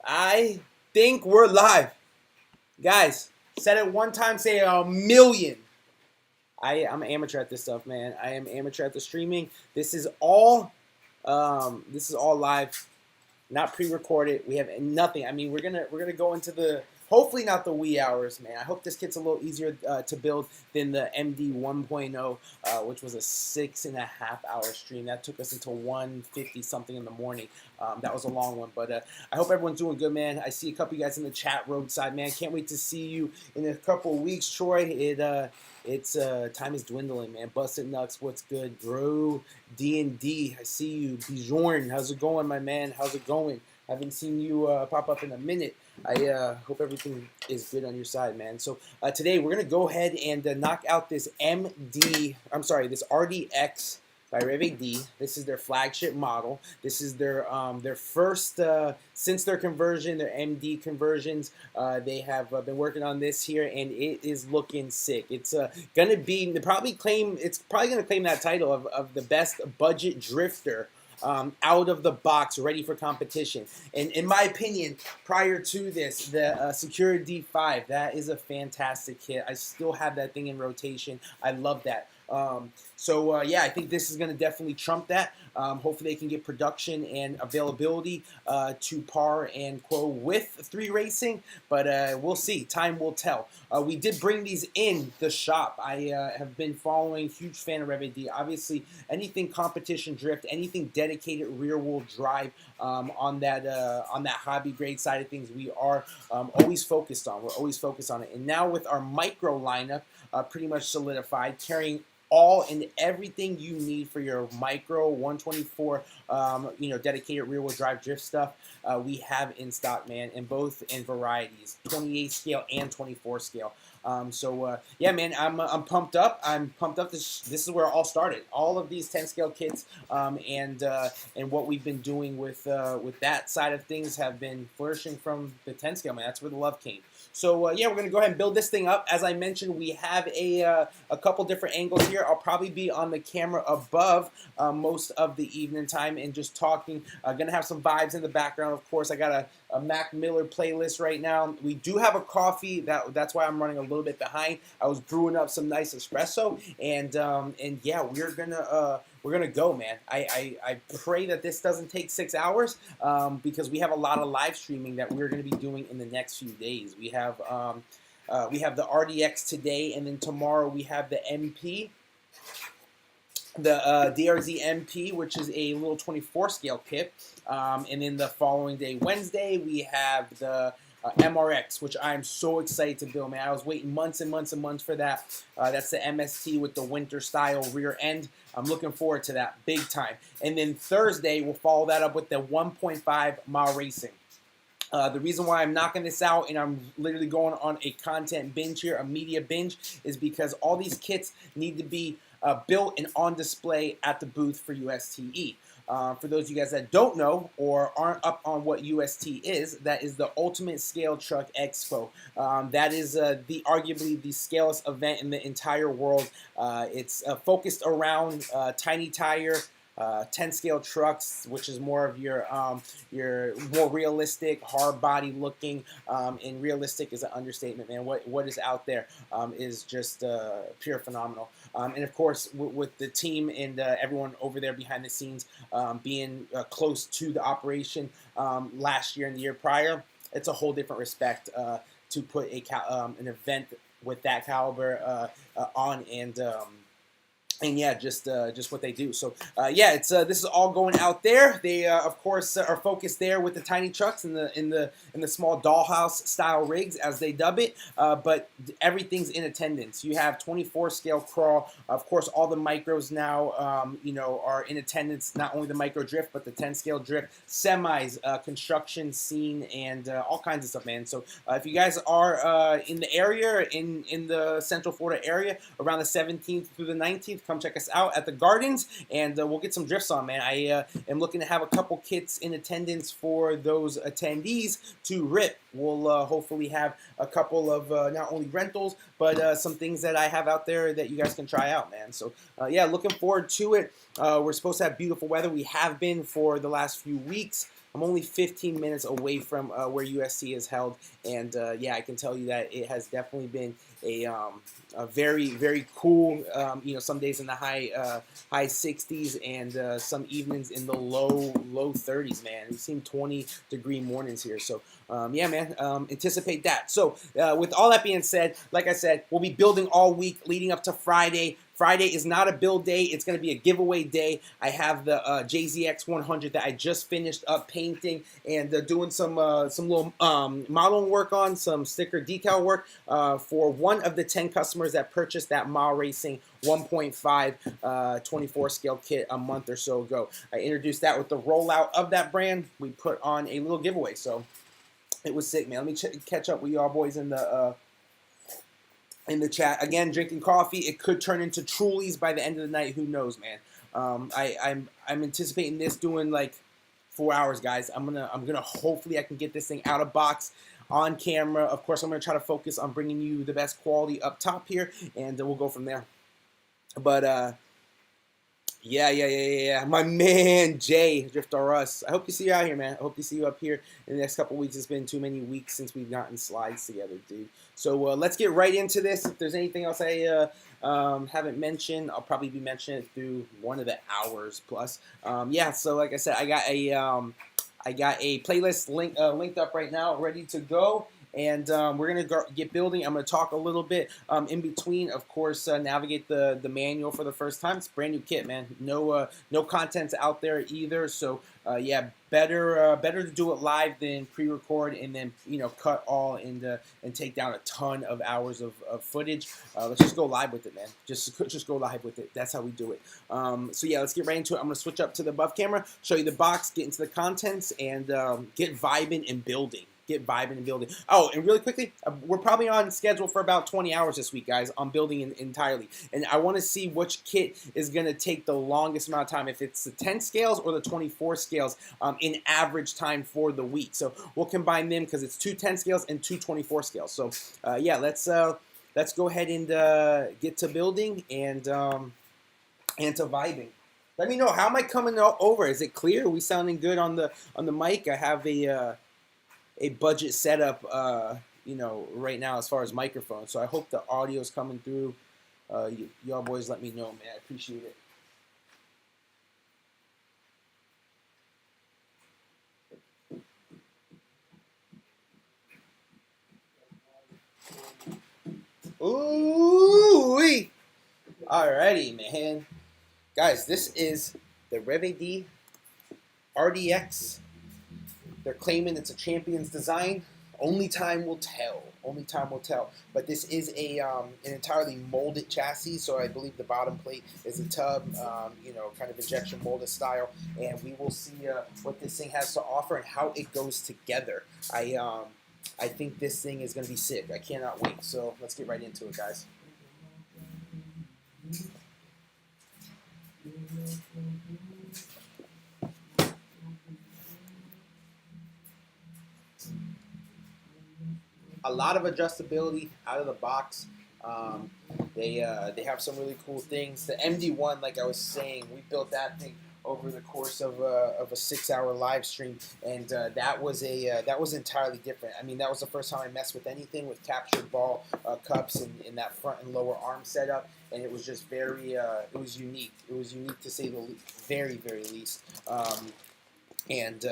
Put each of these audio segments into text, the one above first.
I think we're live. Guys, said it one time, say it a million. I'm an amateur at this stuff, man. I am amateur at the streaming. This is all live, not pre-recorded. We have nothing. I mean, we're gonna go into the hopefully not the wee hours, man. I hope this kit's a little easier to build than the MD 1.0, which was a 6.5-hour stream. That took us until 1:50 something in the morning. That was a long one, but I hope everyone's doing good, man. I see a couple of you guys in the chat roadside, man. Can't wait to see you in a couple of weeks, Troy. It's time is dwindling, man. Busted Nuts, what's good, bro? D&D, I see you. Bjorn, how's it going, my man? How's it going? Haven't seen you pop up in a minute. I hope everything is good on your side, man. So today we're gonna go ahead and knock out this this RDX by Reve D. This is their flagship model. This is their first since their conversion, their MD conversions. They have been working on this here, and it is looking sick. It's gonna be probably gonna claim that title of the best budget drifter. Out of the box, ready for competition. And in my opinion, prior to this, the Sakura D5, that is a fantastic kit. I still have that thing in rotation. I love that. Yeah, I think this is going to definitely trump that. Hopefully they can get production and availability to par and quo with 3 Racing, but we'll see. Time will tell. We did bring these in the shop. I have been following, huge fan of Reve D. Obviously, anything competition drift, anything dedicated rear-wheel drive on that hobby grade side of things, we are always focused on. We're always focused on it. And now with our micro lineup pretty much solidified, carrying all and everything you need for your micro 124 dedicated rear wheel drive drift stuff we have in stock, man, in varieties, 28 scale and 24 scale. Yeah, man, I'm pumped up. This is where it all started. All of these 10 scale kits and what we've been doing with that side of things have been flourishing from the 10 scale, man. That's where the love came. So yeah, we're gonna go ahead and build this thing up. As I mentioned, we have a couple different angles here. I'll probably be on the camera above most of the evening time and just talking. Gonna have some vibes in the background, of course. I got a Mac Miller playlist right now. We do have a coffee. That's why I'm running a little bit behind. I was brewing up some nice espresso, and yeah, we're gonna go, man. I pray that this doesn't take 6 hours because we have a lot of live streaming that we're gonna be doing in the next few days. We have the RDX today, and then tomorrow we have the MP. The DRZ MP, which is a little 24 scale kit, and then the following day, Wednesday, we have the MRX, which I'm so excited to build, man. I was waiting months and months and months for that. That's the MST with the winter style rear end. I'm looking forward to that big time. And then Thursday, we'll follow that up with the 1.5 mile racing. The reason why I'm knocking this out and I'm literally going on a content binge here, a media binge, is because all these kits need to be built and on display at the booth for USTE. For those of you guys that don't know or aren't up on what UST is, that is the Ultimate Scale Truck Expo. That is arguably the scaleless event in the entire world. It's focused around tiny tire, 10 scale trucks, which is more of your more realistic, hard body looking, and realistic is an understatement, man. What is out there is just pure phenomenal. And of course, with the team and everyone over there behind the scenes being close to the operation last year and the year prior, it's a whole different respect to put an event with that caliber on and yeah, just what they do. So yeah, this is all going out there. They of course are focused there with the tiny trucks and the small dollhouse style rigs, as they dub it. But everything's in attendance. You have 24 scale crawl. Of course, all the micros now are in attendance. Not only the micro drift, but the 10 scale drift, semis, construction scene, and all kinds of stuff, man. So if you guys are in the area, in the Central Florida area, around the 17th through the 19th. Come check us out at the Gardens, and we'll get some drifts on, man. I am looking to have a couple kits in attendance for those attendees to rip. we'll hopefully have a couple of not only rentals, but some things that I have out there that you guys can try out, man. So yeah, looking forward to it. We're supposed to have beautiful weather. We have been for the last few weeks. I'm only 15 minutes away from where USC is held, and yeah, I can tell you that it has definitely been a very, very cool. You know, some days in the high 60s, and some evenings in the low 30s. Man, we've seen 20-degree mornings here, so yeah, man, anticipate that. So with all that being said, like I said, we'll be building all week leading up to Friday. Friday is not a build day. It's going to be a giveaway day. I have the JZX 100 that I just finished up painting and doing some little modeling work on, some sticker decal work for one of the 10 customers that purchased that Mile Racing 1.5 24 scale kit a month or so ago. I introduced that with the rollout of that brand. We put on a little giveaway, so it was sick, man. Let me catch up with y'all boys in the chat. Again, drinking coffee. It could turn into Trulies by the end of the night. Who knows, man? I'm anticipating this doing like 4 hours, guys. I'm gonna hopefully I can get this thing out of box on camera. Of course, I'm gonna try to focus on bringing you the best quality up top here, and we'll go from there. But yeah. My man, Jay, Drift R Us. I hope to see you out here, man. I hope to see you up here in the next couple weeks. It's been too many weeks since we've gotten slides together, dude. So let's get right into this. If there's anything else I haven't mentioned, I'll probably be mentioning it through one of the hours plus. Yeah, so like I said, I got a playlist linked up right now, ready to go. And we're going to get building. I'm going to talk a little bit in between, of course, navigate the manual for the first time. It's a brand new kit, man. No contents out there either. So, yeah, better to do it live than pre-record and then, you know, cut all and take down a ton of hours of footage. Let's just go live with it, man. Just go live with it. That's how we do it. So, yeah, let's get right into it. I'm going to switch up to the above camera, show you the box, get into the contents, and get vibing and building. Get vibing and building. Oh, and really quickly, we're probably on schedule for about 20 hours this week, guys, on building entirely. And I want to see which kit is going to take the longest amount of time, if it's the 10 scales or the 24 scales in average time for the week. So we'll combine them because it's 2 10 scales and 2 24 scales. So, yeah, let's go ahead and get to building and to vibing. Let me know, how am I coming over? Is it clear? Are we sounding good on the mic? I have a budget setup, you know, right now as far as microphone. So I hope the audio is coming through. Y'all boys let me know, man. I appreciate it. Ooh-wee. Alrighty, man. Guys, this is the Reve D RDX. They're claiming it's a champion's design. Only time will tell. Only time will tell. But this is an entirely molded chassis, so I believe the bottom plate is a tub, you know, kind of injection molded style. And we will see what this thing has to offer and how it goes together. I think this thing is going to be sick. I cannot wait. So let's get right into it, guys. A lot of adjustability out of the box. They have some really cool things. The MD1, like I was saying, we built that thing over the course of a 6-hour live stream, and that was entirely different. I mean, that was the first time I messed with anything with captured ball cups in that front and lower arm setup, and it was just very it was unique. It was unique to say the very, very least. And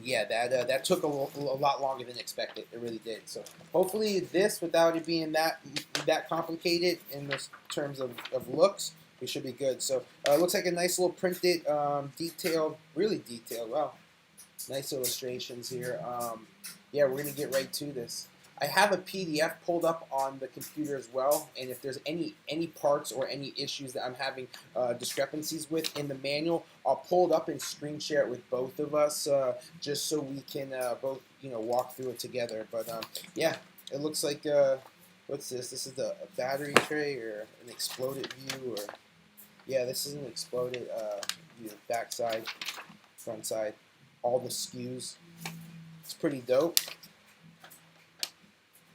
yeah, that took a lot longer than expected. It really did. So hopefully this, without it being that complicated in the terms of looks, we should be good. So it looks like a nice little printed, detailed, really detailed. Wow, nice illustrations here. Yeah, we're gonna get right to this. I have a PDF pulled up on the computer as well, and if there's any parts or any issues that I'm having discrepancies with in the manual, I'll pull it up and screen share it with both of us, just so we can both, you know, walk through it together. But yeah, it looks like what's this? This is a battery tray or an exploded view, or yeah, this is an exploded view, back side, front side, all the SKUs. It's pretty dope.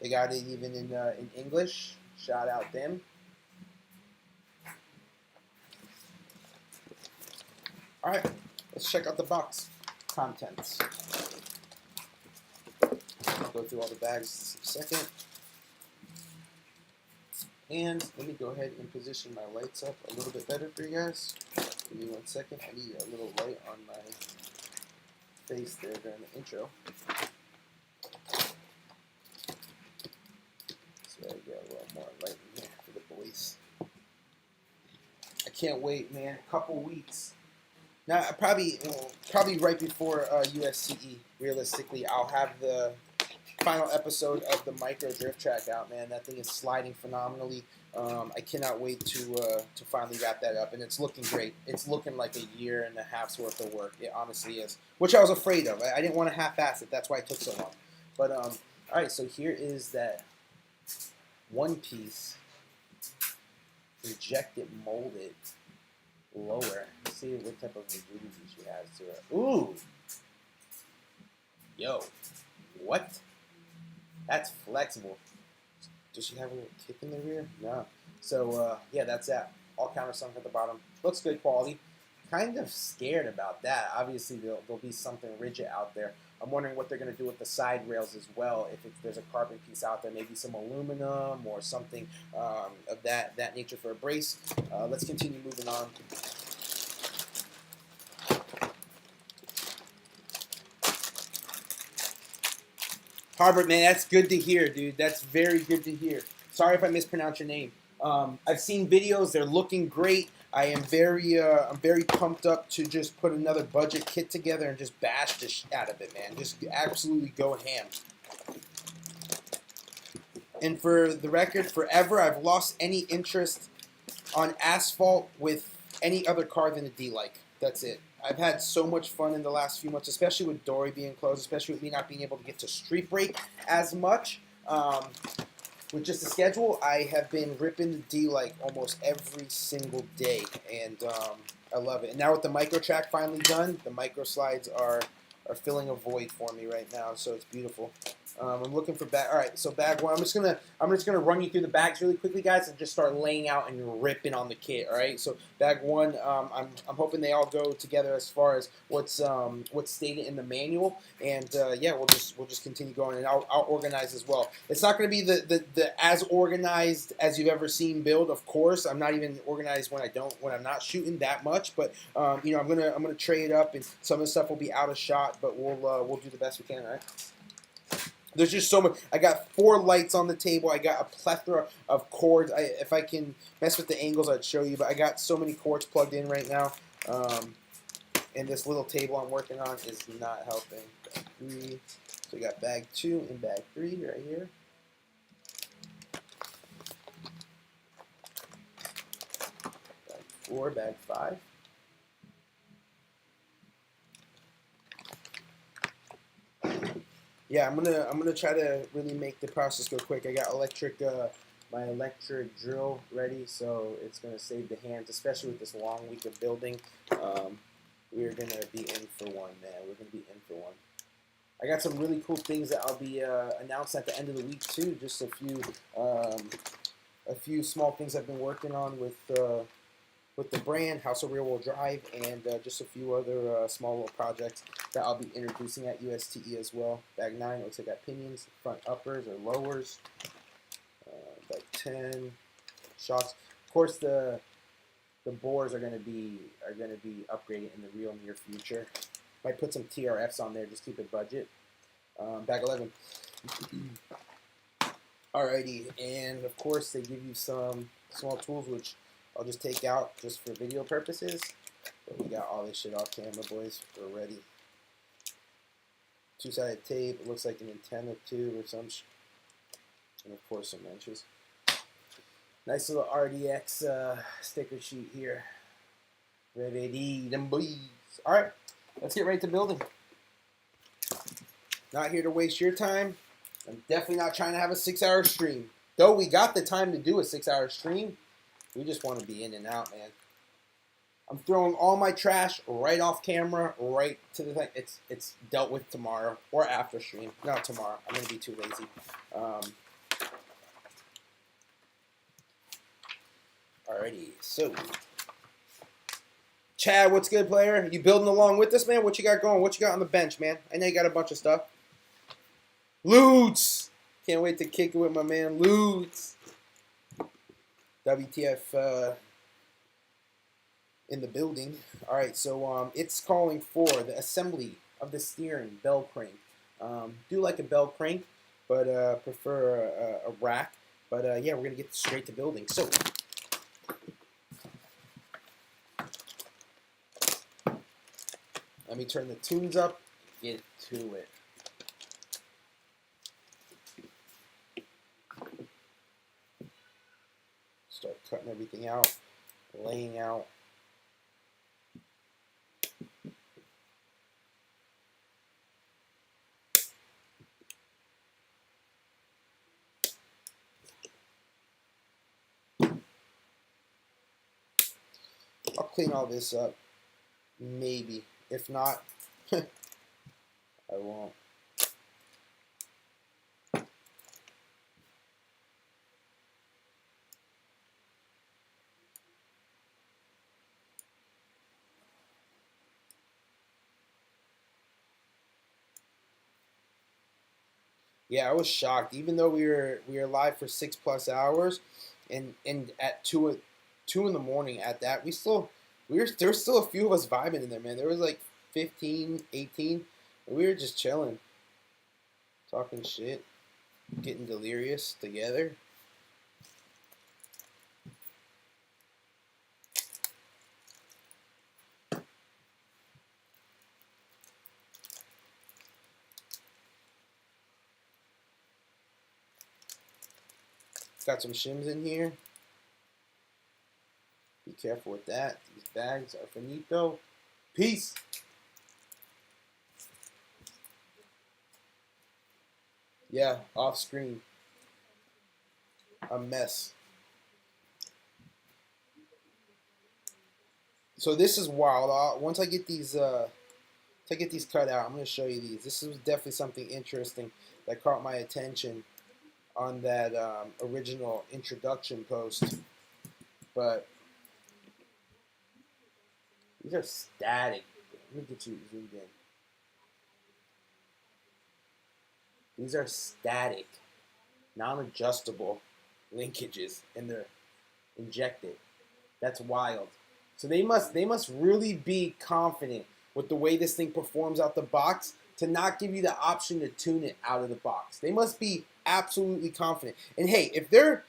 They got it even in English. Shout out them. All right, let's check out the box contents. I'll go through all the bags in a second. And let me go ahead and position my lights up a little bit better for you guys. Give me 1 second. I need a little light on my face there during the intro. So I get a little more light in here for the boys. I can't wait, man. A couple weeks. Now, probably right before USCE, realistically, I'll have the final episode of the micro drift track out, man. That thing is sliding phenomenally. I cannot wait to finally wrap that up, and it's looking great. It's looking like a year and a half's worth of work. It honestly is, which I was afraid of. I didn't want to half-ass it. That's why it took so long. But all right, so here is that one-piece injected molded lower. Let's see what type of rigidity she has to it. Ooh, yo, what? That's flexible. Does she have a little kick in the rear? No. So, yeah, that's that. All countersunk at the bottom. Looks good quality. Kind of scared about that. Obviously, there'll be something rigid out there. I'm wondering what they're going to do with the side rails as well. If there's a carbon piece out there, maybe some aluminum or something of that nature for a brace. Let's continue moving on. Harbert, man, that's good to hear, dude. That's very good to hear. Sorry if I mispronounce your name. I've seen videos; they're looking great. I'm very pumped up to just put another budget kit together and just bash the shit out of it, man. Just absolutely go ham. And for the record, forever, I've lost any interest on asphalt with any other car than a D-like. That's it. I've had so much fun in the last few months, especially with Dory being closed, especially with me not being able to get to street break as much. With just the schedule, I have been ripping the D-like almost every single day, and I love it. And now with the micro track finally done, the micro slides are filling a void for me right now, so it's beautiful. I'm looking for bag. All right, so bag one. I'm just gonna run you through the bags really quickly, guys, and just start laying out and ripping on the kit. All right. So bag one. I'm hoping they all go together as far as what's stated in the manual, and yeah, we'll just continue going, and I'll organize as well. It's not gonna be the as organized as you've ever seen build. Of course, I'm not even organized when I'm not shooting that much, but you know, I'm gonna trade up, and some of the stuff will be out of shot, but we'll do the best we can. All right. There's just so much. I got 4 lights on the table. I got a plethora of cords. If I can mess with the angles, I'd show you. But I got so many cords plugged in right now. And this little table I'm working on is not helping. Bag 3. So we got bag 2 and bag 3 right here. Bag 4, bag 5. Yeah, I'm gonna try to really make the process go quick. I got my electric drill ready, so it's gonna save the hands, especially with this long week of building. We're gonna be in for one, man. We're gonna be in for one. I got some really cool things that I'll be announcing at the end of the week too. Just a few small things I've been working on with the brand, House of Rear Wheel Drive, and just a few other small little projects that I'll be introducing at USTE as well. Bag 9 looks like I got pinions, front uppers or lowers. Bag 10, shocks. Of course, the bores are gonna be upgraded in the real near future. Might put some TRFs on there, just keep it budget. Bag 11. Alrighty, and of course they give you some small tools which I'll just take out just for video purposes. But we got all this shit off camera, boys. We're ready. 2-sided tape. It looks like an antenna tube or some and of course some wrenches. Nice little RDX sticker sheet here. Reve D, them boys. Alright, let's get right to building. Not here to waste your time. I'm definitely not trying to have a 6-hour stream. Though we got the time to do a 6-hour stream, we just want to be in and out, man. I'm throwing all my trash right off camera, right to the thing. It's dealt with tomorrow or after stream. Not tomorrow. I'm going to be too lazy. Alrighty, so Chad, what's good, player? You building along with us, man? What you got going? What you got on the bench, man? I know you got a bunch of stuff. Loots! Can't wait to kick it with my man Loots. WTF in the building. Alright, so it's calling for the assembly of the steering bell crank. Do like a bell crank, but prefer a rack. But yeah, we're going to get straight to building. So let me turn the tunes up, get to it. Start cutting everything out, laying out. I'll clean all this up, maybe. If not, I won't. Yeah, I was shocked. Even though we were live for 6+ hours, and at 2 in the morning at that, there was still a few of us vibing in there, man. There was like 15, 18. And we were just chilling, talking shit, getting delirious together. Got some shims in here. Be careful with that. These bags are finito. Peace. Yeah, off screen. A mess. So this is wild. Once I get these cut out, I'm gonna show you these. This is definitely something interesting that caught my attention on that original introduction post. But these are static. Let me get you zoomed in. These are static, non-adjustable linkages, and they're injected. That's wild. So they must really be confident with the way this thing performs out the box to not give you the option to tune it out of the box. They must be absolutely confident. And hey, if they're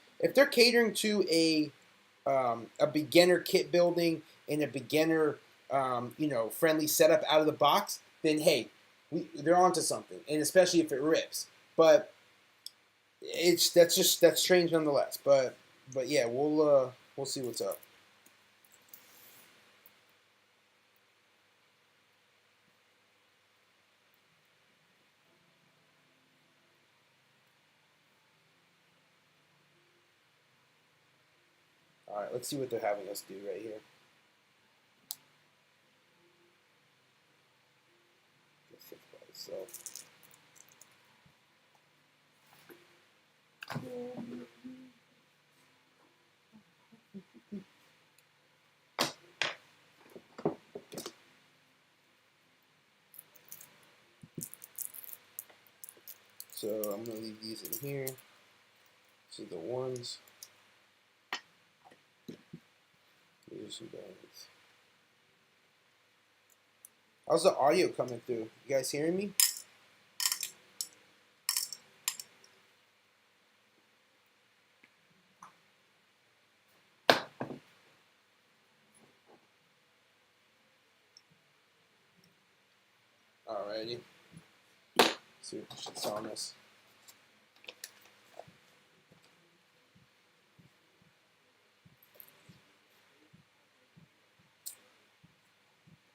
catering to a beginner kit building and a beginner friendly setup out of the box, then hey, they're onto something. And especially if it rips. But that's strange nonetheless. But yeah, we'll see what's up. All right, let's see what they're having us do right here. So, I'm gonna leave these in here. These are the ones. These are some bands. How's the audio coming through? You guys hearing me? Alrighty. Let's see what the shit's on us.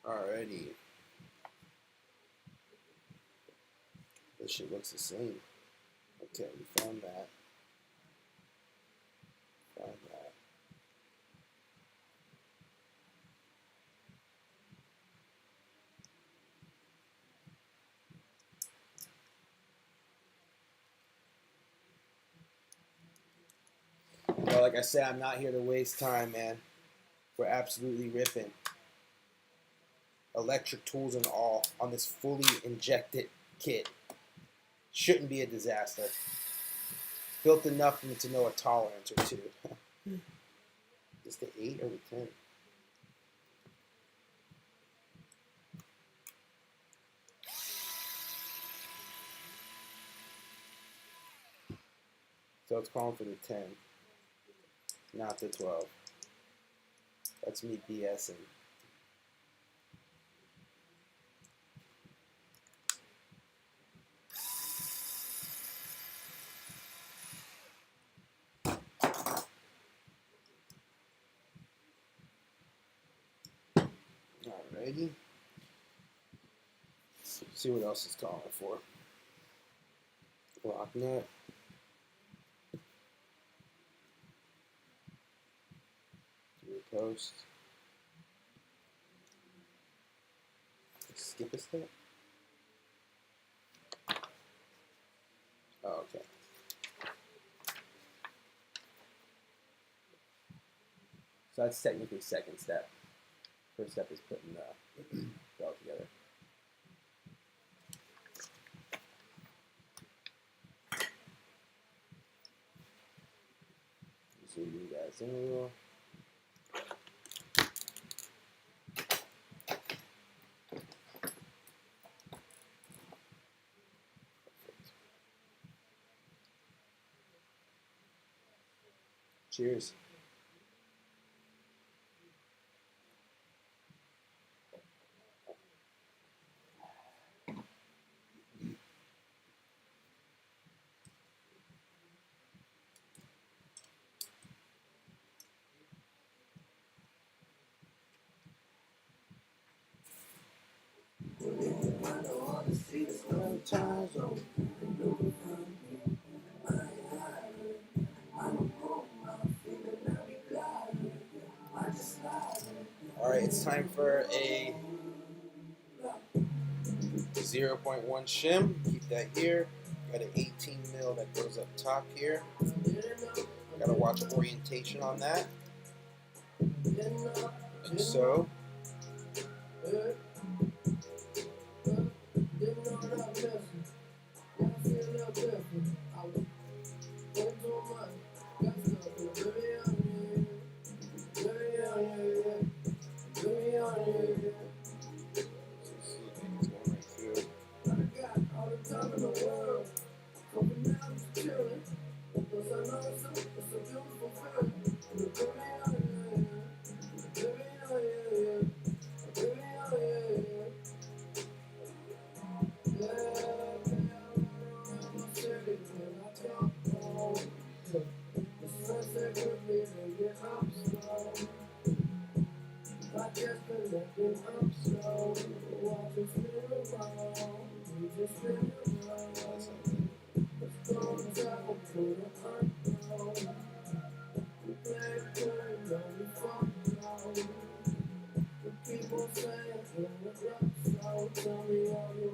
Alrighty. This shit looks the same. Okay, we found that. Found that. like I said, I'm not here to waste time, man. We're absolutely ripping. Electric tools and all on this fully injected kit. Shouldn't be a disaster. Built enough for me to know a tolerance or two. Is the 8 or the 10? So it's calling for the 10, not the 12. That's me BSing. Alrighty. Let's see what else it's calling for. Lock nut. Post. Skip a step. Oh, okay. So that's technically second step. First step is putting the belt together. Zoom you guys in a little. Cheers. Alright, it's time for a 0.1 shim. Keep that here. Got an 18 mil that goes up top here. Gotta watch orientation on that. Like so.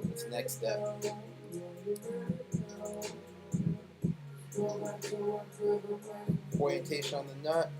What's next step? Orientation on the nut.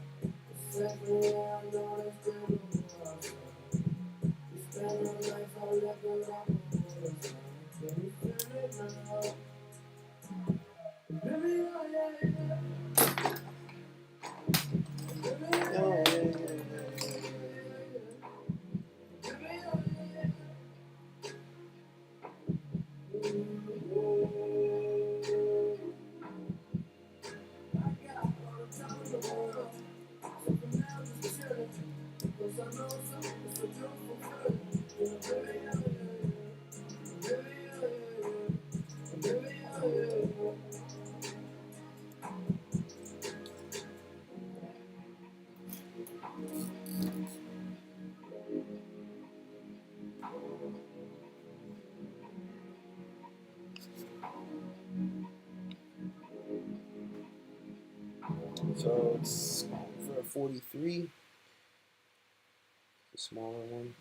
So it's for a 43, a smaller one,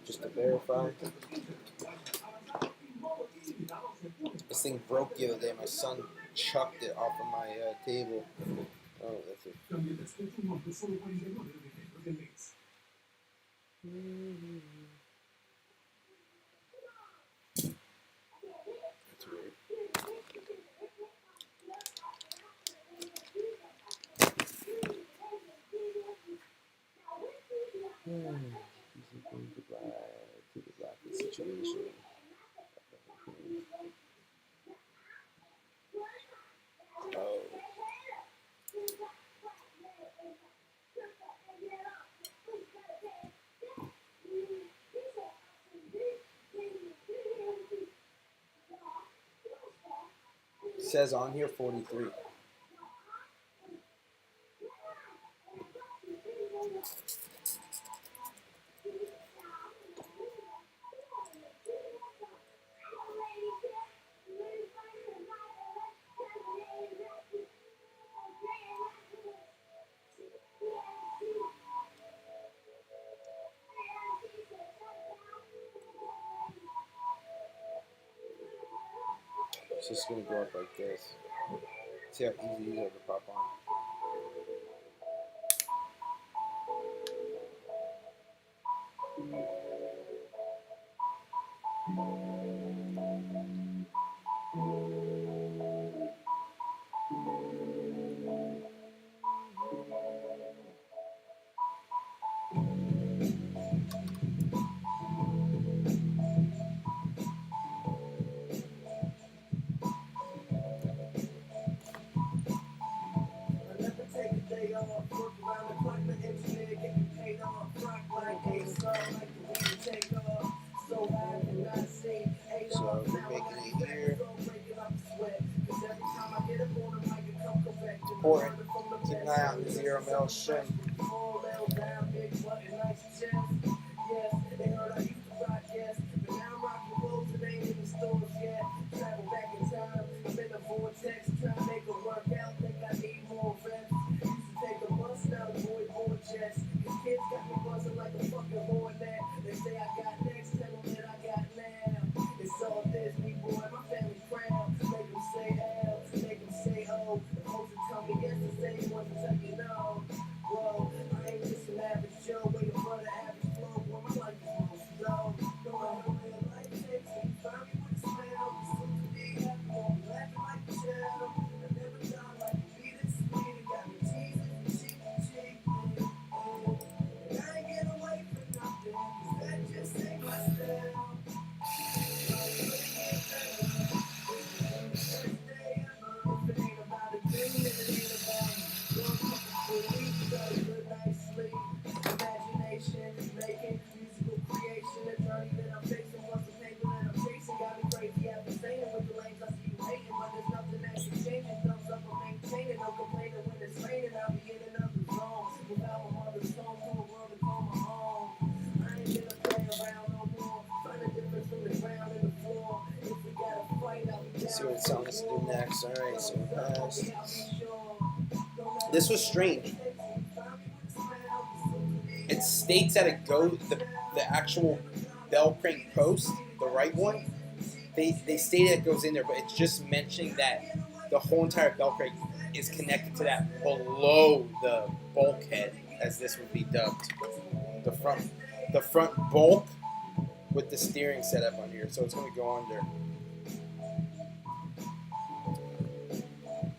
just to verify. This thing broke the other day. My son chucked it off of my table. Oh, that's it. That's weird. He's going to block the situation. Oh. Says on here 43. It's just gonna go up like this. See how easy these are to pop on. So we're making it here. Important. Keep an eye on the 0 mil shim. See what it's telling us to do next. Alright, so we're past. This was strange. It states that it goes, the actual bell crank post, the right one, they stated it goes in there, but it's just mentioning that the whole entire bell crank is connected to that below the bulkhead, as this would be dubbed. The front bulk with the steering setup on here, so it's going to go under.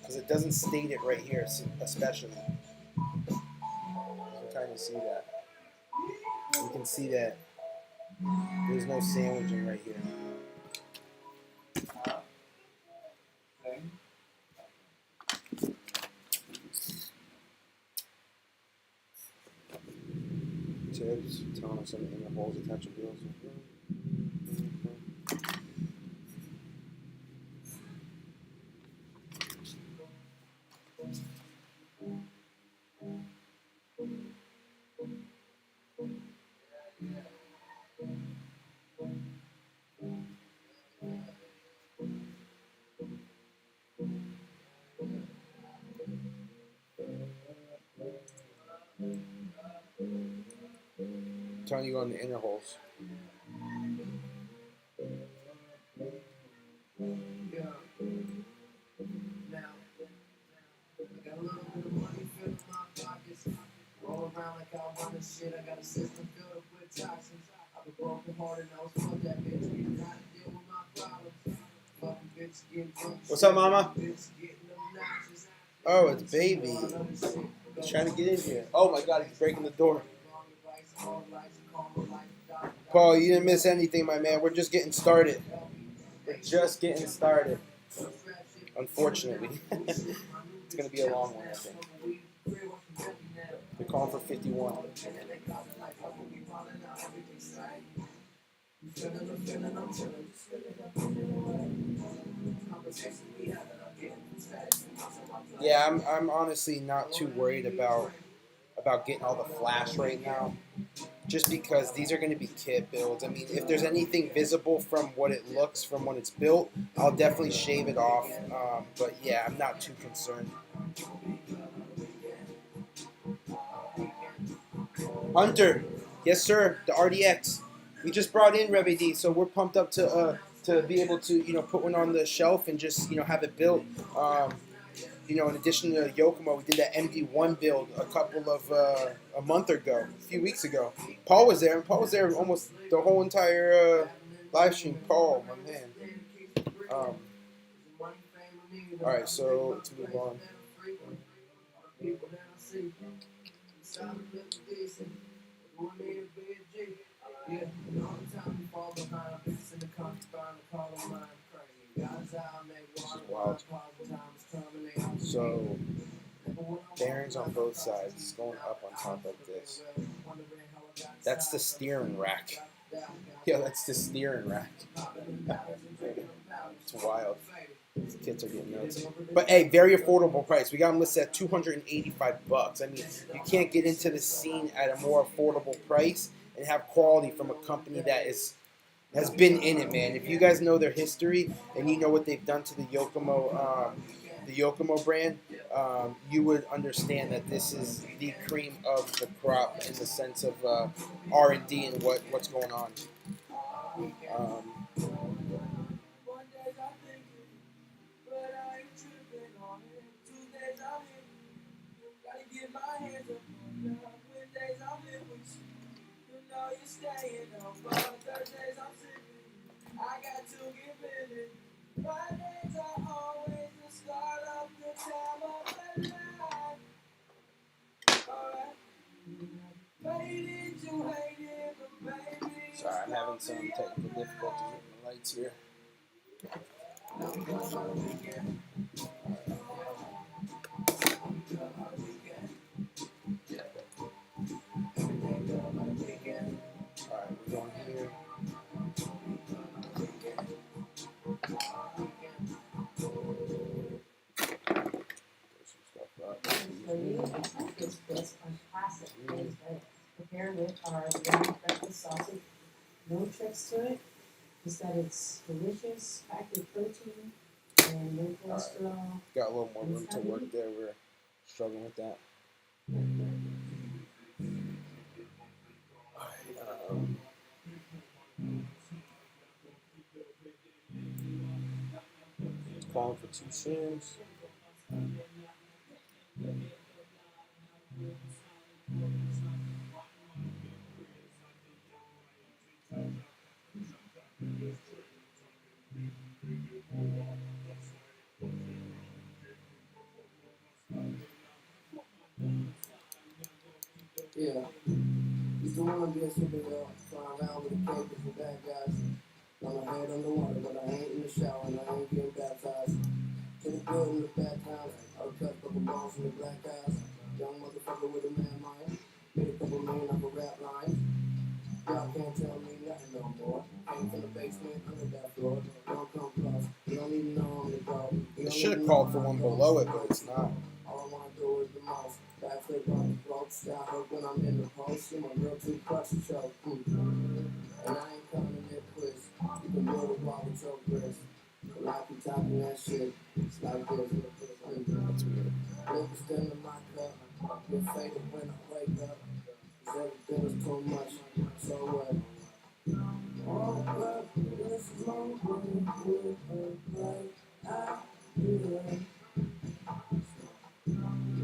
Because it doesn't state it right here, especially. You can kind of see that. You can see that there's no sandwiching right here. Tips, telling us some inner holes attach to wheels. Telling you on the inner holes. What's up, mama? Oh, it's baby. He's trying to get in here. Oh my god, he's breaking the door. Paul, you didn't miss anything, my man. We're just getting started. We're just getting started. Unfortunately. It's going to be a long one, I think. They're calling for 51. Yeah, I'm honestly not too worried about getting all the flash right now, just because these are going to be kit builds. I mean, if there's anything visible from what it looks from when it's built, I'll definitely shave it off. But yeah, I'm not too concerned. Hunter, yes sir, the RDX. We just brought in Reve D, so we're pumped up to be able to put one on the shelf and just have it built. In addition to Yokomo, we did that MD1 build a couple of a month ago, a few weeks ago. Paul was there, and Paul was there almost the whole entire live stream. Paul, my man. All right, so let's move on. Wow. So, bearings on both sides, going up on top of this. That's the steering rack. Yeah, that's the steering rack. It's wild. These kids are getting nuts. But hey, very affordable price. We got them listed at $285. I mean, you can't get into the scene at a more affordable price and have quality from a company that has been in it, man. If you guys know their history and you know what they've done to the Yokomo brand, you would understand that this is the cream of the crop in the sense of R&D and what's going on. Sorry, I'm having some technical difficulties with the lights here. Alright, we're going here. Prepared with our brown breakfast sausage. No tricks to it. Just that it's delicious, packed with protein, and no cholesterol. Right. Got a little more room to work there. We're struggling with that. Calling for 2 shares. Yeah. He's the one being superhero, flying around with the cape for bad guys. Got my head on the water, but I ain't in the shower and I ain't getting baptized. To the building, the bad times, I would cut a couple bones from the black guys. Young motherfucker with a man mind. Made a couple million off a rap line. Y'all can't tell me nothing no more. Came from the basement, under that floor. Don't come close. You don't even know I'm the dog. They should have called for one below it, but it's not. All I want to do is the most. Backflip on the ropes. Got hooked when I'm in the post. I'm a real toothbrush to choke. And I ain't coming in there quiz. You can build a wall with your wrist. But I be talking that shit. It's like this. That's weird. Liquor still in my cup. Get faded when I wake up. Cause everything is too much. So what? All up this moment with a bright idea.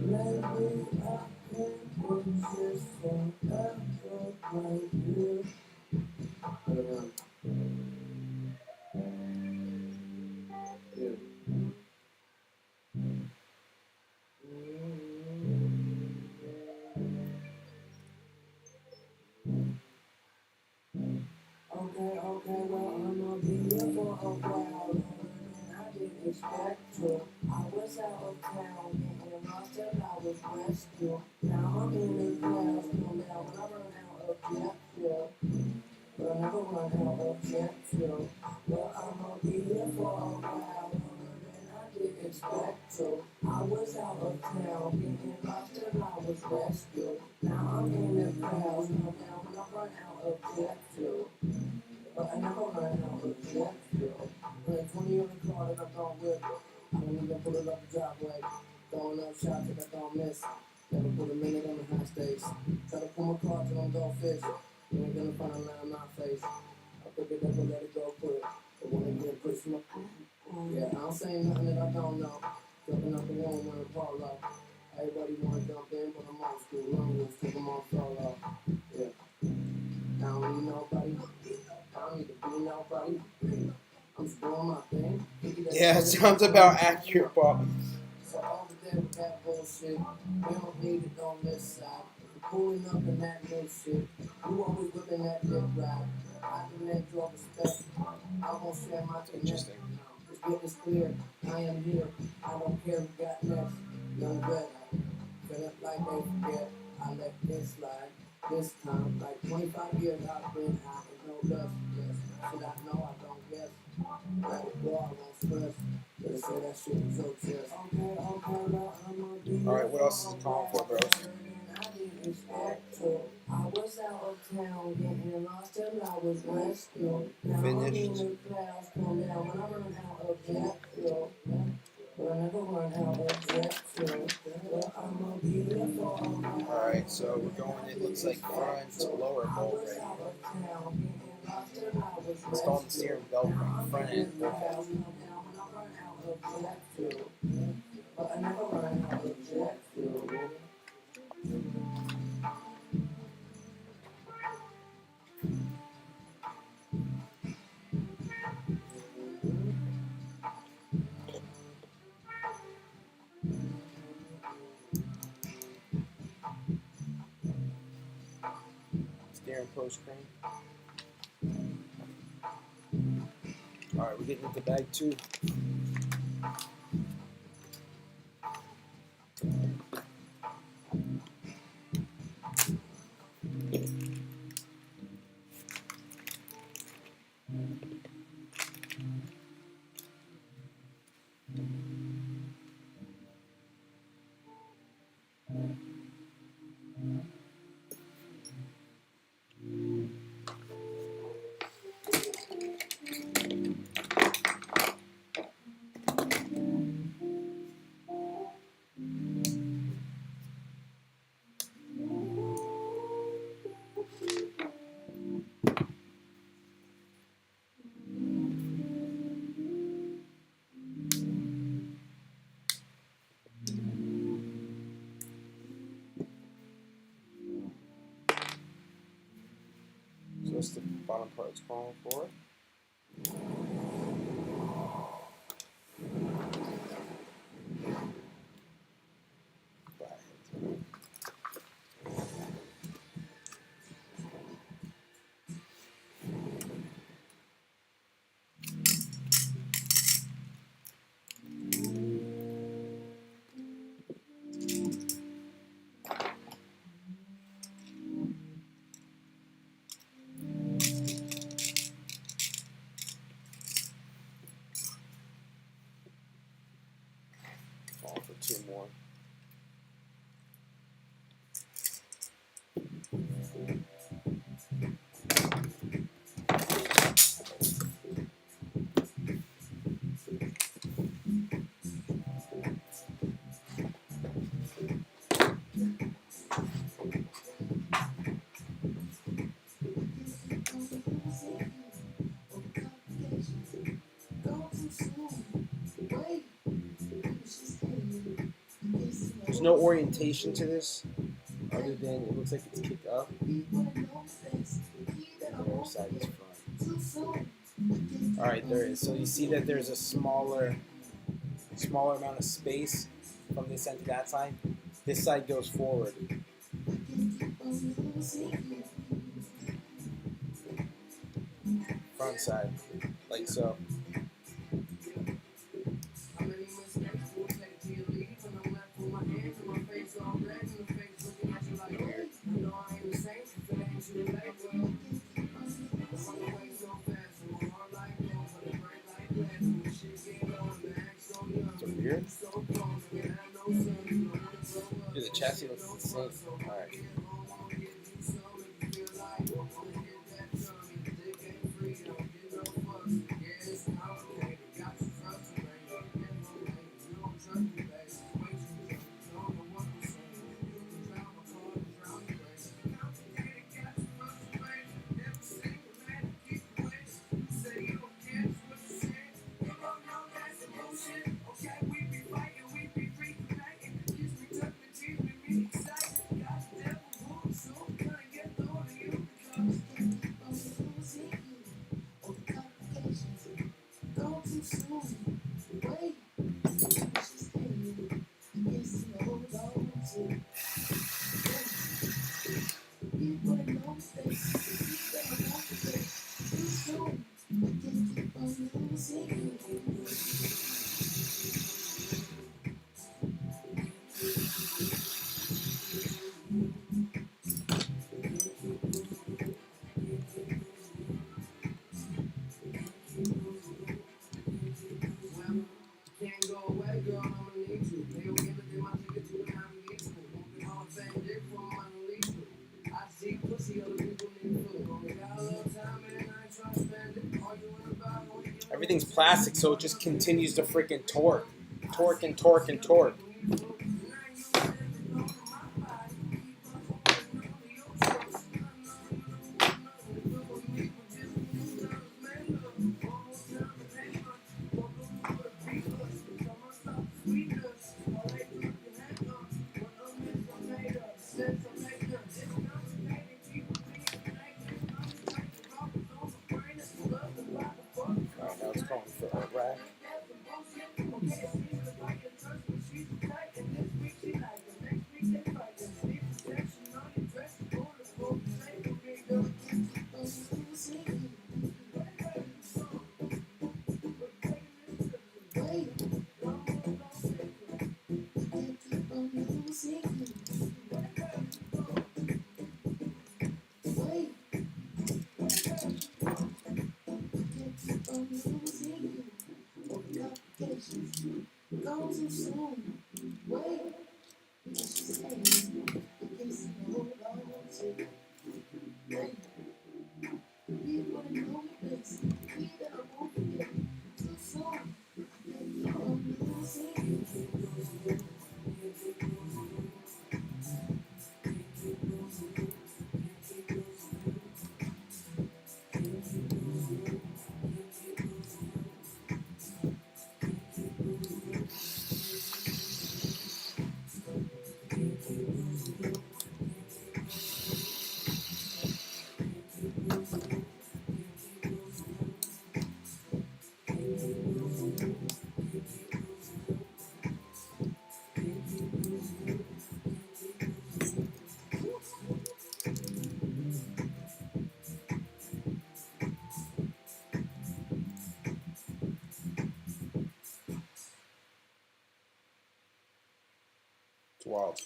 Lately I can't resist from Okay, well, I'ma be here for a while longer than I did expect to. I was out of town, getting lost till I was rescued. Now I'm in the clouds, come down when I run out of jet fuel. But I never run out of jet fuel. Well, I'ma be here for a while longer than I did expect to. I was out of town, getting lost till I was rescued. Now I'm in the clouds, come down when I run out of jet fuel. But I never run out of jet fuel. Put 20 on the car that I don't whip. I don't even put it up the driveway. Throwing up shots that I don't miss. Never put a minute on the high stakes. Try to pull my car till I'm go fish. You ain't gonna find a line on my face. I pick it up and let it go quick. But when it get pushed from yeah, I don't say nothing that I don't know. Jumping out the room when I'm polo. Everybody wanna jump in, but I'm old school. Long rules, keep them on solo. Yeah. I don't need nobody. I don't need to be nobody. I'm just doing my thing. Yeah, it sounds about accurate, Bob. So over there with that bullshit, we don't need it on this side. Pulling up in that new shit. You always looking at that ride. I demand your respect. I won't share my connection. Just get this clear. I am here. I don't care who got next. Young vet. Feel it like they forget. I let this slide. This time, like 25 years I've been high and no less. Yes. Should I know I don't guess? Let it go, I won't stress. Better say that shit with your chest. Okay, well, Alright, what else is it calling for, bros? I didn't expect to. I was out of town getting lost till I was rescued. Now I'm in Finished. the clouds, come down when I run out of jet fuel. But I never run out of jet fuel. But I'ma be here for a while. Alright, so we're going, it looks like front lower bolt right here. Installing the steering belt frame, front end bulkhead. But I never run out of jet fuel. Steering post crane. Alright, we're getting into bag 2. So that's the bottom part it's calling for. Calling for 2 more. There's no orientation to this, other than it looks like it's kicked up. And the other side is front. All right, there is. So you see that there's a smaller amount of space from this end to that side. This side goes forward. Front side, like so. So weird. Dude, the chassis looks insane. Alright. Everything's plastic, so it just continues to freaking torque. Torque and torque and torque. Alright, now it's calling for a rack. It's wild.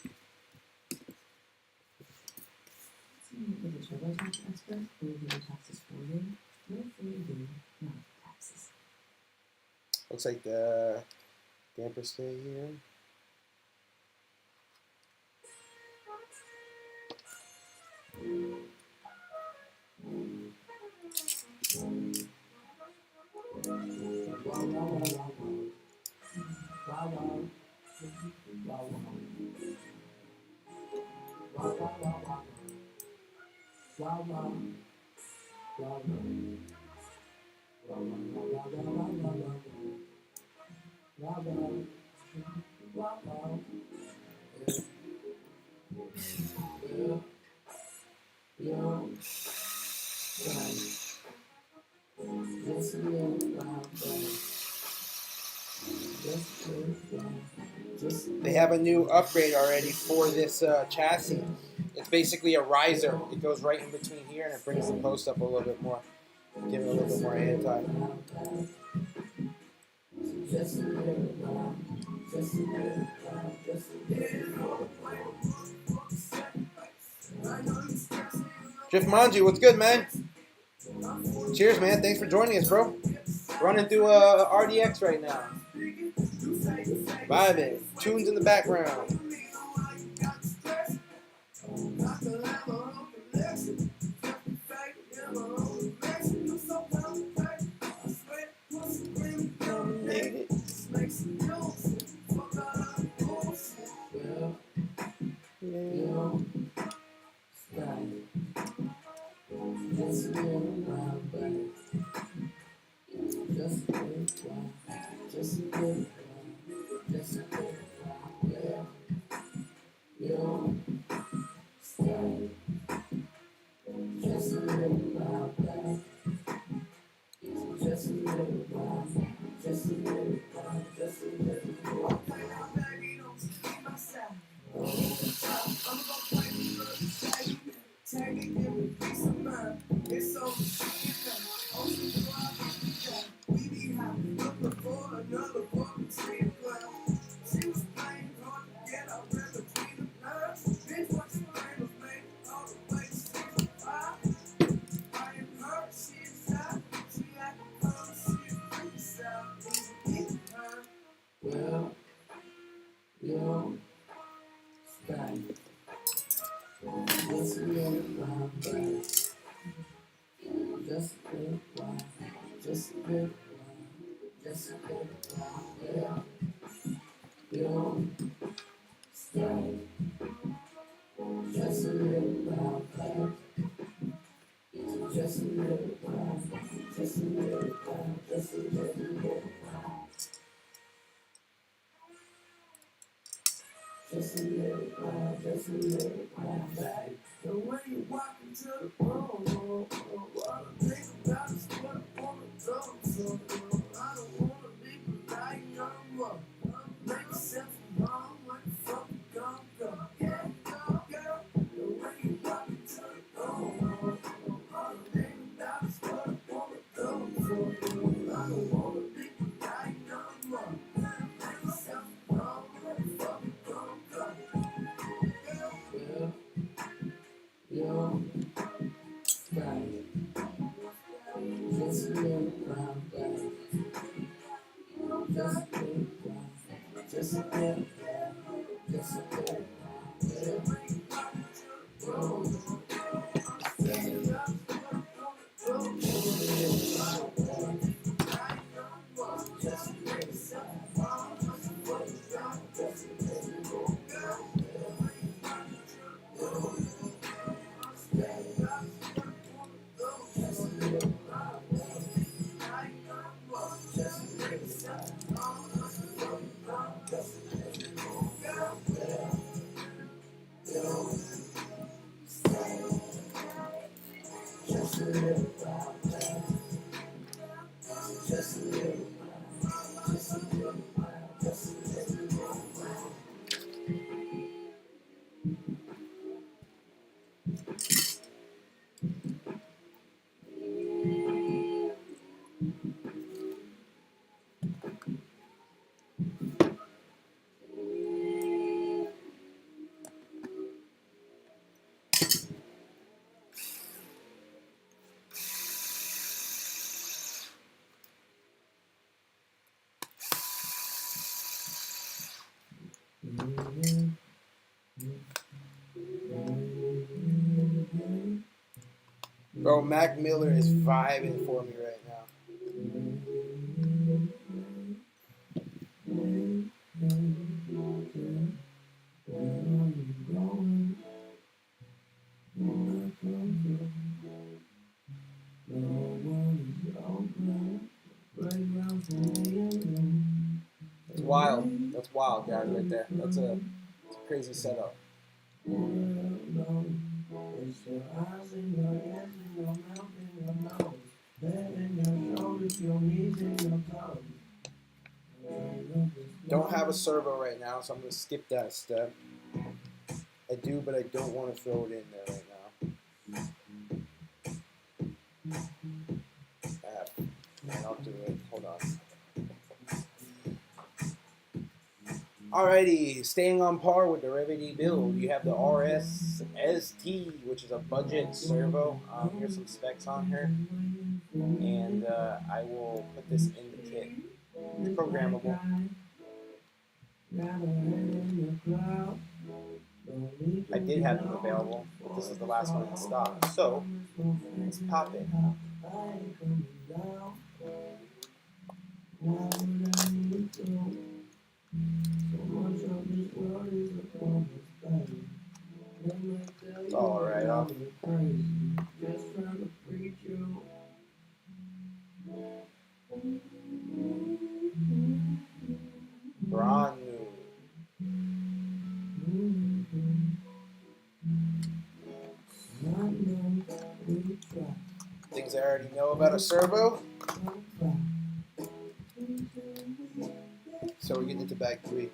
Looks like the damper stay here. They have a new upgrade already for this chassis. It's basically a riser. It goes right in between here and it brings the post up a little bit more, giving it a little bit more hand time. Drift Manji, what's good, man? Cheers, man. Thanks for joining us, bro. Running through RDX right now. Vibing. Tunes in the background. Bro, Mac Miller is vibing for me right now. That's wild. That's wild, guys, right there. That's a crazy setup. Don't have a servo right now, so I'm going to skip that step. I do, but I don't want to throw it in there right now. And I'll do it. Hold on. Alrighty, staying on par with the Reve D build, you have the RS ST, which is a budget servo. Here's some specs on here, and I will put this in the kit. It's programmable. I did have them available, but this is the last one in stock, so let's pop it. It's all right off. Brand new. Things I already know about a servo. So we get into bag 3.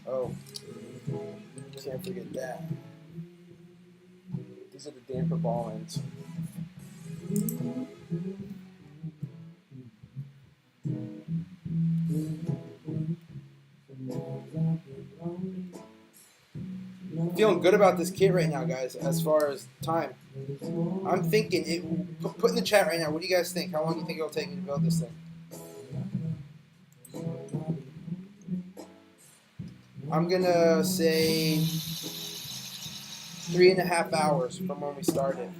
Oh, can't forget that. These are the damper ball ends. Feeling good about this kit right now, guys, as far as time. I'm thinking, put in the chat right now, what do you guys think? How long do you think it'll take me to build this thing? I'm going to say 3.5 hours from when we started.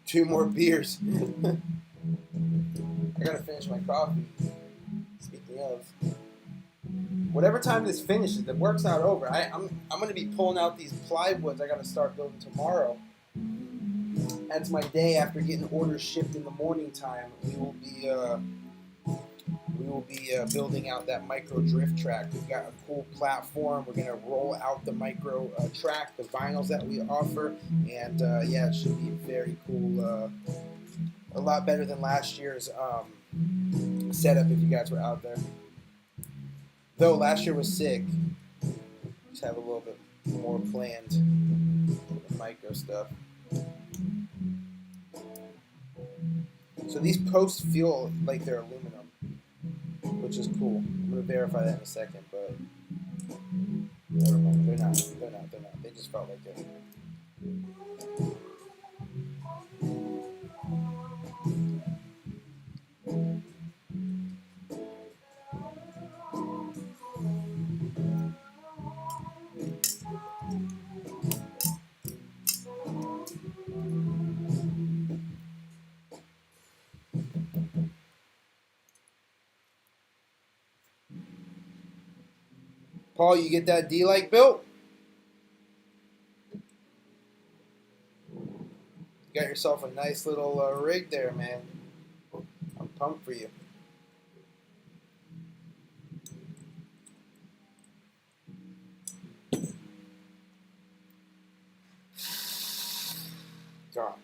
Two more beers. I gotta finish my coffee. Speaking of, whatever time this finishes, the work's not over. I'm gonna be pulling out these plywoods I gotta start building tomorrow. That's my day after getting orders shipped in the morning time. We will be building out that micro drift track. We've got a cool platform. We're gonna roll out the micro track, the vinyls that we offer, and yeah, it should be very cool. A lot better than last year's setup if you guys were out there. Though last year was sick. Just have a little bit more planned with the micro stuff. So these posts feel like they're aluminum, which is cool. I'm gonna verify that in a second, but never mind. They're not. They just felt like it. Paul, you get that D-like built? You got yourself a nice little rig there, man. I'm pumped for you. God.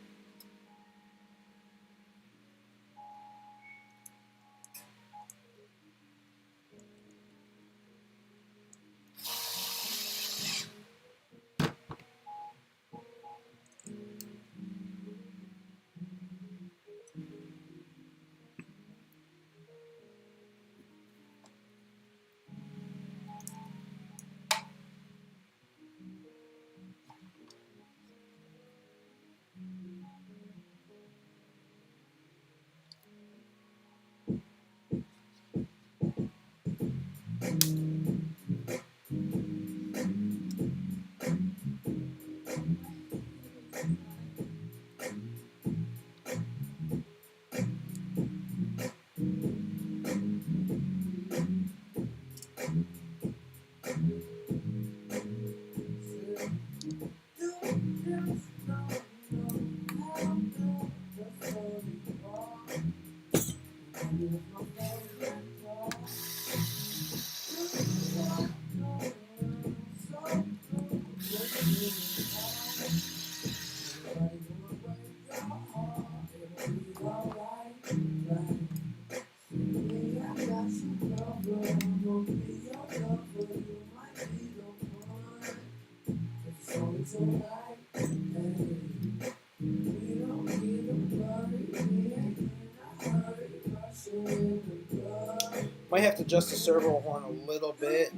Might have to adjust the servo horn a little bit,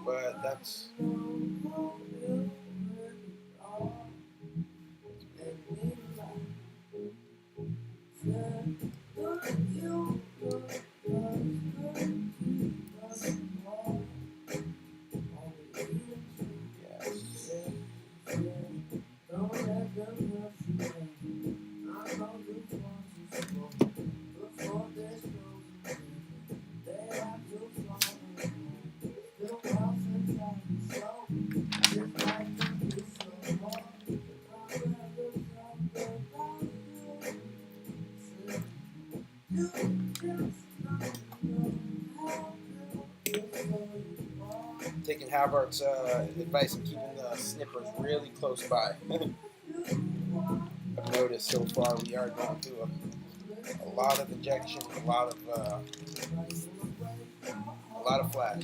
but that's... taking Havart's advice and keeping the snippers really close by. I've noticed so far we are going through a lot of ejection, a lot of flash.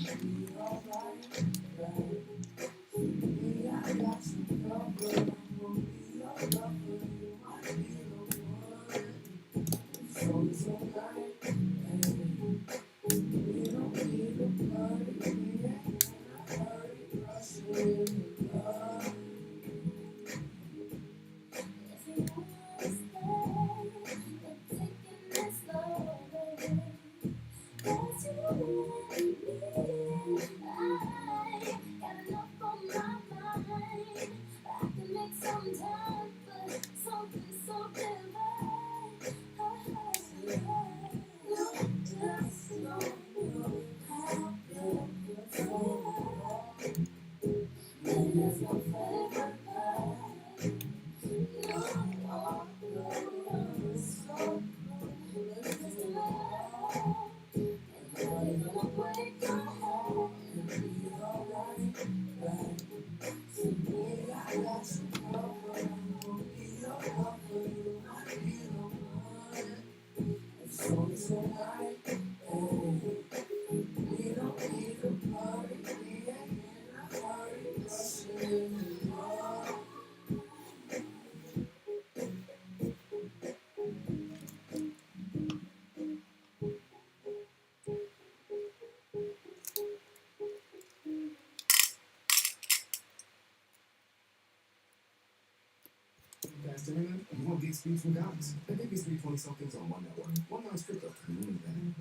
Internet, you want gig speeds from guys. That may be 320 somethings on one network. One line's crypto. I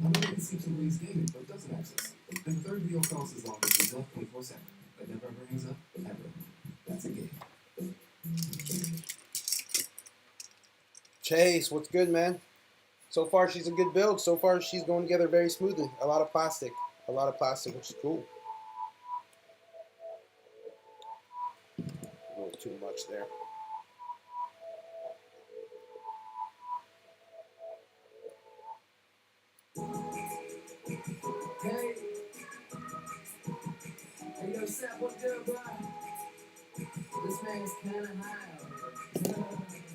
know it seems to release gaming, but it doesn't access. And the third video calls as long as it's left 24/7. That never ever hangs up, ever. That's a game. Chase, what's good, man? So far, she's a good build. So far, she's going together very smoothly. A lot of plastic, which is cool. approach there. Hey, hey, yo, Seth, what's good, bro? This man's kinda high.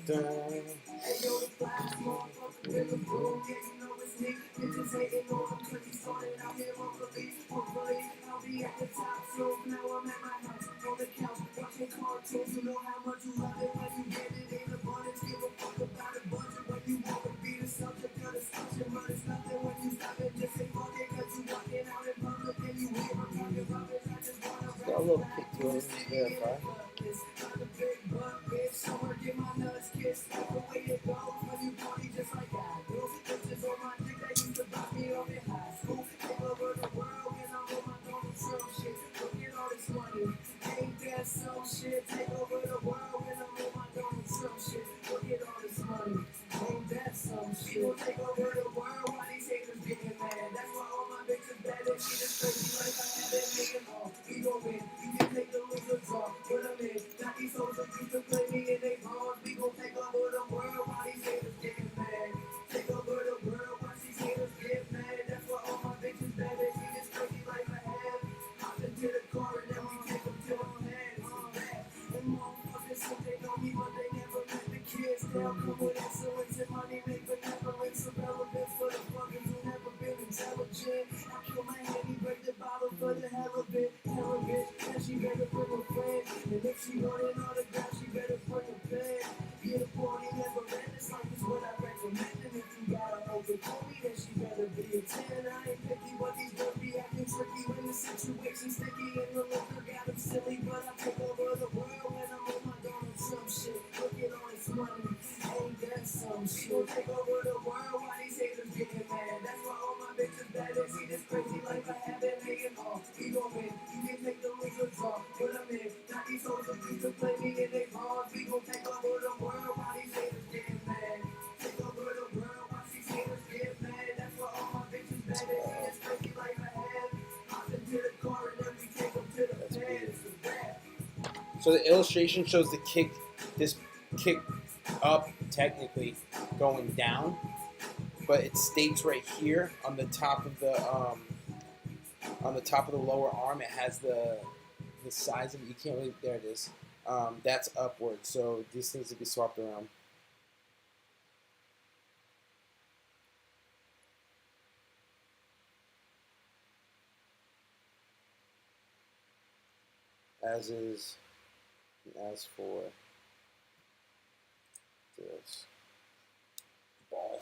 Dun. Hey, yo, the fly motherfucker in the room, yeah, you know it's me. Bitches hating on him 'cause he started out here locally. Hopefully, I'll be at the top soon. Now I'm at my house on the couch watching cartoons. You know how much you love it when you get it in abundance. Give a fuck about a budget when you want to be the subject of discussion. But it's nothing when you stop and just say fuck it 'cause you walking out in public and you hear them talking rubbish. I just wanna Got a little kick to it. Verify. I'm a big butt bitch, somewhere get my nuts kissed. That's the way it goes when you party just like I do. Bitches on my dick, they used to buy me up in high school. Take over the world and I'm on my Donald Trump shit. Look at all this money, ain't that some shit? Take over the world and I'm on my Donald Trump shit. Look at all this money, ain't that some shit? We'll take over the world while these haters getting mad. That's why all my bitches bad and shit is crazy like I have that nigga all. We gon' win, you can take the loser draw. Put them in, got these hoes that used to play me in they bras. We gon' take over the world while these haters getting mad. Take over the world while these haters get mad. That's why all my bitches bad and shit is crazy like I have. Hop into the car and then we take them to the land. And motherfuckers say they know me but they never met the kids. They'll come with excellence and money make benevolence irrelevant for the fuckers who never been intelligent. I kill my handy, break the bottle for the hell of it. Hell of it, and she better bring a friend. And if she want an autograph, she better bring a pen. Get a party never end, it's like it's what I recommend. And if you got an open Kobe, then she better be a 10. I ain't picky, but these girls be acting tricky when the situation's sticky and the liquor got them silly. But I take over the world when I'm on my Donald Trump shit. Look at all this money, ain't that some shit? We'll take over the world while these haters getting mad. That's why all my bitches bad and see this crazy life I have been making off. We gon' win, you can take the loser draw. Put them in, got these hoes that used to play me in they bras. We gon' take over the world while these haters getting mad. Take over the world while these haters get mad. That's why all my bitches bad and see this crazy life I have. Hop into the car and then we take them to the pad. It's a wrap. So the illustration shows the kick, this kick up technically going down, but it states right here on the top of the lower arm. It has the size of it. You can't really. There it is. That's upward. So these things will be swapped around. As for this ball.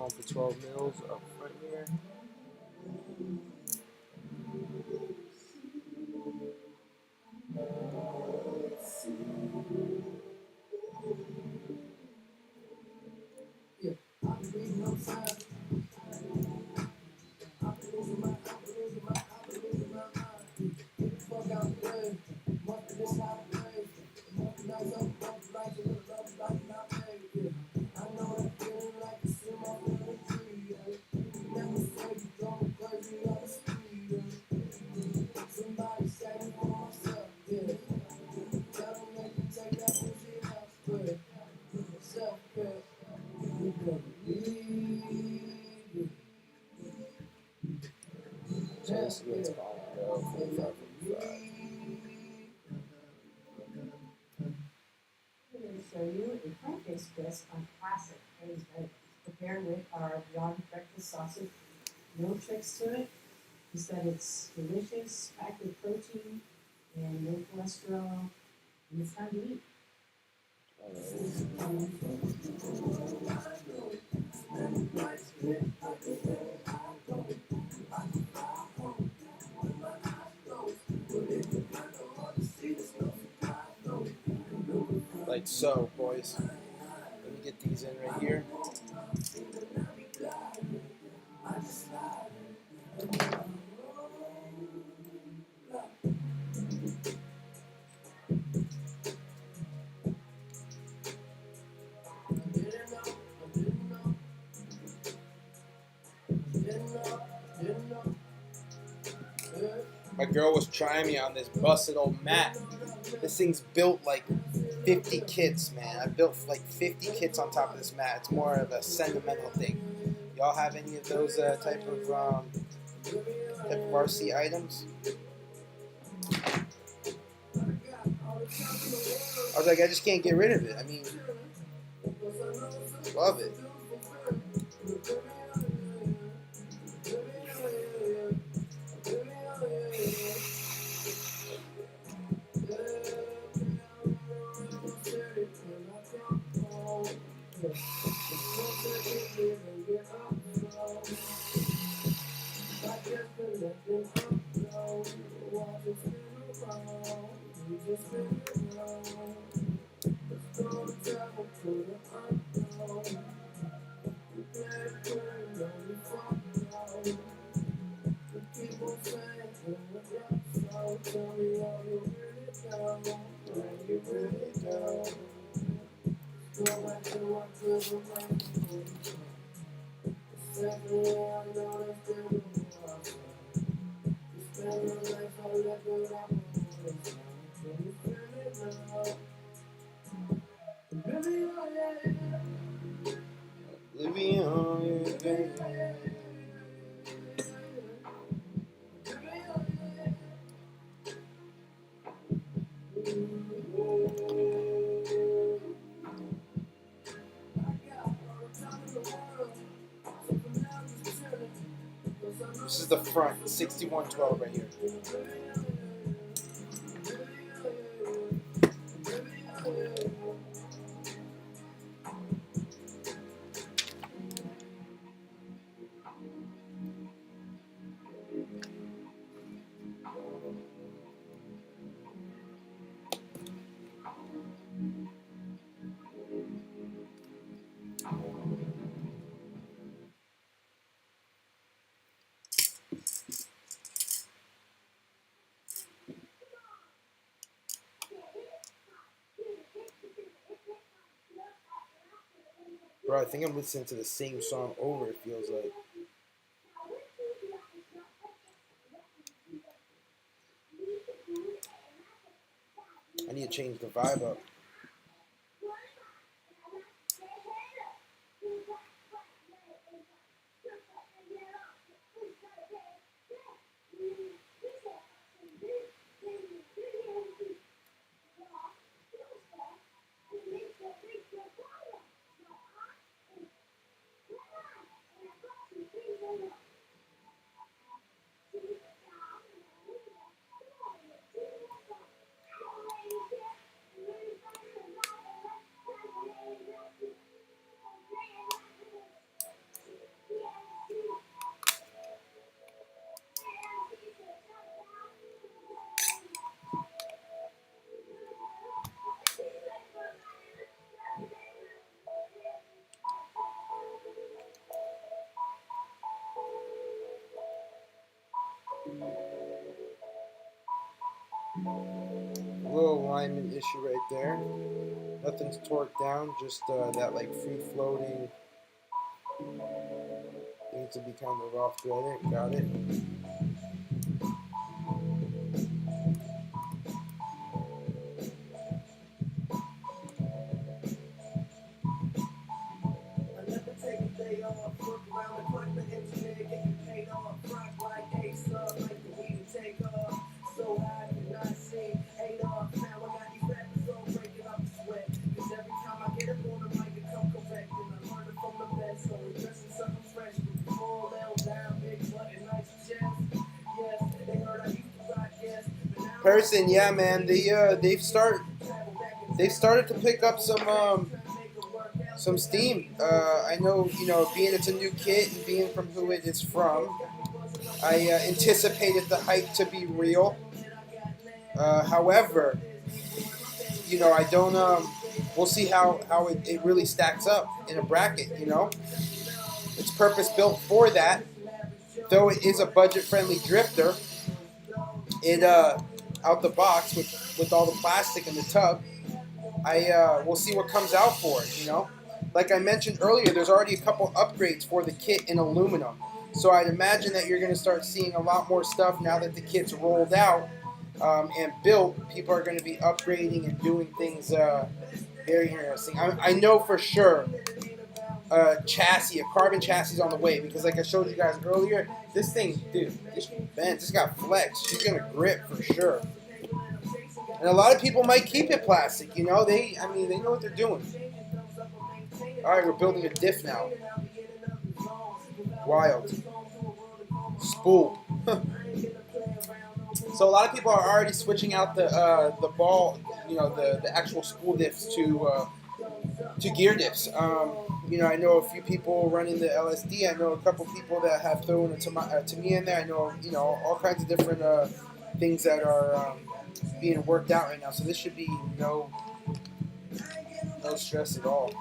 going for 12 mils up front here. So this is what it's going to go. 45, 45. I'm going to show you a plant-based twist on classic Reve D. Prepared with our Beyond Breakfast sausage. No tricks to it, just that it's delicious, packed with protein, and no cholesterol, and it's time to eat. Like so, boys. Let me get these in right here. My girl was trying me on this busted old mat. This thing's built like 50 kits, man. I built like 50 kits on top of this mat. It's more of a sentimental thing. Y'all have any of those type of RC items? I was like, I just can't get rid of it. I mean, love it. This is the front, 6112 right here. Bro, I think I'm listening to the same song over, it feels like. I need to change the vibe up. A little alignment issue right there. Nothing's torqued down, just that like free floating. Needs to be kind of off threaded. Got it. Person, yeah, man, they've started to pick up some steam. I know, being it's a new kit and being from who it is from, I anticipated the hype to be real. However, I don't. We'll see how it really stacks up in a bracket. It's purpose built for that. Though it is a budget friendly drifter, it out the box with all the plastic in the tub. We'll see what comes out for it. Like I mentioned earlier, there's already a couple upgrades for the kit in aluminum. So I'd imagine that you're going to start seeing a lot more stuff now that the kit's rolled out and built. People are going to be upgrading and doing things very interesting. I know for sure a carbon chassis is on the way, because like I showed you guys earlier, this thing, dude, this got flex. She's going to grip for sure. And a lot of people might keep it plastic, they know what they're doing. All right, we're building a diff now. Wild. Spool. So a lot of people are already switching out the ball, the actual spool diffs to gear diffs. I know a few people running the LSD. I know a couple people that have thrown it to me in there. I know, all kinds of different things that are being worked out right now. So this should be no stress at all.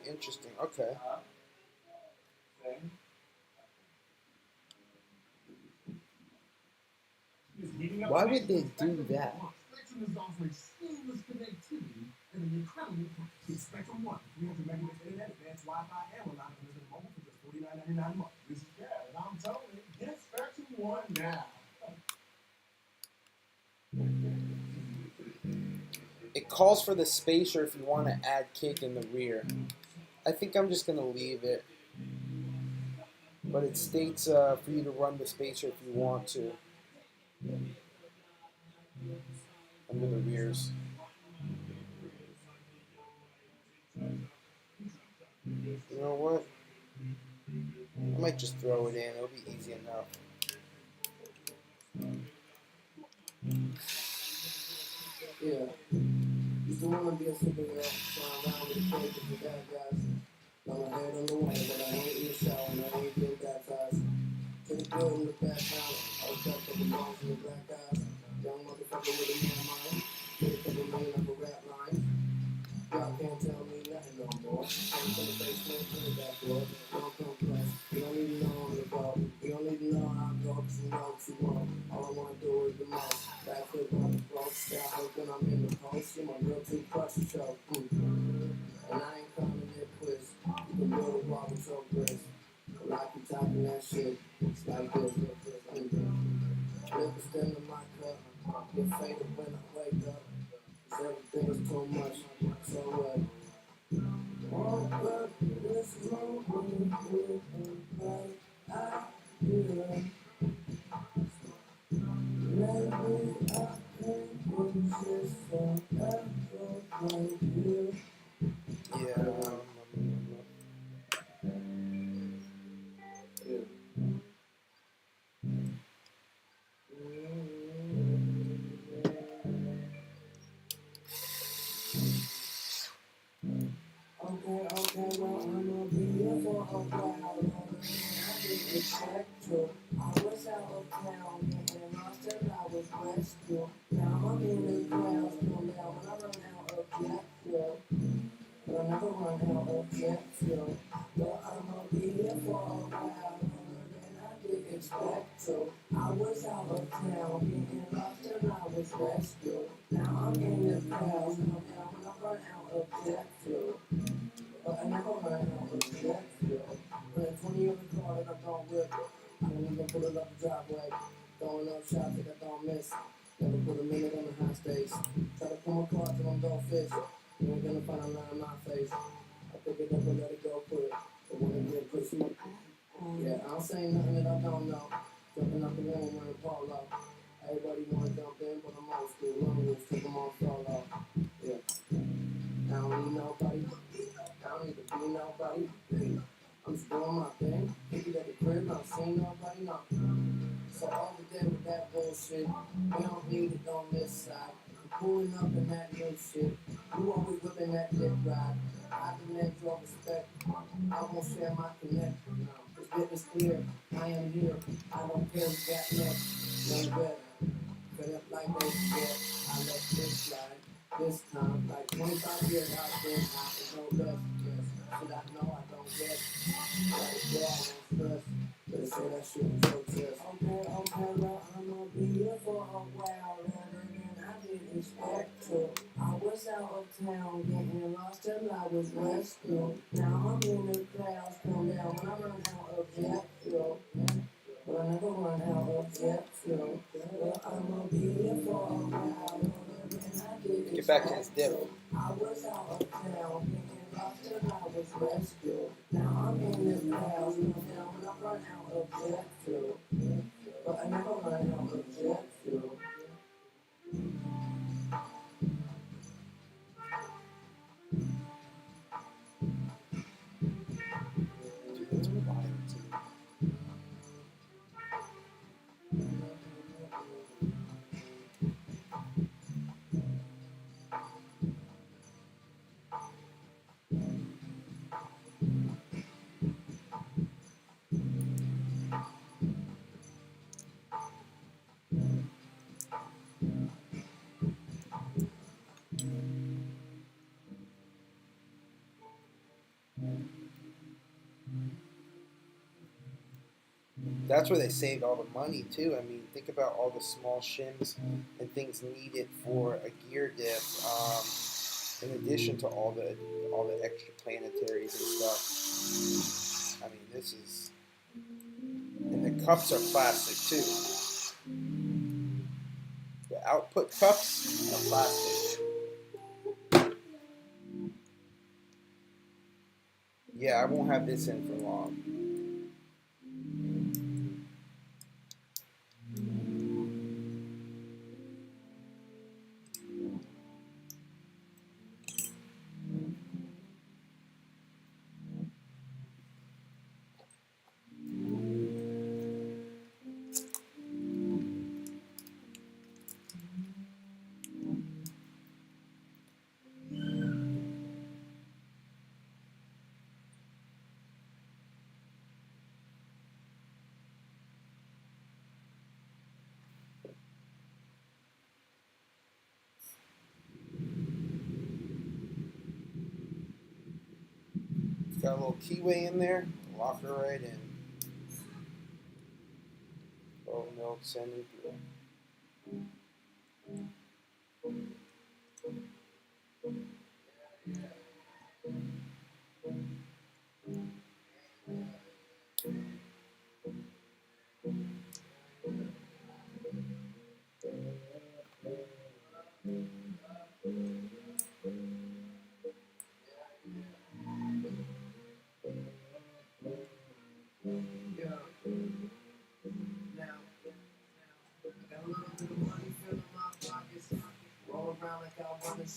Interesting. Okay. Why would they do that? Spectrum is offering seamless connectivity and an incredible package. Spectrum One, 300 megabits internet, advanced Wi-Fi, and reliable internet mobile for just $49.99 a month. This is Chad, and I'm telling you, get Spectrum One now. It calls for the spacer if you want to add kick in the rear. I think I'm just going to leave it. But it states for you to run the spacer if you want to. Under the rears. You know what? I might just throw it in. It'll be easy enough. Yeah. Used to wanna be a superhero, flying around with a cape with the bad guys. Got my head on the water, but I ain't in the shower and I ain't getting baptized. To the building, the back down. I was up with the bones and the black eyes. Young motherfucker with a man mind. Get a couple million up a rap line. Y'all can't tell me nothing no more. I'm from the basement, from the back door. Don't come close. You don't even know I'm the ball. You don't even know how I go, cause you know what you want. All I wanna do is the most. Backflip on the floor. Got hope when I'm in the post. You're my real toothbrush show. And I ain't coming here quiz. You can build a wall with your wrist. Well, I keep talking that shit. It's like this. Liquor stand in my cup. Get faded when I wake up. Cause everything is too much. So what? Walk up this road with a bright idea. Maybe I can exist forever like you. Yeah. rescue. Now I'm in the clouds, come down when I run out of jet fuel. But I never run out of jet fuel. But I'ma be here for a while, longer than I did expect to. I was out of town, getting lost and I was rescued. Now I'm in the clouds, come down when I run out of jet fuel. But I never run out of jet fuel. When a 20 of the car that I don't whip, I don't even pull it up the driveway. Throwing up shots that I don't miss. Never put a minute on the high stakes. Try to pull my car till I'm dog fish. You ain't gonna find a line in my face. I pick it up and let it go quick. But when it get pushy, yeah, I don't say nothing that I don't know. Jumping out the room wearing polo. Everybody wanna jump in, but I'm old school. Long rules, take them all solo. Yeah. I don't need nobody. I don't need to be nobody. I'm just doing my thing. Pick it at the crib, I don't see nobody, no. So over there with that bullshit, we don't need it on this side. I'm pulling up in that new shit. You always whipping that lip ride. I demand your respect. I won't share my connect. This bit is clear. I am here. I don't care. We got next. No better. Fed up like they forget. I let this slide. This time, like 25 years I've been out with no rest. Yes. Should I know I don't get? Like, yeah, I don't stress. Better say that shit with your chest. Okay, well, I'ma be here for a while, longer than I did expect to. I was out of town, getting lost till I was rescued. Now I'm in the clouds, come down when I run out of jet fuel. But I never run out of jet fuel. Well, I'ma be here for a while, longer than I did expect to. Get back to his Diff. I was out of town, getting lost till I was rescued. Now I'm in the clouds, come down when I run out of jet fuel. But I never run out of jet fuel. Dude, that's wild, too. That's where they saved all the money too. I mean, think about all the small shims and things needed for a gear diff. In addition to all the extra planetaries and stuff. I mean, this is, and the cups are plastic too. The output cups are plastic. Yeah, I won't have this in for long. Got a little keyway in there, lock her right in. Oh no, sending through.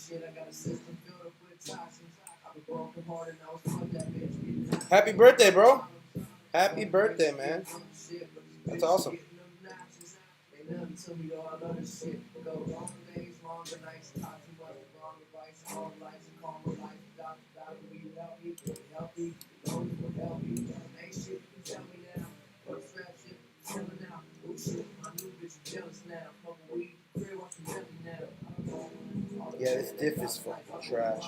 Shit, I got a system filled up with toxins. I've been broken hearted, I was fuck that bitch. Happy birthday, bro. Happy birthday, man. That's awesome. Ain't nothing to me though, I love this shit. Go long days, longer nights, talk too much, wrong advice, all lights, and call my life. Doctor, will you help me? Help me? Don't you help me? Ain't shit, you tell me now. What strap shit, selling out. Oh shit, my new bitch jealous now. Fucking weed. Diff is fucking trash.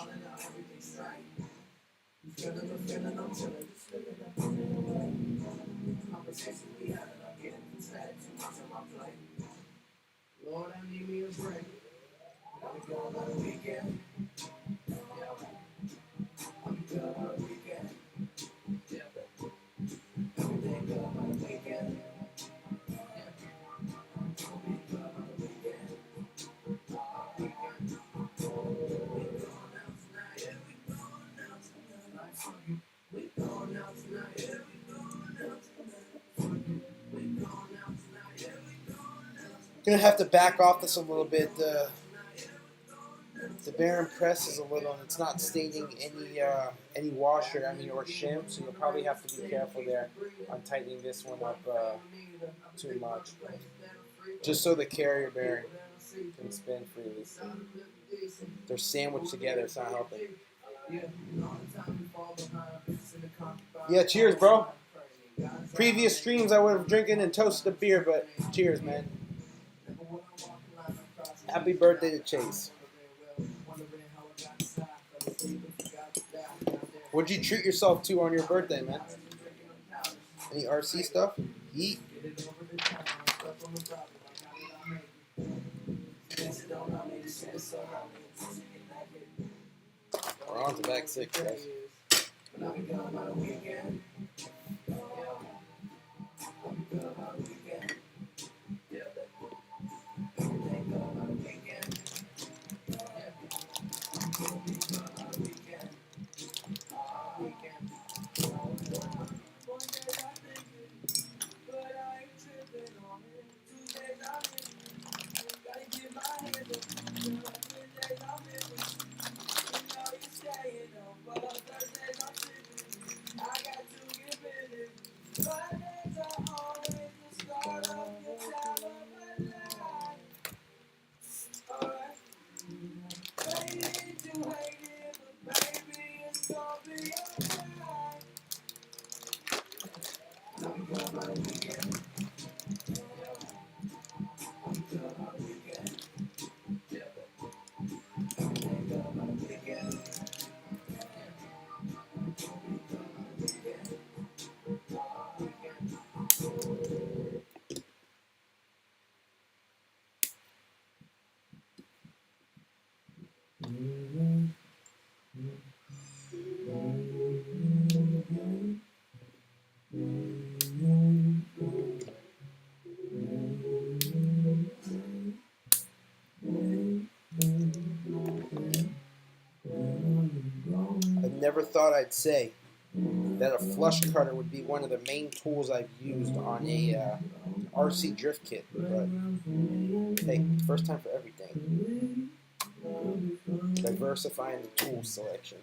Lord, I need me a break. Gotta go on the weekend. I'm good on the weekend. Everything good on the weekend. Gonna have to back off this a little bit. The bearing press is a little, it's not stating any washer, or shim, so you'll probably have to be careful there on tightening this one up too much. Just so the carrier bearing can spin freely. They're sandwiched together, it's not helping. Yeah, cheers, bro. Previous streams I would have drinking and toasted a beer, but cheers, man. Happy birthday to Chase. What'd you treat yourself to on your birthday, man? Any RC stuff? Yeet. We're on to back 6, guys. I never thought I'd say that a flush cutter would be one of the main tools I've used on a RC drift kit, but hey, first time for everything. Diversifying the tool selection.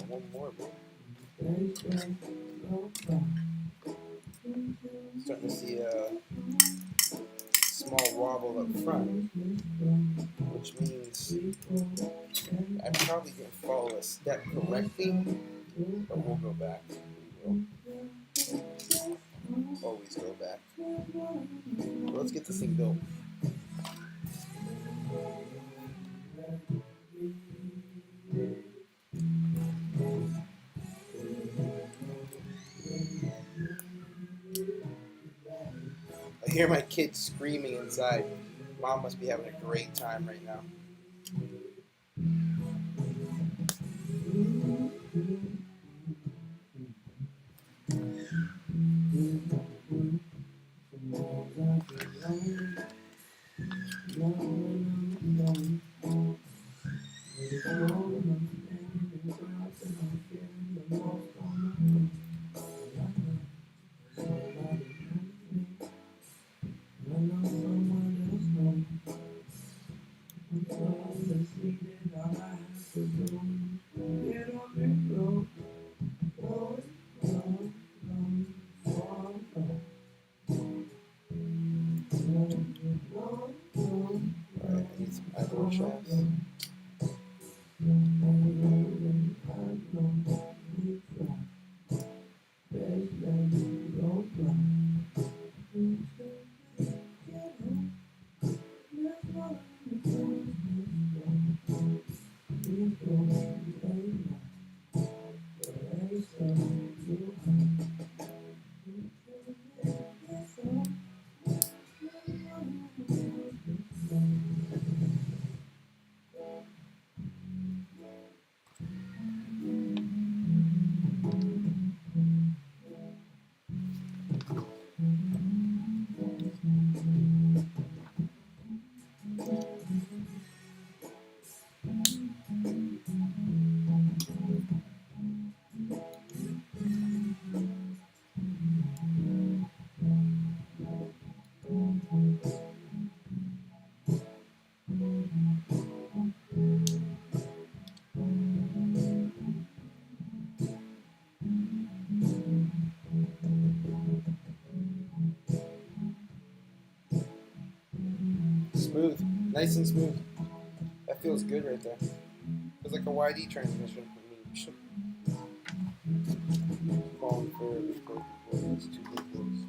One more, bro. Starting to see a small wobble up front, which means I probably didn't follow a step correctly, but we'll go back. We'll always go back. But let's get this thing built. I hear my kids screaming inside. Mom must be having a great time right now. Alright, I need some eyebrow shots. Smooth, nice and smooth. That feels good right there. Feels like a YD transmission. I mean, you should fall for before it's too big voice.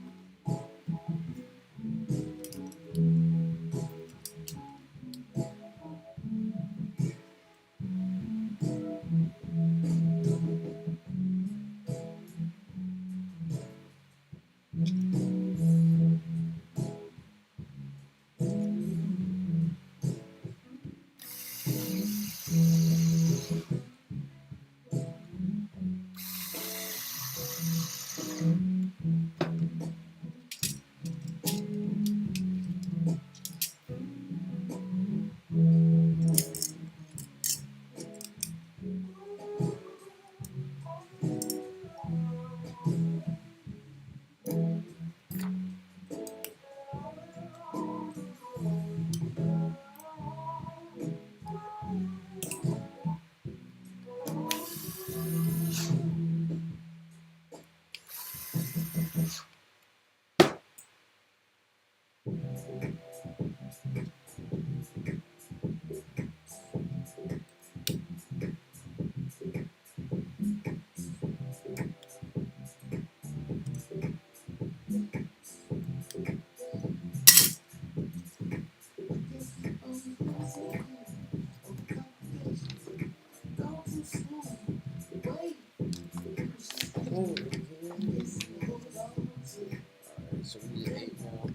Alright, so we need 8 now.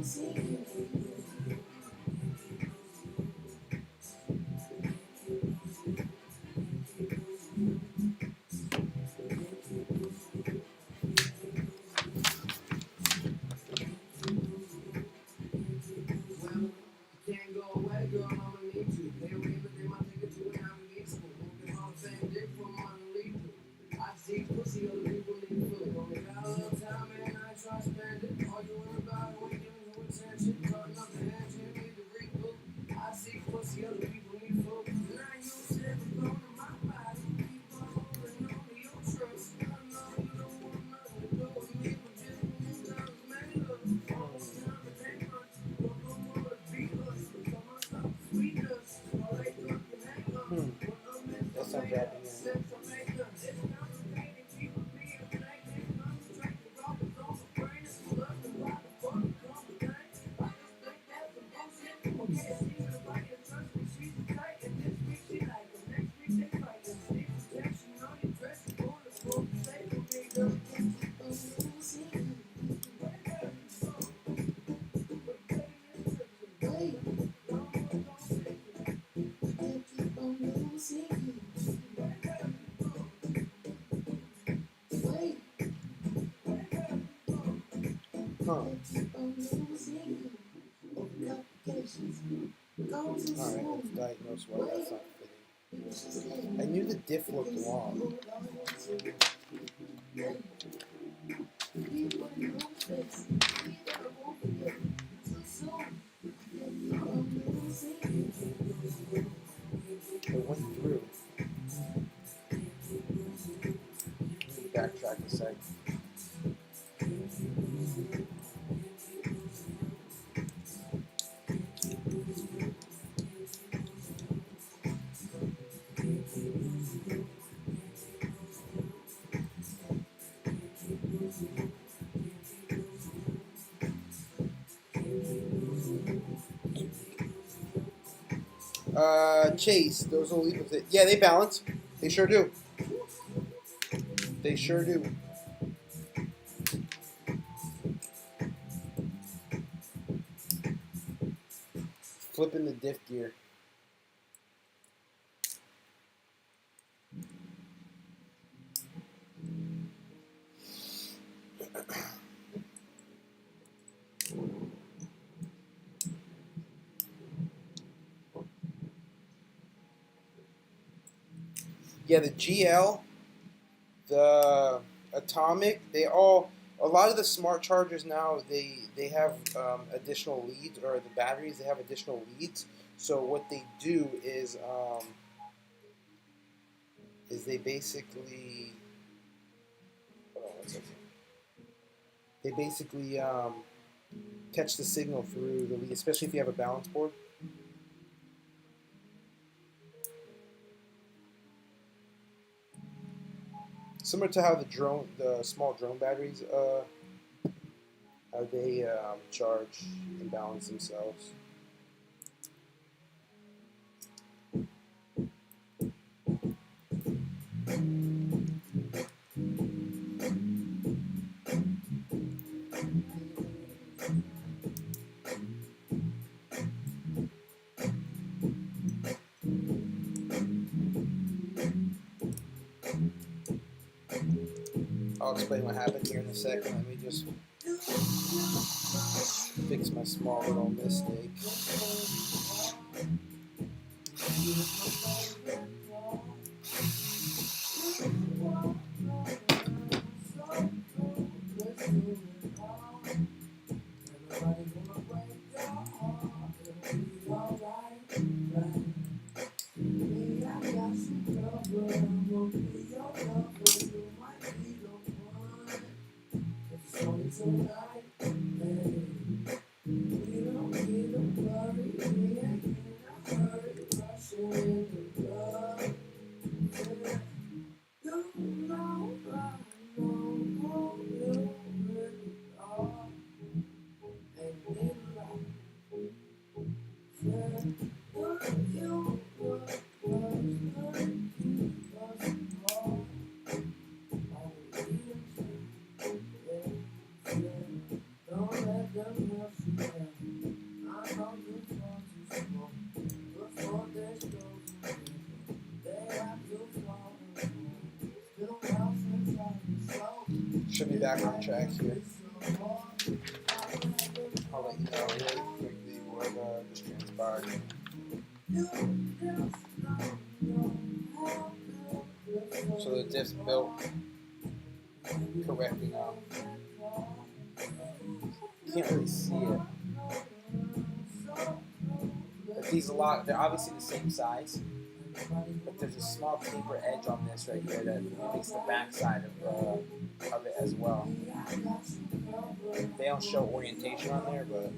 Can't go away, girl, I'ma need you. They ran, but they might take it to an unreachable. Moving all the same dick from unlethal. I see pussy, other people need food. Only got a little time, man, I ain't trying to spend it. All you worry about is when giving you attention. Cutting up the hands, you need to reboot. I see pussy, other people need food. And I use every bone in my body. Keep on holding on to your trust. I know you don't want nothing to do with me, but just when you guys made up. All the time, it ain't much. Don't no more to be us. Some of stuff sweet us. All they do is hang up. That sounds happy. Huh. Alright, let's diagnose why that's not fitting. I knew the diff looked long. It went through. Backtrack a sec. Chase, those will leave with it. Yeah, they balance. They sure do. They sure do. Flipping the diff gear. Yeah, the GL, the Atomic, a lot of the smart chargers now, they have additional leads, or the batteries, they have additional leads. So what they do is they basically, hold on one second. They basically catch the signal through the lead, especially if you have a balance board. Similar to how the small drone batteries, how they charge and balance themselves. I'll explain what happened here in a second. Let me just fix my small little mistake. Should be back on track here. I'll let you know really quickly what just transpired. So the diff's built correctly now. Can't really see it. But these they're obviously the same size. But there's a small taper edge on this right here that mimics the back side of it as well. They don't show orientation on there, but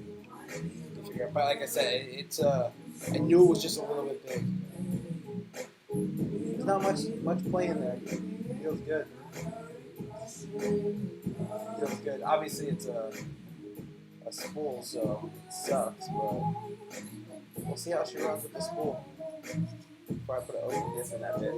you figure out. But like I said, it's I knew it was just a little bit big. There's not much play in there. Feels good. Feels good. Obviously, it's a spool, so it sucks. But we'll see how she runs with the spool. Before I put an open diff in that bit.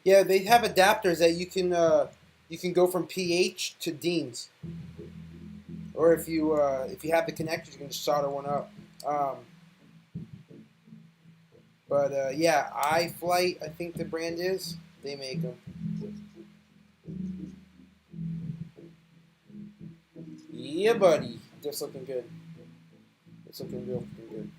Yeah, they have adapters that you can go from PH to Dean's, or if you have the connectors, you can just solder one up. Yeah, iFlight, I think the brand is. They make them. Yeah, buddy, just looking good. It's looking real good.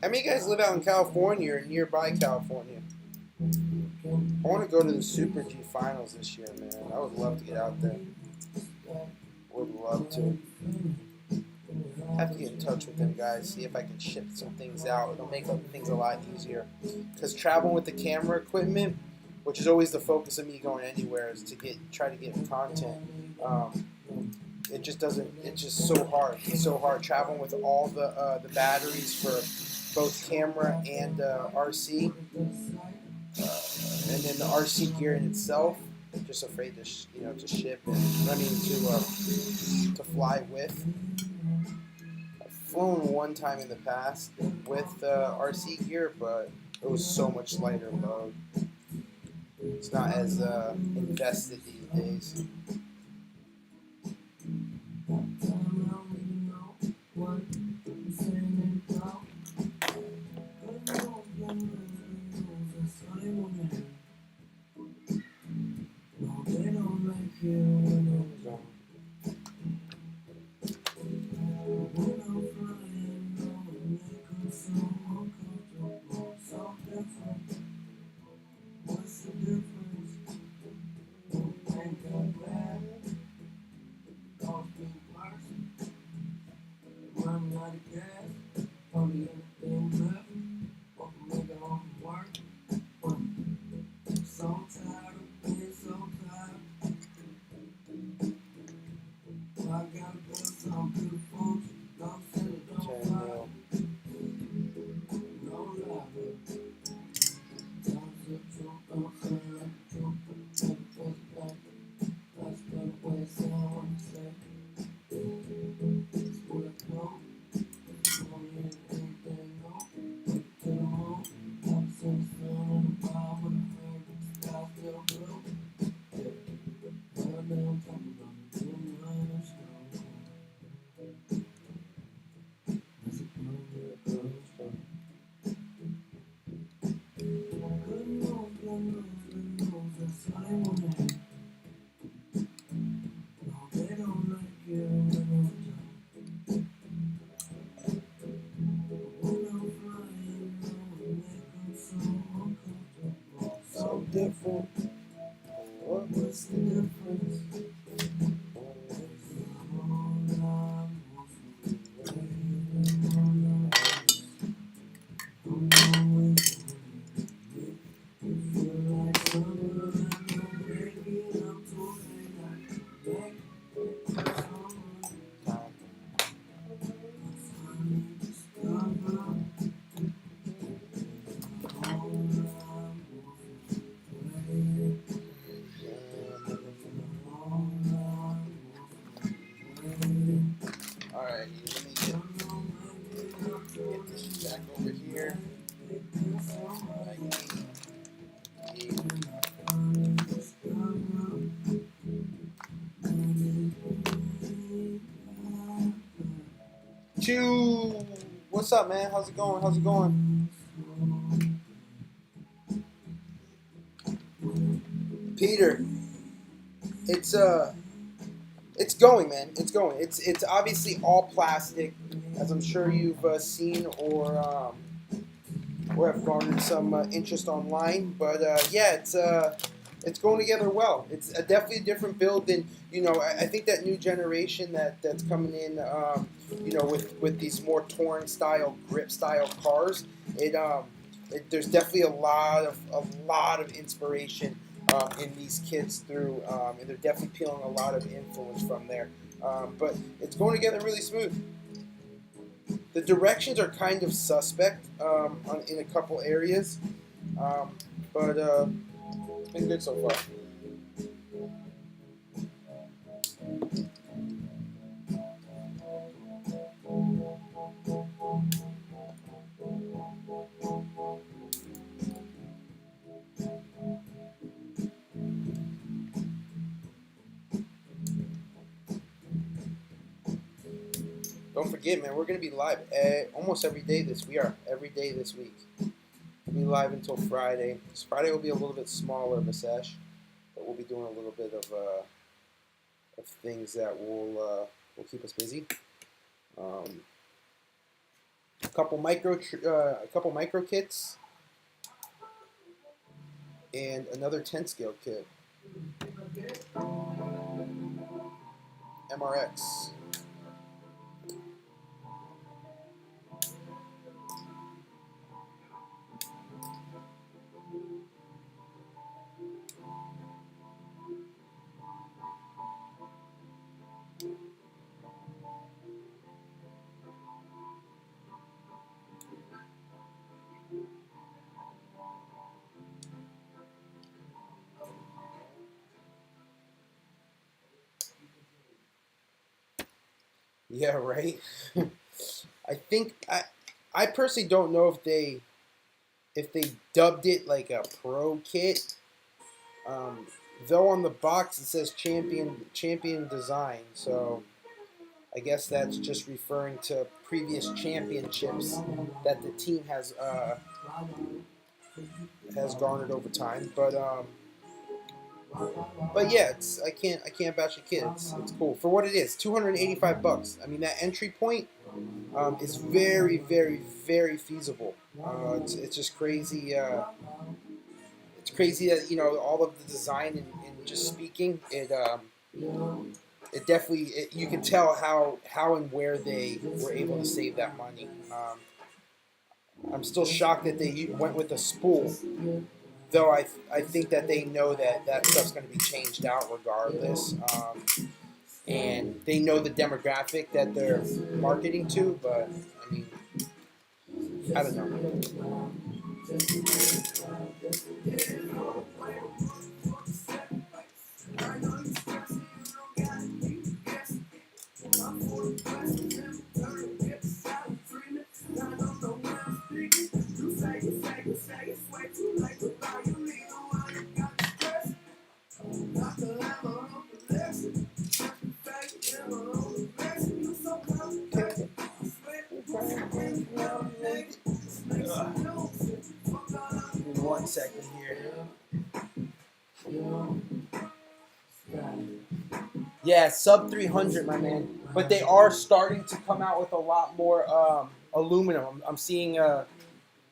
How many of you guys live out in California or nearby California? I want to go to the Super G Finals this year, man. I would love to get out there. Would love to. Have to get in touch with them guys, see if I can ship some things out. It'll make things a lot easier. Because traveling with the camera equipment, which is always the focus of me going anywhere, is to try to get content. It just doesn't. It's just so hard. It's so hard traveling with all the batteries for both camera and RC, and then the RC gear in itself. I'm just afraid to to ship and to fly with. I've flown one time in the past with RC gear, but it was so much lighter load. It's not as invested these days. difference? What's the difference? Alright, let me get this back over here. Chew! What's up, man? How's it going? How's it going? Peter, it's going, man. It's going. It's obviously all plastic, as I'm sure you've seen or have garnered some interest online. But yeah, it's going together well. It's definitely a different build than I think that new generation that's coming in. With these more touring style, grip style cars. There's definitely a lot of inspiration in these kits through, and they're definitely peeling a lot of influence from there. But it's going together really smooth. The directions are kind of suspect in a couple areas, but it's been good so far. Don't forget, man, we're going to be live almost every day every day this week. We'll be live until Friday. This Friday will be a little bit smaller of a sesh, but we'll be doing a little bit of things that will keep us busy. A couple micro kits and another 10 scale kit. MRX. Yeah, right. I think I personally don't know if they dubbed it like a pro kit. Though on the box it says champion design, so I guess that's just referring to previous championships that the team has garnered over time. But yeah, I can't bash a kid. It's cool for what it is. $285. I mean, that entry point is very, very, very feasible. It's just crazy. It's crazy that all of the design and just speaking it definitely you can tell how and where they were able to save that money. I'm still shocked that they went with a spool. Though I think that they know that stuff's going to be changed out regardless, and they know the demographic that they're marketing to. But I mean, I don't know. Give me 1 second here. Yeah, sub 300, my man. But they are starting to come out with a lot more aluminum. I'm seeing a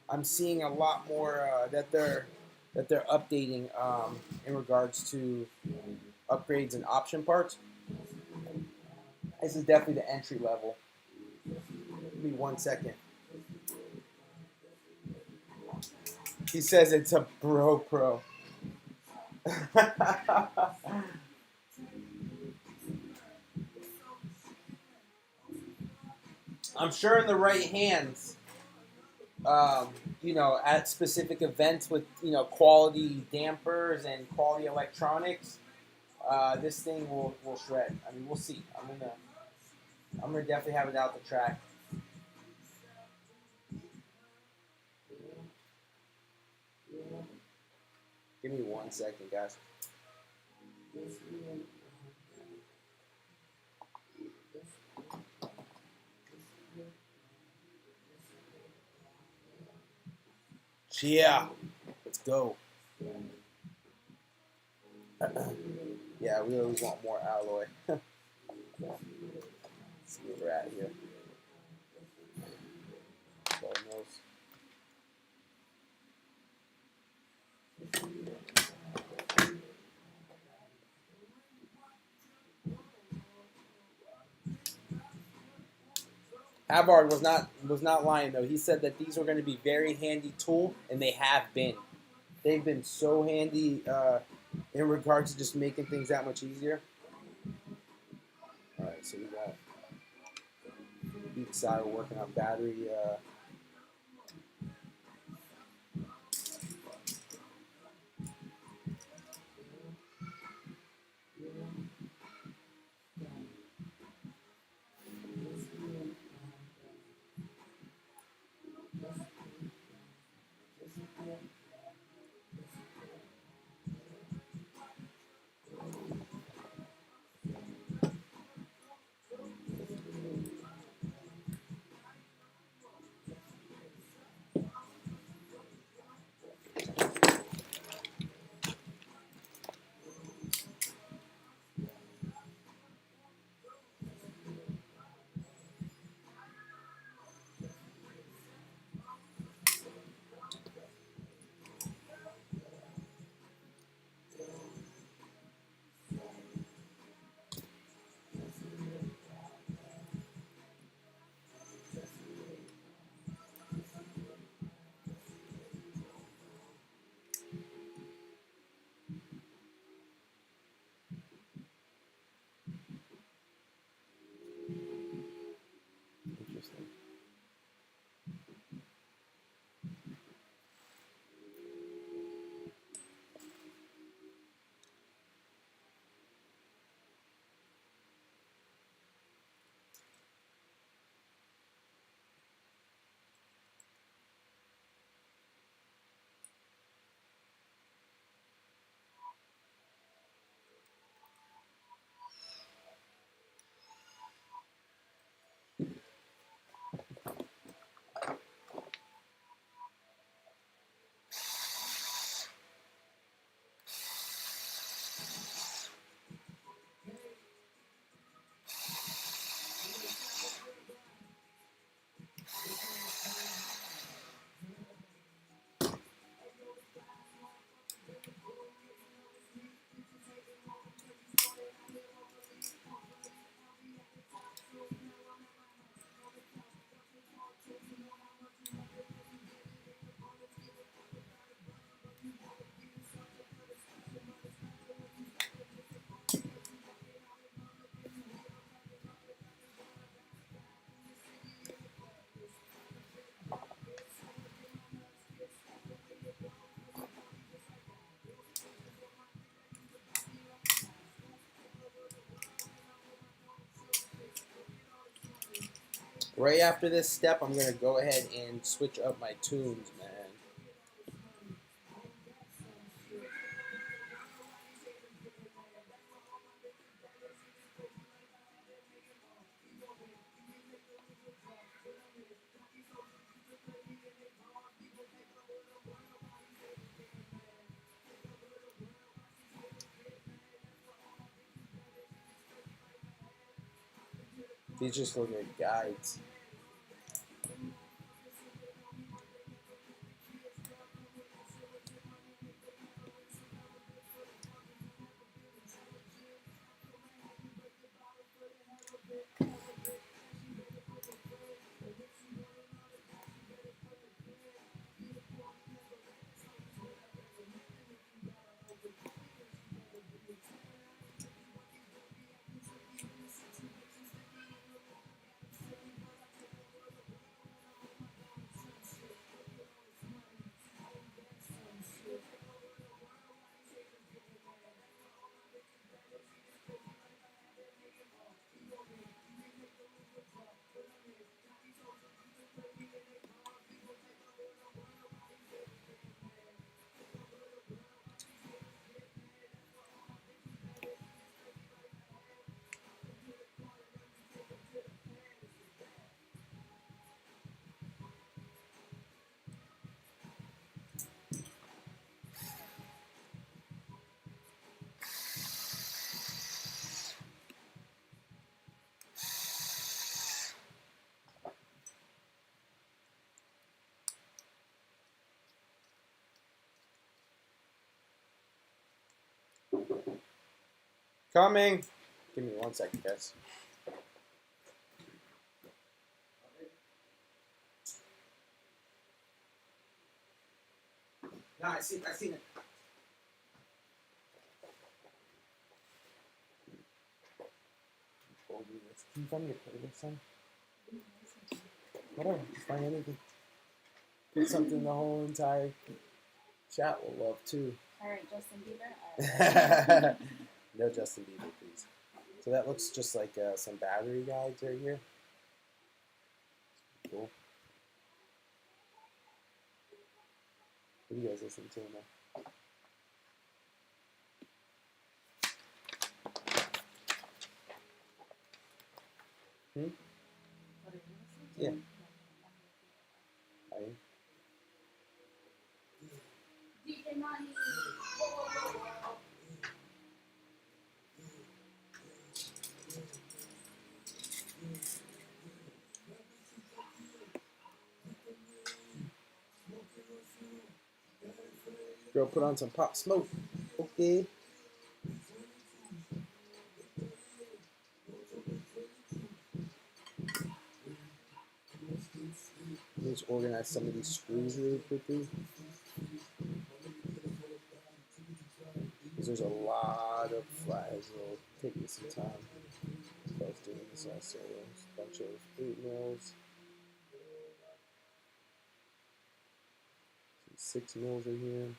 lot more that that they're updating in regards to upgrades and option parts. This is definitely the entry level. Give me 1 second. He says it's a pro. I'm sure in the right hands, you know, at specific events with, you know, quality dampers and quality electronics, this thing will shred. I mean, we'll see. I'm gonna definitely have it out the track. Give me 1 second, guys. Yeah, let's go. Yeah, we always want more alloy. Let's see where we're at here. 12 mils. Havard was not lying though. He said that these were going to be very handy tool, and they have been. They've been so handy in regards to just making things that much easier. All right, so we got each side we're working on battery. Interesting. Right after this step, I'm gonna go ahead and switch up my tunes, man. These just look like guides. Coming. Give me 1 second, guys. No, I seen it. Can you find me a playlist, son? Whatever, just find anything. Get something the whole entire chat will love too. Alright, Justin Bieber. No Justin Bieber, please. So that looks just like some battery guides right here. Cool. What are you guys listening to now? Yeah. I DJ Money. Girl, put on some Pop Smoke. Okay. Let's organize some of these screws really quickly. Because there's a lot of flags. It'll take me some time. I was doing this also. A bunch of 8 mils. 6 mils in here.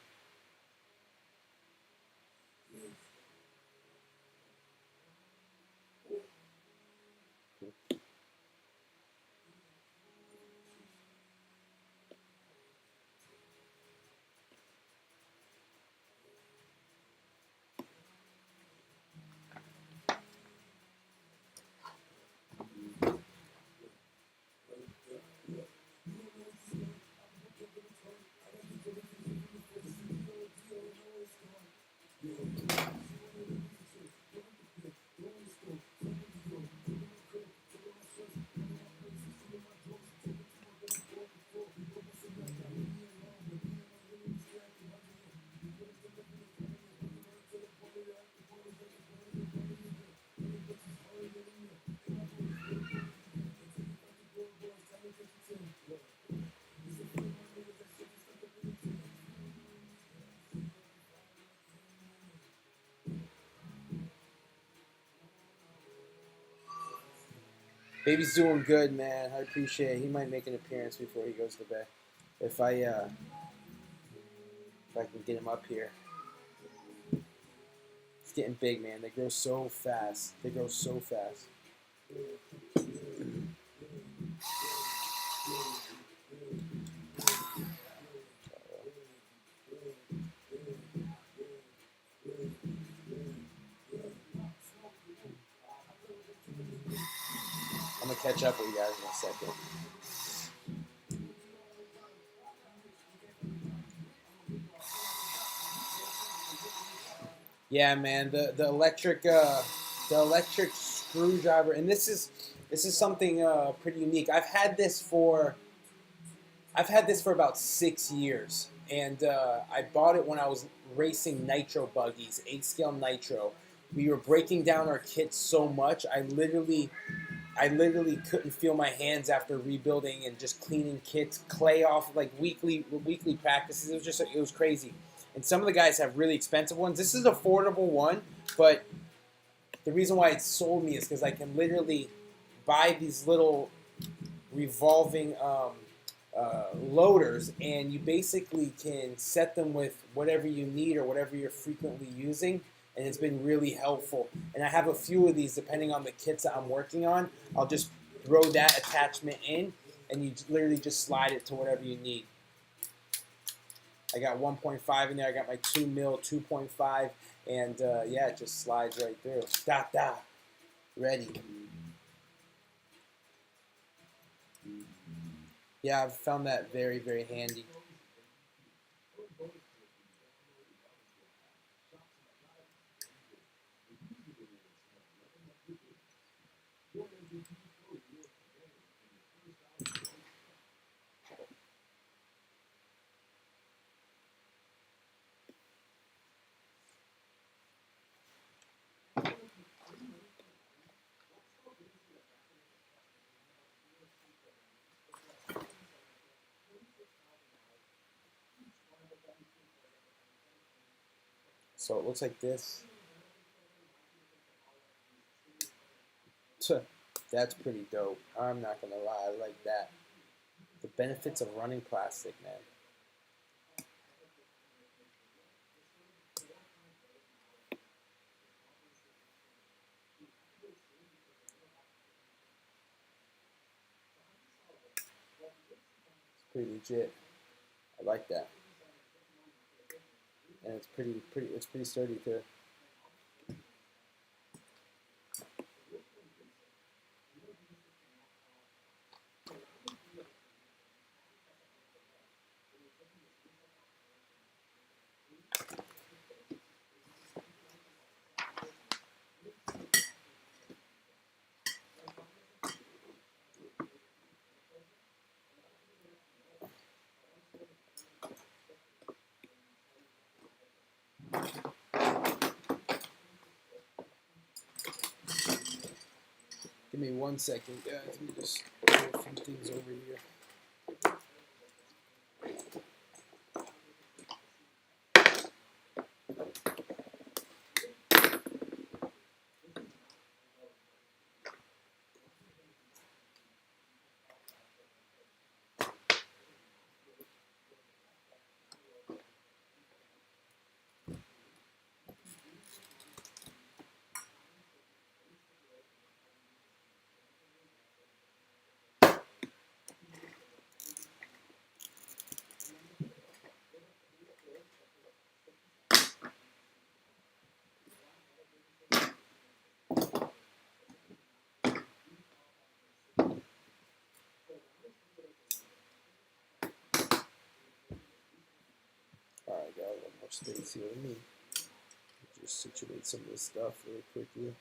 Baby's doing good, man. I appreciate it. He might make an appearance before he goes to bed. If I can get him up here. It's getting big, man. They grow so fast. They grow so fast. I'm gonna catch up with you guys in a second. Yeah, man, the electric screwdriver, and this is something pretty unique. I've had this for about 6 years, and I bought it when I was racing nitro buggies, 8-scale nitro. We were breaking down our kits so much, I literally couldn't feel my hands after rebuilding and just cleaning kits, clay off like weekly practices. It was crazy. And some of the guys have really expensive ones. This is an affordable one, but the reason why it sold me is because I can literally buy these little revolving loaders, and you basically can set them with whatever you need or whatever you're frequently using, and it's been really helpful. And I have a few of these depending on the kits that I'm working on. I'll just throw that attachment in, and you literally just slide it to whatever you need. I got 1.5 in there. I got my 2 mil, 2.5, and yeah, it just slides right through. Da. Ready. Yeah, I've found that very, very handy. So it looks like this. That's pretty dope. I'm not gonna lie, I like that. The benefits of running plastic, man. It's pretty legit. I like that. And it's pretty sturdy too. Give me 1 second, guys. Let me just do a few things over here. Alright, got a little more space here. Let me just situate some of this stuff really quickly.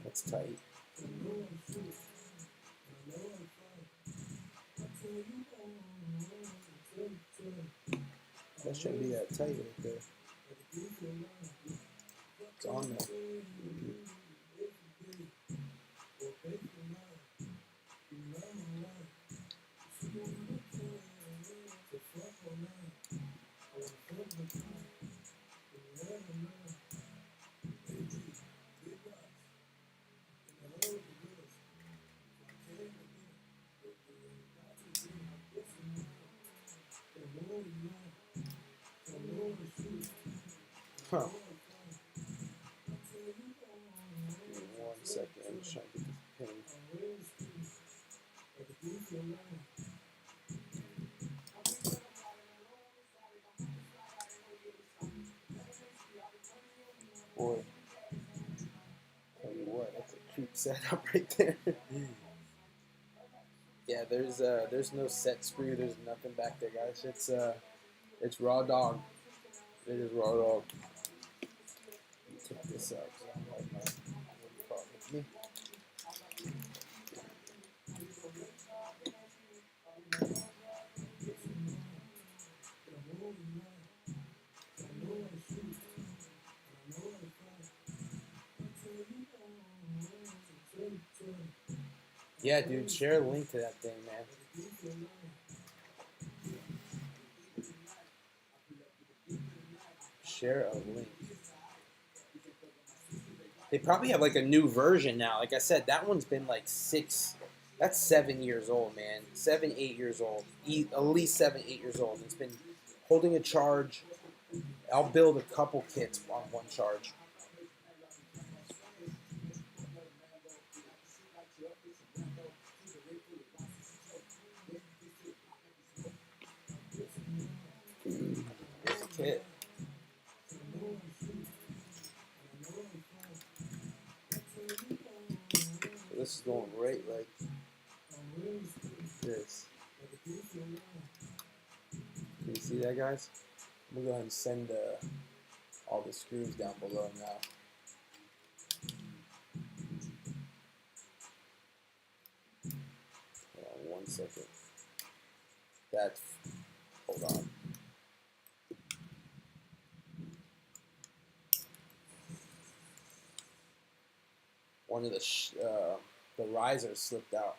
That's tight. That shouldn't be that tight right there. It's on there. Huh. Give me 1 second. I'm just trying to get this pin. Boy, tell you what, that's a cute setup right there. Yeah, there's no set screw. There's nothing back there, guys. It's raw dog. It is raw dog. Let me take this out. So I don't have my what do you call it with me. Yeah, dude, share a link to that thing, man. Share a link. They probably have like a new version now. Like I said, that one's been like that's 7 years old, man. 7, 8 years old. At least 7, 8 years old. It's been holding a charge. I'll build a couple kits on one charge. There's a kit. this is going great. Like this. Can you see that, guys? I'm gonna go ahead and send all the screws down below now. Hold on 1 second. That's, hold on. One of the risers slipped out.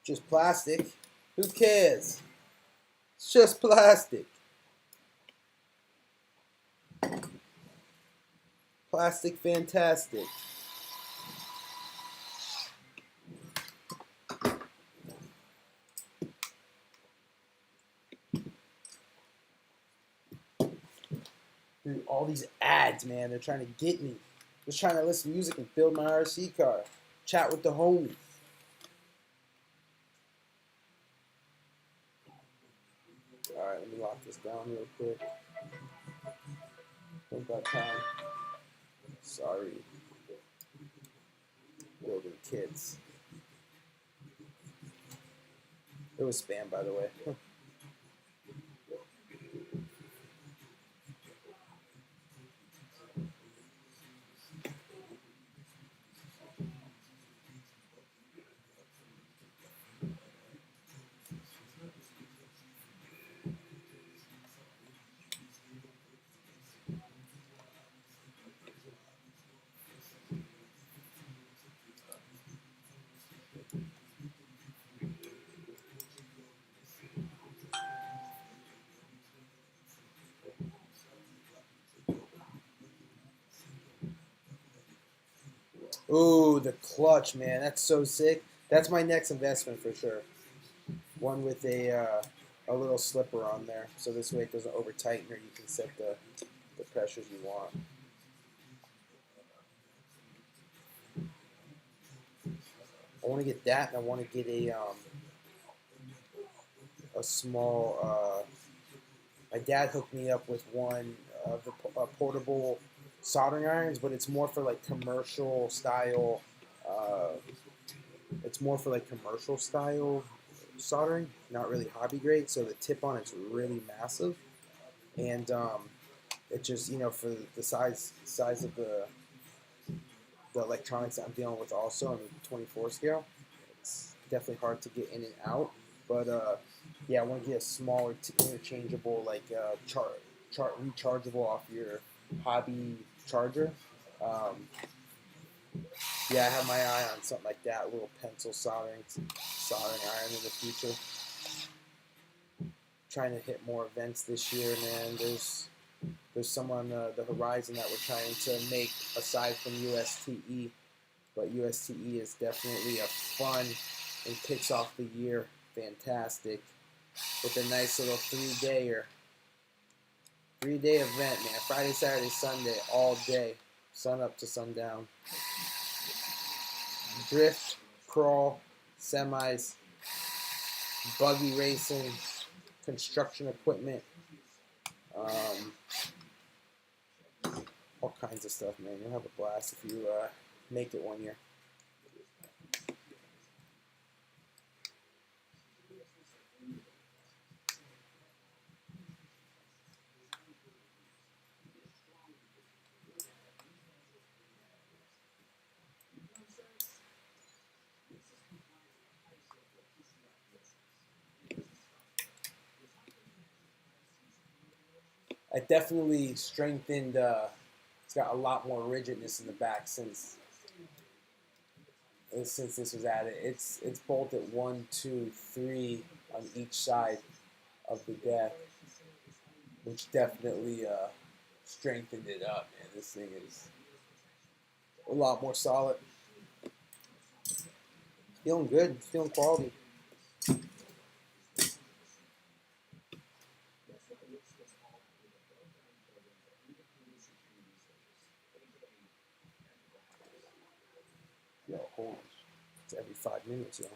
Just plastic. Who cares? It's just plastic. Plastic fantastic. Dude, all these ads, man, they're trying to get me. Just trying to listen to music and build my RC car. Chat with the homies. Alright, let me lock this down real quick. Don't got time. Sorry. Building kits. It was spam, by the way. Ooh, the clutch, man. That's so sick. That's my next investment for sure. One with a little slipper on there. So this way it doesn't over tighten, or you can set the pressures you want. I want to get that, and I want to get a small. My dad hooked me up with one of the portable soldering irons, but it's more for like commercial style. It's more for like commercial style soldering, not really hobby grade. So the tip on it's really massive, and it just, you know, for the size of the electronics that I'm dealing with, also on the 24 scale, it's definitely hard to get in and out. But yeah, I want to get a smaller interchangeable, like rechargeable off your hobby charger. Yeah, I have my eye on something like that, a little pencil soldering iron in the future. Trying to hit more events this year, man. There's some on the horizon that we're trying to make aside from USTE, but USTE is definitely a fun and kicks off the year fantastic with a nice little 3-day event, man. Friday, Saturday, Sunday, all day, sun up to sundown. Drift, crawl, semis, buggy racing, construction equipment, all kinds of stuff, man. You'll have a blast if you make it one year. I definitely strengthened. It's got a lot more rigidness in the back since this was added. It's bolted 1, 2, 3 on each side of the deck, which definitely strengthened it up. Man, this thing is a lot more solid. Feeling good. Feeling quality. Yo, holy, it's every 5 minutes, yo.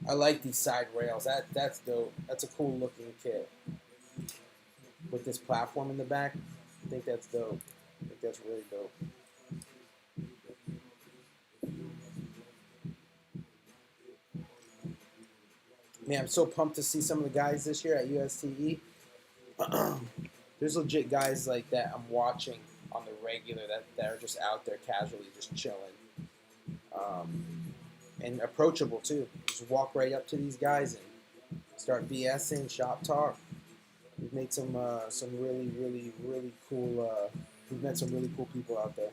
I like these side rails. That's dope. That's a cool looking kit. With this platform in the back, I think that's dope. I think that's really dope. Man, I'm so pumped to see some of the guys this year at USTE. There's legit guys like that I'm watching on the regular that are just out there casually, just chilling. And approachable too. Just walk right up to these guys and start BSing, shop talk. We've made some really, really, really cool. We've met some really cool people out there.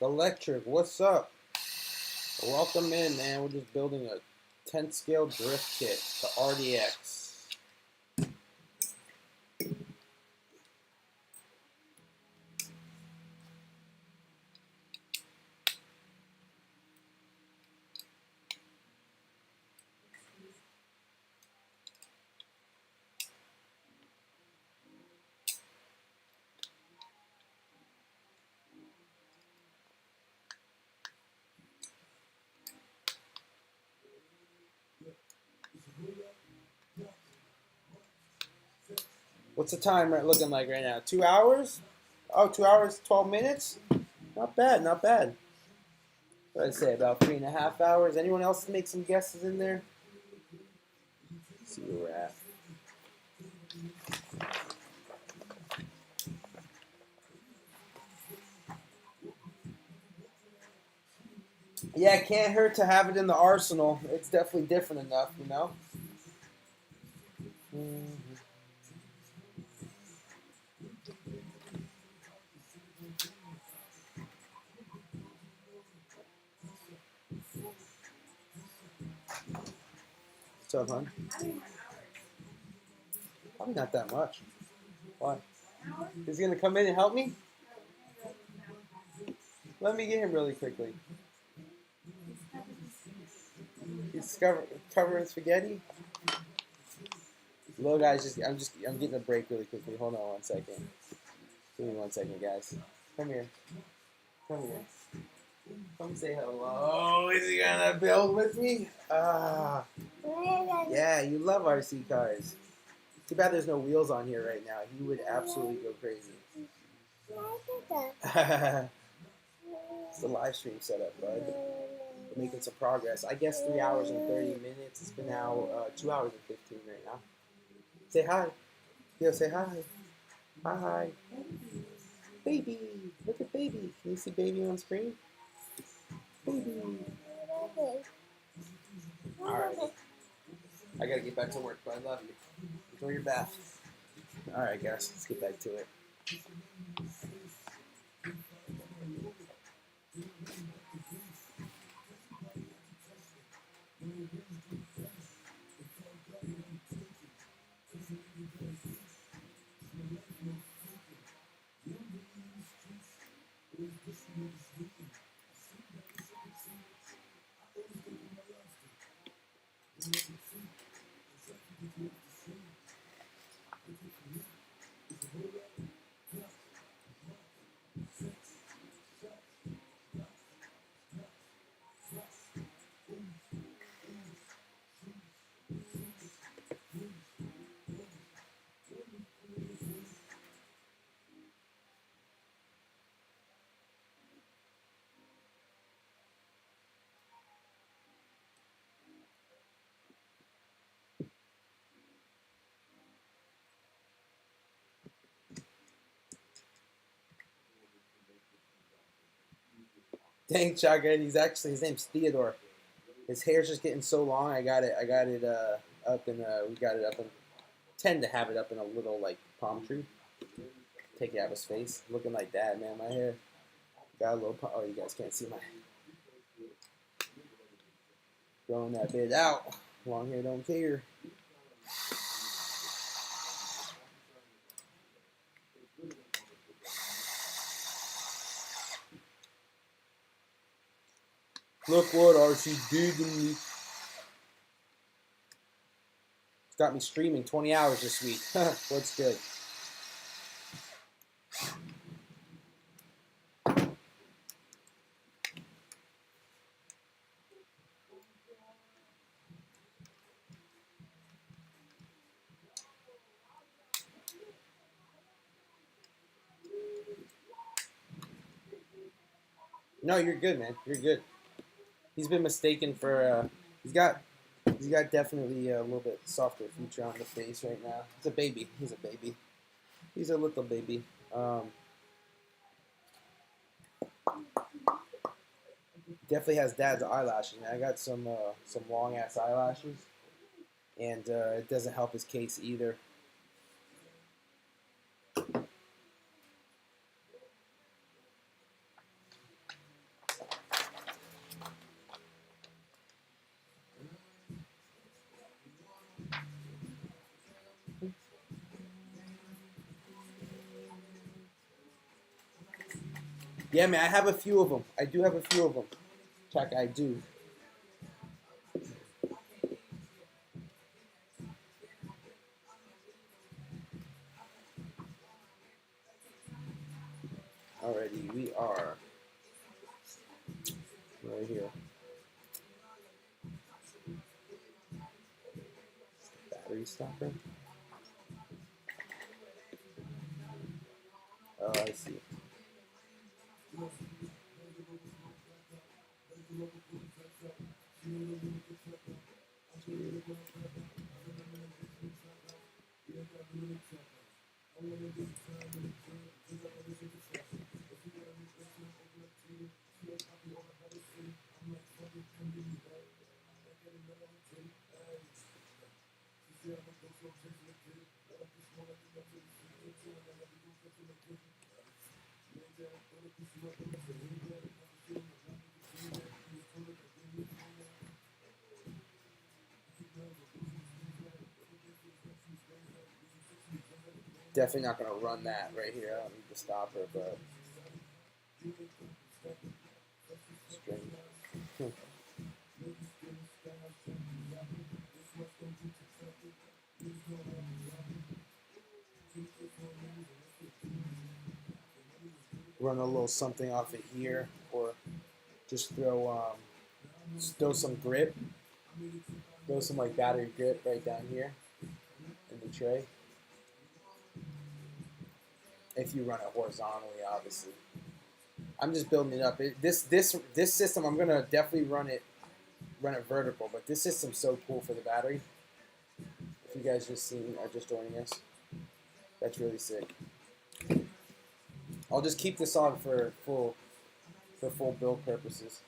Electric, what's up? Welcome in, man. We're just building a 10th scale drift kit, the RDX. What's the time looking like right now? 2 hours? Oh, 2 hours, 12 minutes? Not bad, not bad. What did I say, about 3.5 hours? Anyone else make some guesses in there? Let's see where we're at. Yeah, it can't hurt to have it in the arsenal. It's definitely different enough, you know? What's up, hon? Probably not that much. Why? He's gonna come in and help me? Let me get him really quickly. He's covering spaghetti. Little guys, I'm getting a break really quickly. Hold on 1 second. Give me 1 second, guys. Come here. Come here. Come say hello. Is he gonna build with me? Yeah, you love RC cars. Too bad there's no wheels on here right now. He would absolutely go crazy. It's the live stream setup, bud. We're making some progress. I guess 3 hours and 30 minutes. It's been now 2 hours and 15 right now. Say hi. Yo, say hi. Hi. Baby. Look at baby. Can you see baby on screen? Baby. Alright. I gotta get back to work, but I love you. Enjoy your bath. Alright, guys. Let's get back to it. Dang, Chaga, his name's Theodore. His hair's just getting so long. I got it up in we got it up in, tend to have it up in a little like palm tree. Take it out of his face, looking like that, man. My hair got a little. Oh, you guys can't see my growing that bit out. Long hair don't care. Look what Archie did to me. It's got me streaming 20 hours this week. What's good? No, you're good, man. You're good. He's been mistaken for. He's got definitely a little bit softer feature on the face right now. He's a baby. He's a baby. He's a little baby. Definitely has dad's eyelashes, man. I got some long ass eyelashes, and it doesn't help his case either. Yeah, man, I have a few of them. I do have a few of them. Check, I do. Alrighty, we are right here. Battery stopper. Oh, I see. Definitely not going to run that right here. I don't need the stopper, but strange. Run a little something off it here, or just throw some grip, throw some like battery grip right down here in the tray. If you run it horizontally, obviously. I'm just building it up. This system, I'm gonna definitely run it vertical, but this system's so cool for the battery. If you guys are just joining us, that's really sick. I'll just keep this on for full build purposes.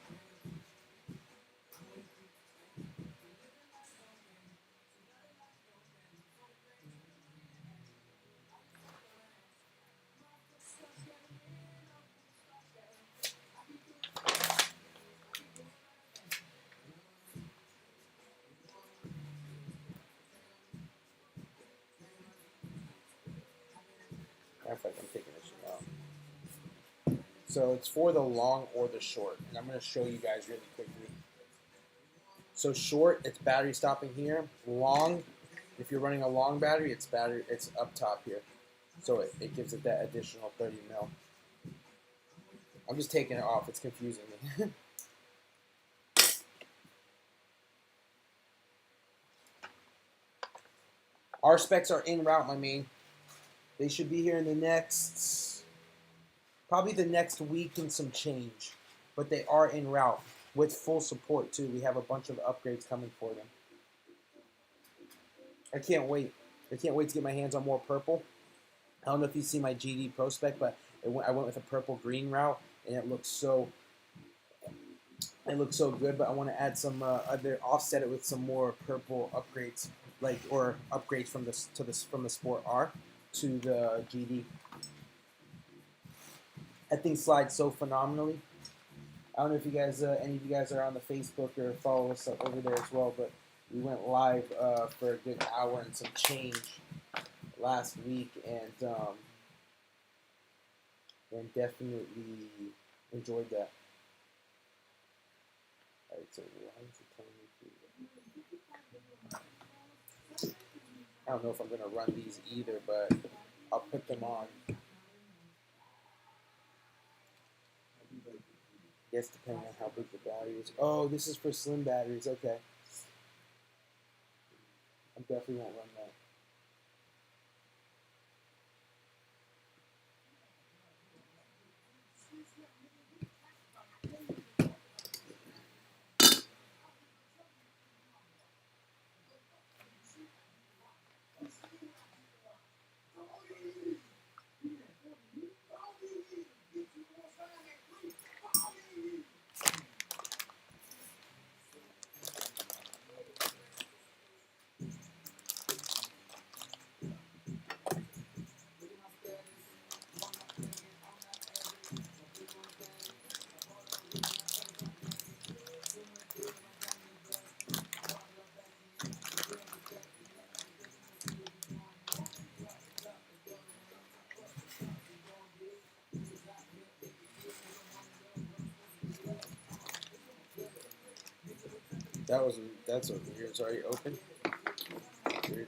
Matter of fact, I'm taking this shit out. So it's for the long or the short, and I'm going to show you guys really quickly. So short, it's battery stopping here. Long, if you're running a long battery, it's up top here. So it gives it that additional 30 mil. I'm just taking it off. It's confusing me. Our specs are en route, my man. They should be here in the next, probably the next week and some change. But they are en route with full support too. We have a bunch of upgrades coming for them. I can't wait. I can't wait to get my hands on more purple. I don't know if you see my GD Pro spec, but I went with a purple-green route, and it looks so It looks so good, but I want to add some other, offset it with some more purple upgrades, or upgrades from from the Sport R to the GD. That thing slides so phenomenally. I don't know if you guys, any of you guys are on the Facebook or follow us up over there as well, but we went live for a good hour and some change last week, and definitely enjoyed that. All right, so why is it telling me to? I don't know if I'm gonna run these either, but I'll put them on. I guess depending on how big the battery is. Oh, this is for slim batteries. Okay. I definitely won't run that. That's over here. It's already open. Weird.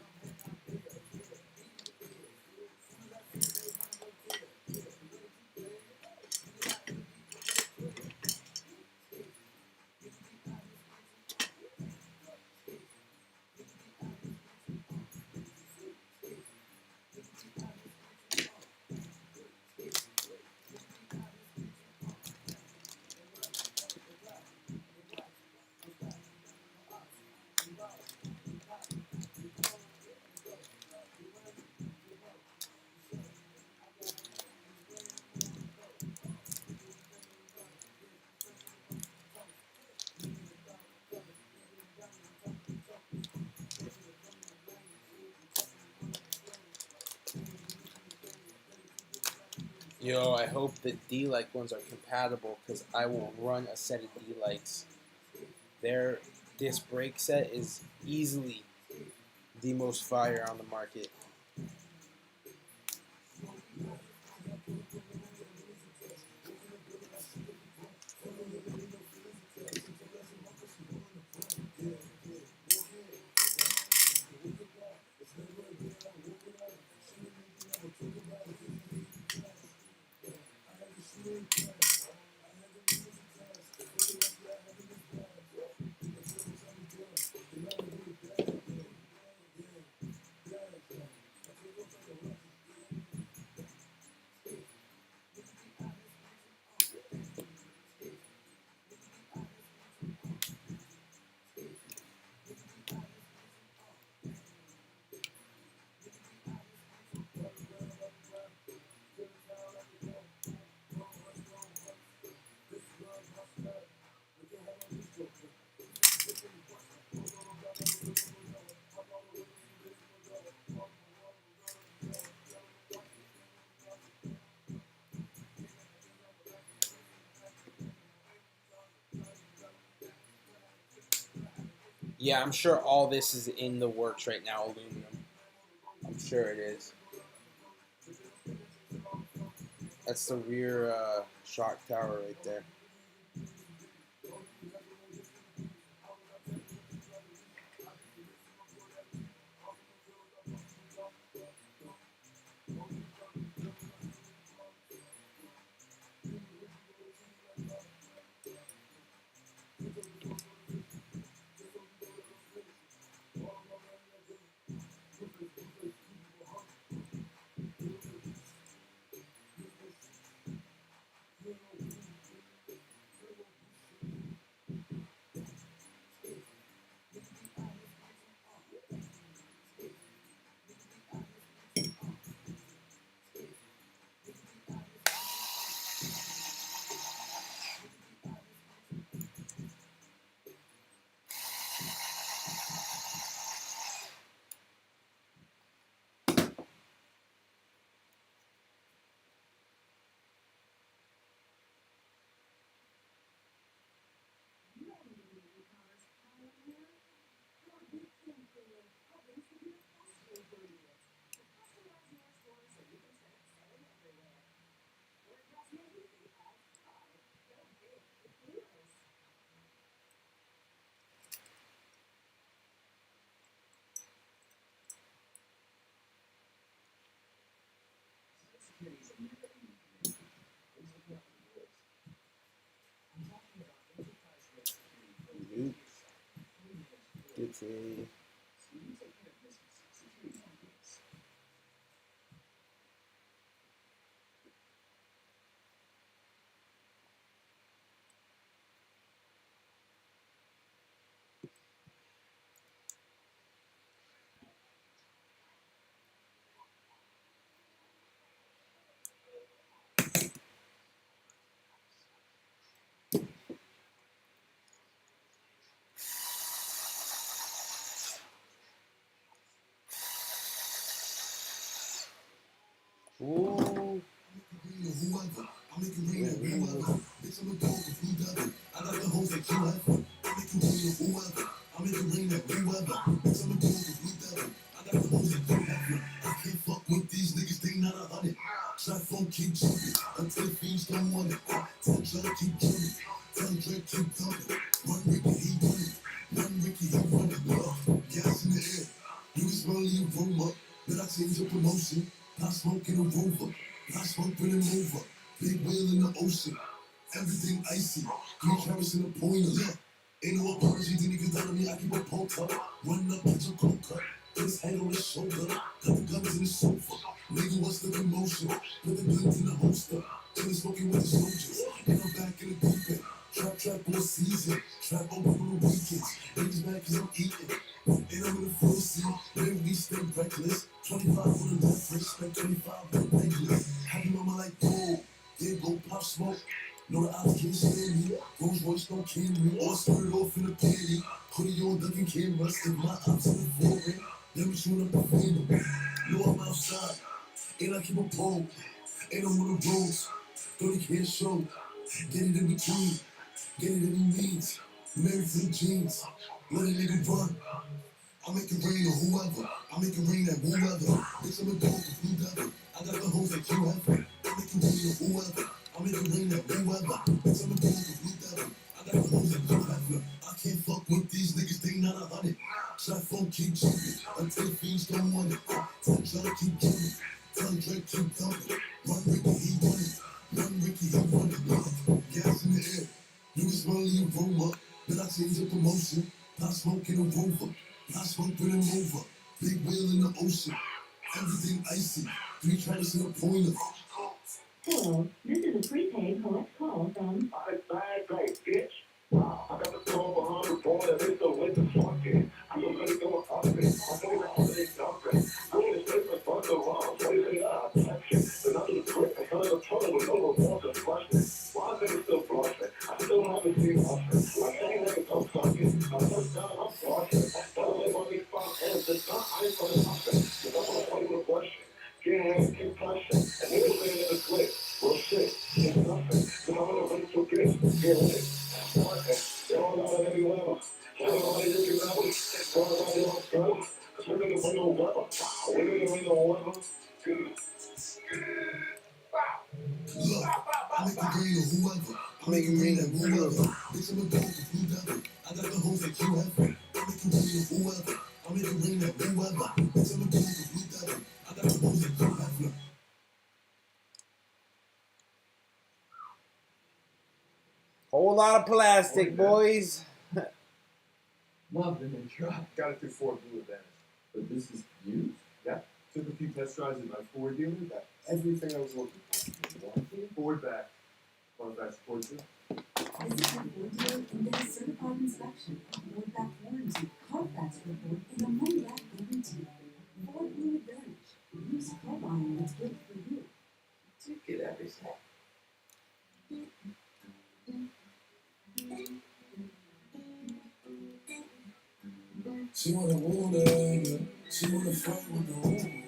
Yo, I hope the D-like ones are compatible, because I will run a set of D-likes. This brake set is easily the most fire on the market. Yeah, I'm sure all this is in the works right now, aluminum. I'm sure it is. That's the rear shock tower right there. Okay. Ooh. Whoever, I'm making rain on whoever. Bitch, I'm a dog of blue devil. I got the hoes like you have. I'm making rain on whoever. I'm making rain on whoever. Bitch, I'm a dog of blue devil. I got the hoes like you have. I can't fuck with these niggas, they not 100. Shot phone keep jumping until the fiends don't want it. Tell John keep jumping. Tell Drake keep dumping. Run Ricky, he running. Run Ricky, he running. Gas in the air. You was running your room up. Then I change your promotion. Not smoking a rover. Not smoking a mover. Big wheel in the ocean. Everything icy. 3 carats in a pointer. Yeah. Ain't no apology. Then you can tell me I keep a poke up. Run up, catch a cold cut. Put his head on his shoulder. Got the guns in the sofa. Nigga, what's the commotion? Put the guns in the holster. Chillin' smoking with the soldiers. And I'm back in the deep end. Trap all season. Trap open on the weekends. Niggas mad cause I'm eating. And I'm in the full seat. Then we stay reckless. 25 on the left wrist. Spent 25 on the necklace. Happy mama like, whoa. There go pop smoke. No, the odds can't stand me. Rolls Royce don't kill me. All skirt off in a panty. Hoodie on ducking cameras. If my ops in the foreign. Let me shoot up the window. No, I'm outside. And I keep a pole. And I'm on the roads. 30K show. Get it in between. Get it in the needs. Married to the jeans. Let a nigga run. I make it rain on whoever. I make it rain at whoever. Bitch, I'm a dog of blue devil. I got the hoes like you have. I make it rain on whoever. I make it rain at whoever. Bitch, I'm a dog of blue devil. I got the hoes like you have. I can't fuck with these niggas, they not 100. Shot phone keep jumping until the fiends don't want it. Tell John keep jumping. Tell Drake keep dumping. Run Ricky, he running. Run Ricky, he running. Gas in the air. You was running your room up. Then I change your promotion. Not smoking a rover. Not smoking a mover. Big wheel in the ocean. Everything icy. 3 carats in a pointer. Hello, this is a prepaid collect call from... Bad bitch. Wow, I got the phone behind the phone and they still with the fucking. I'm gonna let it go up it. I'm gonna let it dumping. I'm gonna stay for fuck around. So they say, protection. Another grip. I got a tunnel with no remorse and flushing. Why are they still blushing? I still haven't seen nothing. My thing ain't so fucking. I'm just down, I'm flushing. Don't let money fuck hands. It's not ice on the nothing. But that's what I'm with question. Get hands, keep pushing. And they were saying in the clip. Well, shit, it's nothing. Cause I'm gonna run to bitch. Get lit. They're all out of every level. Everybody looking level. Everybody on go. Cause we're gonna bring no weapon. We're gonna bring no weapon. Look, I make it rain on whoever. I make it rain at whoever. Bitch, I'm a dog of blue devil. I got the hoes like you have. I make it rain on whoever. I make it rain at whoever. Bitch, I'm a dog of blue devil. I got the hoes like you have. Whole lot of plastic, boys. Love the new truck. Got it through Ford Blue Advantage. But this is used? Yeah. Took a few test drives at my Ford dealer. Got everything I was looking for. Warranty, Ford back. Ford back support too. Visit your Ford dealer and get a certified inspection, Ford back warranty, Carfax report, and a money-back guarantee. Ford Blue Advantage. Use car buying that's good for you. You get everything. She wanna water, she wanna fuck with the woman.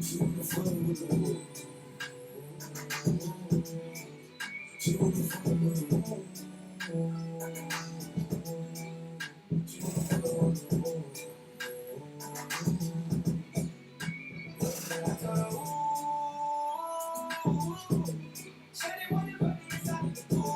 She wanna fuck with the woman. She wanna fuck with the woman. She wanna fuck with the woman. I thought, said they wanted to put me inside the door.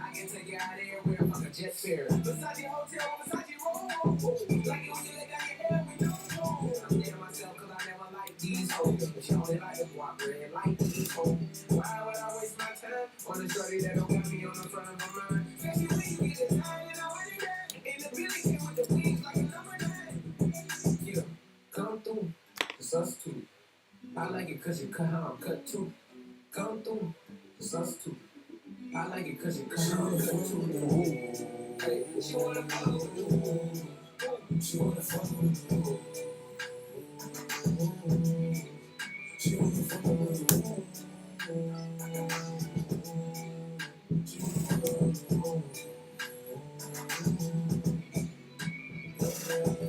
I can take you out of here with a fucking jet fare. Versace hotel, Versace roll. Like it when you let down your hair with no clothes. I'm saying to myself cause I never liked these hoes. But y'all they like the guap red like these hoes. Why would I waste my time on a shorty that don't got me on the front of her mind? It's us two. I like it cause you cut how I'm cut too. Come through. It's us two. I like it cause you cut how I'm cut too. Hey, she wanna fuck with you. She wanna fuck with you. She wanna fuck with you.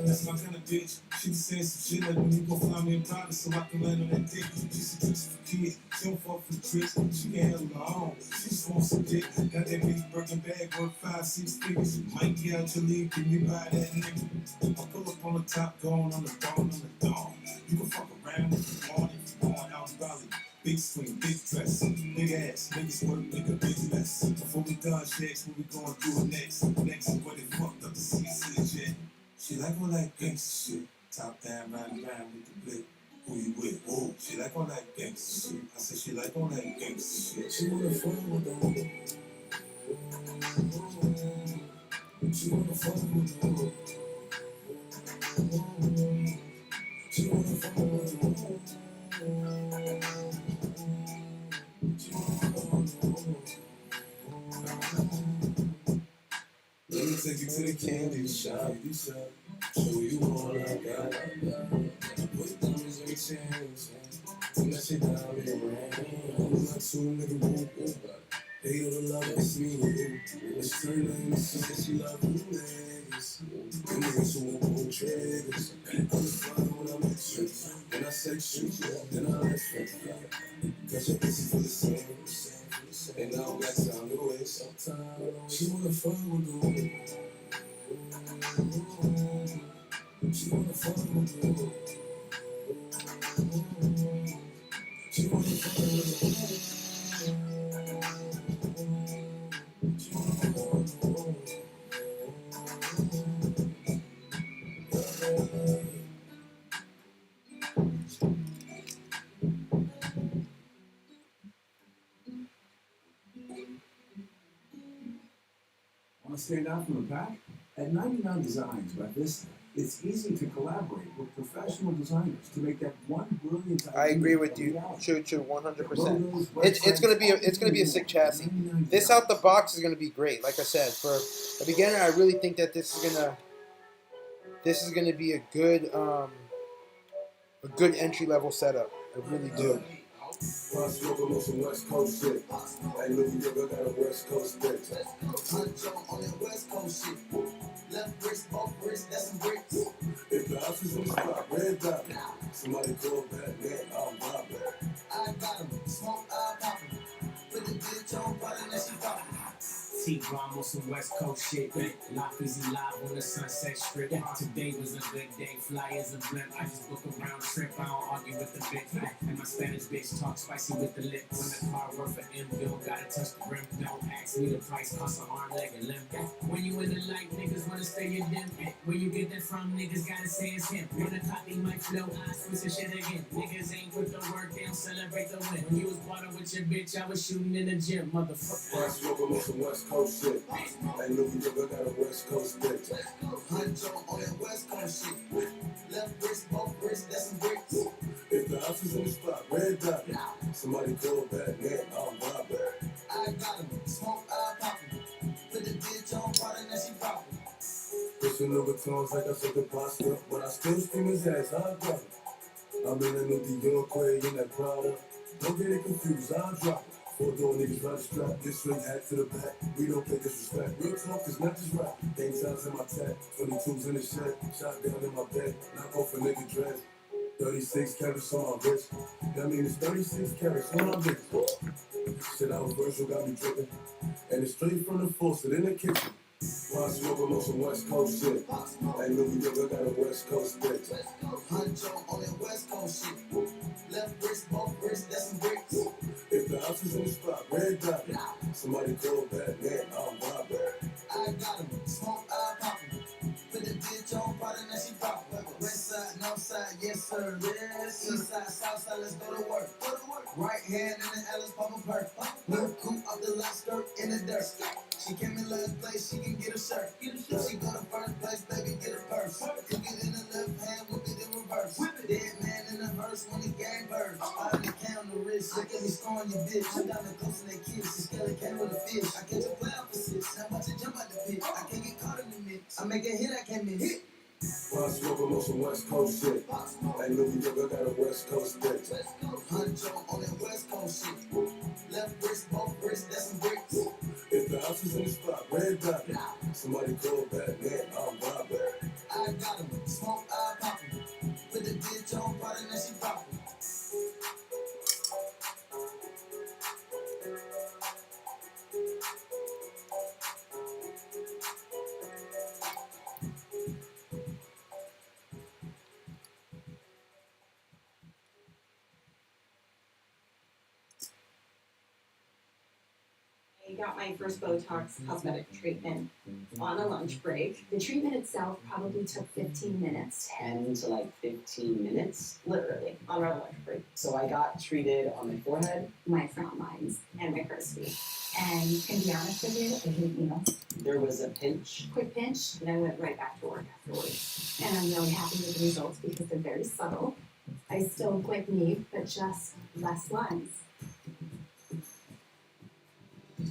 That's my kind of bitch. She be saying some shit like when you go fly me in private so I can land on that dick. She suggests for kids. She don't fuck for the tricks. She can handle her own. She just wants some dick. Got that big Birkin bag worth 5-6 figures. Might get out your league. Can you buy that nigga? I pull up on the top, going on the dawn. You can fuck around if you want. If you want out in Bali. Big swing, big dress, big ass, niggas work, nigga, big mess. Before we done checks, what we gonna do next? Next is where they fucked up the CC jet. She like all that gangsta shit. Top down, round and round with the blick. Who you with? Whoa. She like all that gangsta shit. I said she like all that gangsta shit. She wanna fuck with them. She wanna fuck with them. She wanna fuck with them. Let me take you to the candy shop. Show you all I got. Put diamonds in your chains. Till that shit down in the rain. I'm not too nigga whoop. They all love it's me. Let's turn her into something she love you niggas. Them niggas who won't pull triggers. I'm fine when I met you. When I sex you, then I let you. Cause your pussy for the same. And I don't got time to waste. She wanna fuck with you. She wanna fuck with you. She wanna fuck with you. She wanna fuck with you. Want to stand out from the pack? At 99 Designs by Vista, it's easy to collaborate with professional designers to make that one brilliant idea. I agree with you. Choo 100%. It's gonna be a sick chassis. This out the box is gonna be great. Like I said, for a beginner, I really think that this is gonna be a good entry level setup. I really do. Plus, local on some West Coast shit. Ain't Louis Diver got a West Coast bitch. Huncho on that West Coast shit. Left wrist, both wrists, that's some bricks. If the house is on the spot, red dot. Somebody call back, man, I'll rob it. I got him, smoke, I pop him. Put the bitch on, body, and she pop him. T-Bomb on some West Coast shit. Life easy live on the Sunset Strip. Today was a good day. Fly as a blimp. I just book a round trip. I don't argue with the bitch. And my Spanish bitch talk spicy with the lip. When the car work for M, don't gotta touch the rim. Don't ask me the price, cost an arm, leg, and limb. When you in the light, niggas wanna stay in them. Where you get that from, niggas gotta say it's him. When the copy might flow, I switch the shit again. Niggas ain't with the work, they don't celebrate the win. When you was partying with your bitch, I was shooting in the gym, motherfucker. Smoking on some West Coast shit. Ain't Louis Diver got a West Coast bitch. Huncho on that West Coast shit. Left wrist, both wrists, that's some bricks. If the house is on the spot, red dot. Somebody call back, man, I'll rob it. I got him, smoke, I pop him. Put the bitch on, body, and she pop him. Pushing over tones like I took the pasta, but I still steam his ass, I got him. I'm in a new Dior Quay in that Prada. Don't get it confused, I'll drop it. 4 door niggas ride the strap, get straight hat to the back. We don't play disrespect. Real talk is not just rap. Gang signs in my tag, 22s in the shed, shotgun in my bed, knock off a nigga dress. 36 carats on my wrist. That mean it's 36 carats on my wrist. Shit out Virgil got me dripping. And it's straight from the faucet in the kitchen. While smoking on some West Coast shit. Ain't Louis Diver got a West Coast bitch. Huncho on that West Coast shit. Left wrist, both wrists, that's some bricks. If the house is on the spot, red dot. Somebody call back, man, I'll rob it. I got him, smoke, I pop him. Put the bitch on, body, and she pop him. West side, north side, yes sir, yes. East side, south side, let's go to work. Right hand in the Alice pop a perk. Little coupe up the left skirt in the dirt. She came in last place, she can get a shirt. If she go to first place, baby, get a purse. Cook it in the left hand, whip it in reverse. Dead man in the Look at me scoring your bitch. I'm down the coast and they kiss. The skeleton came with a fish. I catch a play off assist. Now watch it jump out the pit. I can't get caught in the mix. I make a hit, I can't miss. Pop smoking on some West Coast shit. Ain't no New York, I got a West Coast bitch. Huncho on that West Coast shit. Left wrist, both wrists, that's some bricks. If the house is in the spot, red dot. Somebody call Batman, I'm Robert. I got him. Smoke, I pop him. Put the bitch on, part and then she pop him. I got my first Botox cosmetic treatment on a lunch break. The treatment itself probably took 15 minutes. 10 to like 15 minutes. Literally, on our lunch break. So I got treated on my forehead. My frown lines. And my crispy. And to be honest with you, I hate needles. There was a pinch. Quick pinch, And I went right back to work afterwards. and I'm really happy with the results because they're very subtle. I still quick need, but just less lines.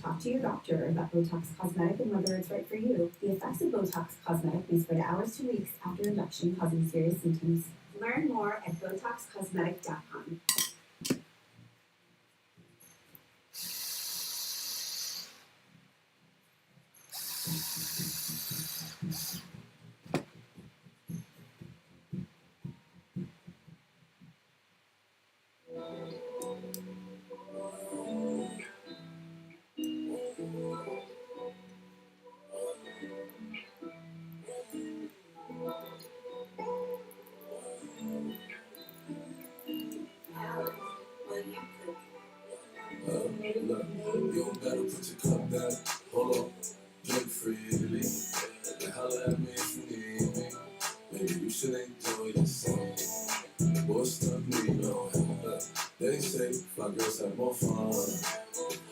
Talk to your doctor about Botox Cosmetic and whether it's right for you. The effects of Botox Cosmetic may spread hours to weeks after injection, causing serious symptoms. Learn more at BotoxCosmetic.com. Look, you don't gotta put your cup down. Hold on, drink freely. And holla at me if you need me. Maybe you should enjoy yourself. The boy stuck me, no. They say fly girls have more fun.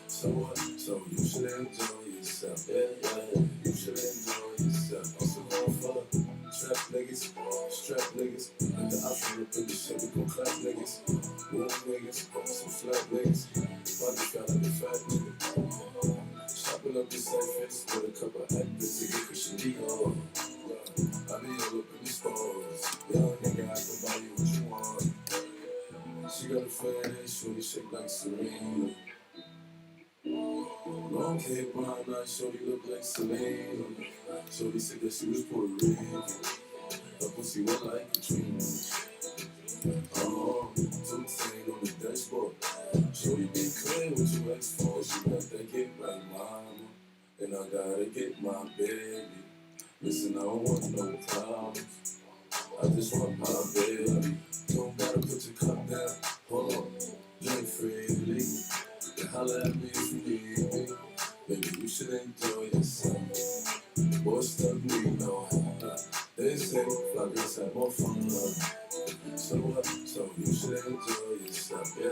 So what? So you should enjoy yourself. Yeah, you should enjoy yourself. Also going for strap niggas. Like the option up in the shit, we gon' clap niggas. Move niggas, some flat niggas. Body fat like a fat nigga. Chopping up the surface with a couple of actors to get Christian Dior. I be all up in the stores. Young nigga, I can buy you what you want. She got a fat ass, shorty shake like Serena. Long hair, brown eyes, shorty look like Selena. Shorty said that she was Puerto Rican. Her pussy wet like Katrina. Something on the dashboard. Shorty be clear what you ask for. She got that get like mama. And I gotta get my baby. Listen, I don't want no problems. I just want my baby. Don't gotta put your cup down. Hold on, drink freely. And holla at me if you need me. Baby, you should enjoy yourself. Boy, stuck me, no. They say fly girls have more fun. So what? So you should enjoy yourself. Yeah,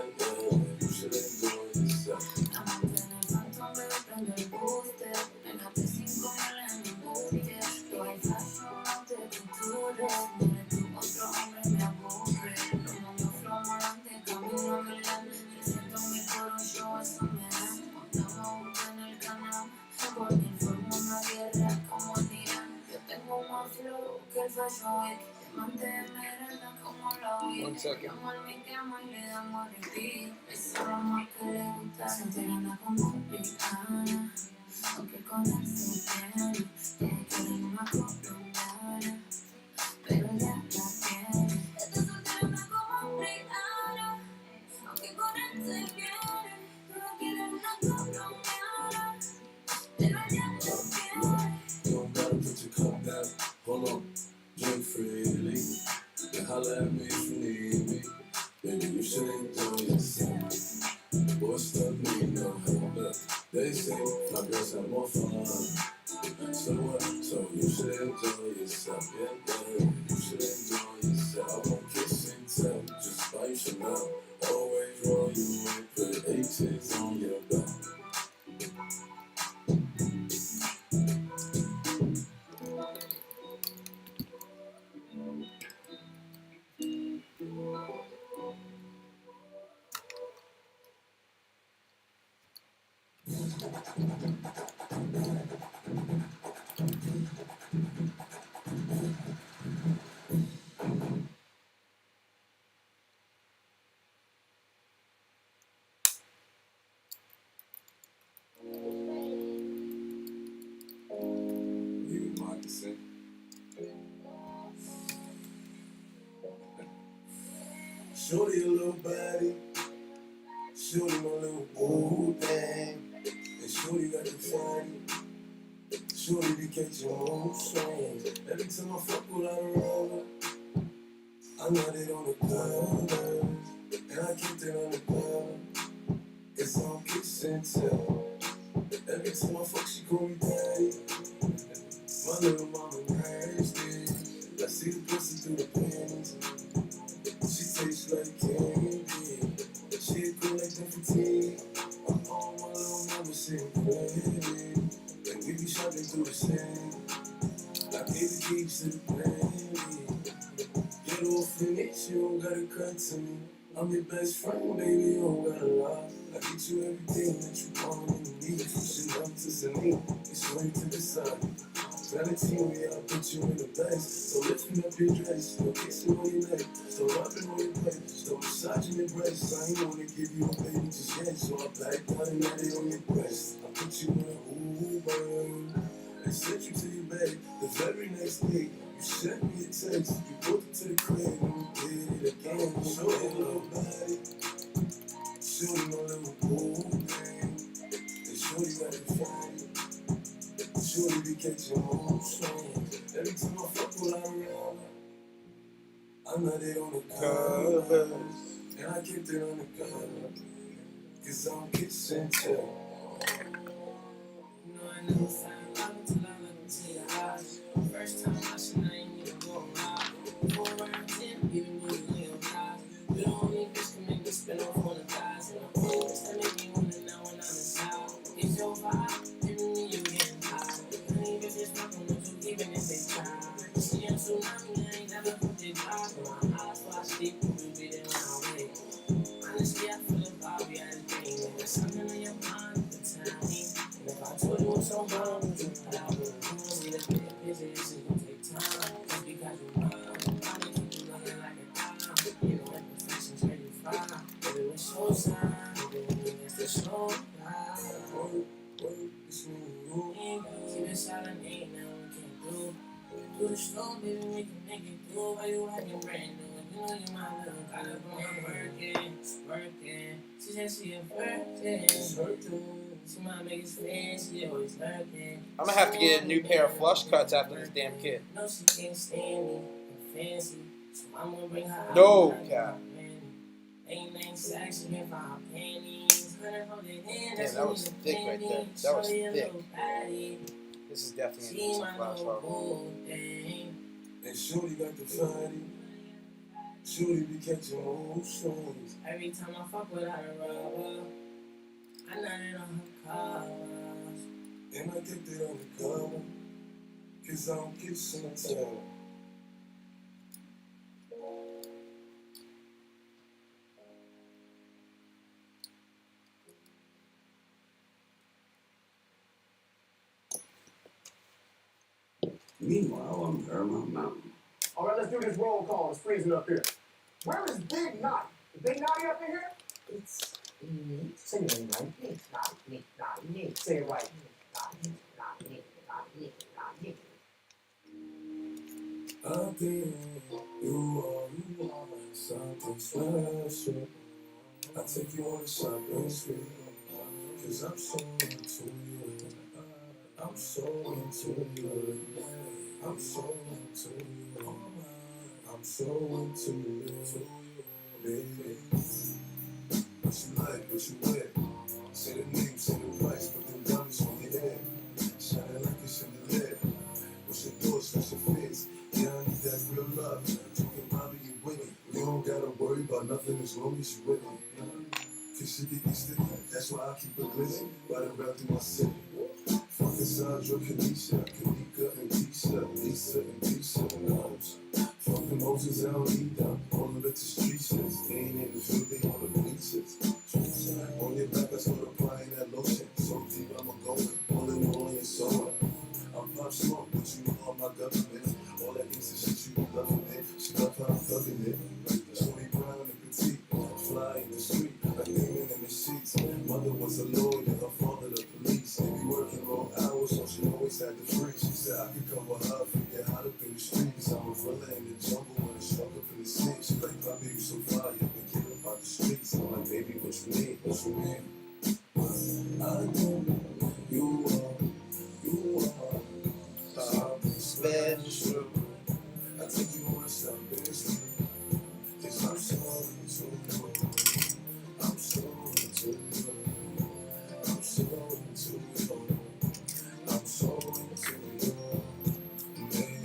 you should enjoy yourself. One second. Hold on, drink freely. And holla at me if you need me. Baby, you should enjoy yourself. Boy, stuck me, no. They say fly girls have more fun. So what? So you should enjoy You moccasin. Shorty a little body, shorty my little boo thing, and shorty got the fatty, shorty be catching mood swings. Every time I fuck without a rubber, I nut it on the cover, and I keep it on the cover. It's all kiss and tell. Every time I fuck, she call me daddy. My little mama nasty. I see the pussy through the panties. She tastes like candy. She cool like Diff. Oh, my little mama sitting pretty. And we be shopping through the city. I gave the keys to the brandy. Get off in it, you don't gotta cut to me. I'm your best friend, baby, you don't gotta lie. I get you everything that you want and need. From Chanel to Celine, it's way to the side. Valentine, I'll put you in the place. So lifting up your dress, no kissing on your neck, so rubbing on your plate, so massaging your breast. I ain't wanna give you a baby just yet, so I backed out and had it on your breast. I put you in an Uber and sent you to your bed. The very next day, you sent me a text. You brought it to the crib and we did it again. Show your little body, show you my little boo thing, and show you got the fatty. Shorty be catching mood swings. Every time I fuck with her, I nut it on the covers, and I kept it on the cover, 'cause I'm kissing too. You know I never found love until I look into your eyes. First time I should I ain't even going out. 4 around 10, giving me a little eyes. You the only bitch can make me spin off on the thighs. And the feelings that make me wanna know when I'm inside. It's your vibe, giving me you getting high. Honey, bitch, it's fucking with you, even if they try. See, I'm tsunami, I ain't never put it dry. In my eyes, while I sleep, you be there when I wake. Honestly, I feel the vibe, we had a dream. There's something in your mind, tell me. And if I told you I'm so wrong, would you put out with a room? Need a bit busy, this is gonna take time. Just because you run, I need you to looking like a dime. You know, imperfections where you fly. Baby, it's your sign. Baby, when you miss the show, keep it silent, ain't nothing we can do. Do the show, baby, we can make it through. Why you acting brand new? You know you my little gotta go and working. She said she a virgin. She might make it stand, she always lurking. I'm gonna have to get a new pair of flush cuts after this damn kit. No, she can't stand me. I'm fancy. So I'm gonna bring her out. No, God. Ain't sexy if I'm panties. Damn, that was thick right there. That was thick. This is definitely gonna be some flash hard. And shorty got the fatty. Shorty be catching mood swings. Every time I fuck without a rubber, I nut it on her covers. And I kept it on the cover, 'cause I'm kissing and tell. Meanwhile, on Paramount Mountain. All right, let's do this roll call. It's freezing up here. Where is Big Knotty? Is Big Knotty up in here? It's Nick. Say it right. Nick, not Nick, not Nick. Say it right. Nick, not Nick, not Nick, not Nick, not Nick. I think you are something special. I take you on a shopping spree, 'cause I'm so into you. I'm so into you. I'm so into you. I'm so into you, baby. What you like, what you wear? Say the name, say the price, put them diamonds on your head. Shining like a chandelier. What's your thoughts, what's your fears? Yeah, I need that real love. Talking Bobby, you winning. You don't gotta worry about nothing as long as you winning. 'Cause she get used to it. That's why I keep it glizzy. Right around through my city. Fucking Sandra, Kanisha, Kanika, and Tisha, Lisa, and Tisha, and Homes. Fucking Moses, I don't need them. All of it's street shit. They ain't in the field, they on the bleachers. On your back, I start applying that lotion. So deep, I'ma go the street, a demon in the sheets. Mother was a lawyer, her father the police. They be working long hours, so she always had the free. She said I could cover her if we get hot up in the streets. I'm a fella in the jungle when I struck up in the city. She like, Bobby, you so fire, been kidding about the streets. I'm like, baby, what you mean? What you mean? I know you are something special. I take you on something special. 'Cause I'm so into you. I'm so into you. I'm so into you. I'm so into you. Man.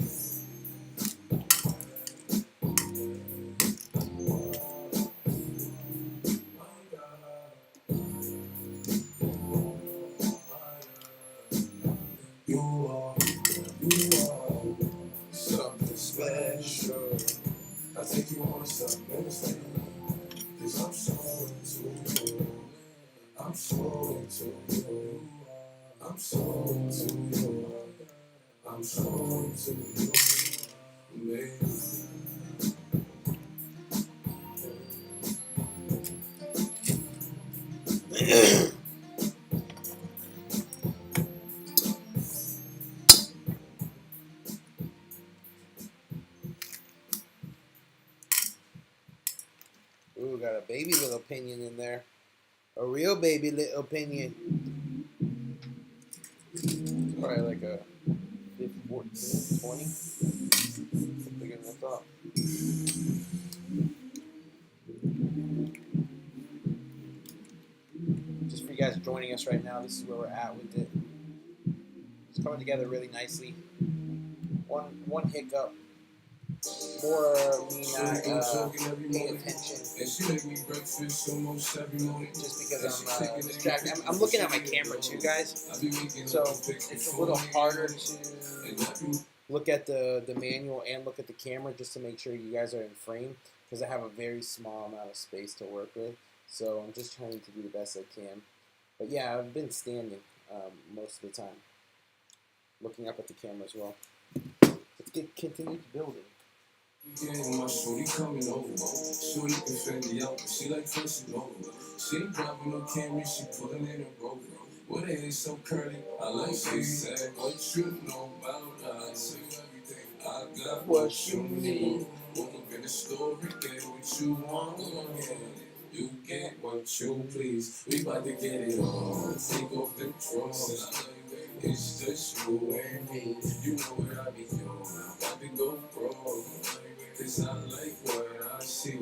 You are something special. I take you on something special. 'Cause I'm so into you. I'm so into you. I'm so into you. I'm so into you. Man. Ooh, got a baby little opinion in there. A real baby little opinion. Probably like a 14, 20. Bigger than I thought. Just for you guys joining us right now, this is where we're at with it. It's coming together really nicely. One hiccup. More me not paying attention. Just because I'm distracted. I'm looking at my camera too, guys. So it's a little harder to look at the manual and look at the camera just to make sure you guys are in frame, because I have a very small amount of space to work with. So I'm just trying to do the best I can. But yeah, I've been standing most of the time, looking up at the camera as well. Let's continue building. Yeah, my shorty coming over. Shorty can fend the out, she like flashing over. She ain't driving no Camry, she pulling in a Rover. What the hair so curly? I like she said, what you know about us? Everything I got, what you need. Woke up in the store, get what you want. You get what you please. We about to get it on. Take off them drawers. It's just you and me. You know what I be doing. About to go broke. 'Cause I like what I see.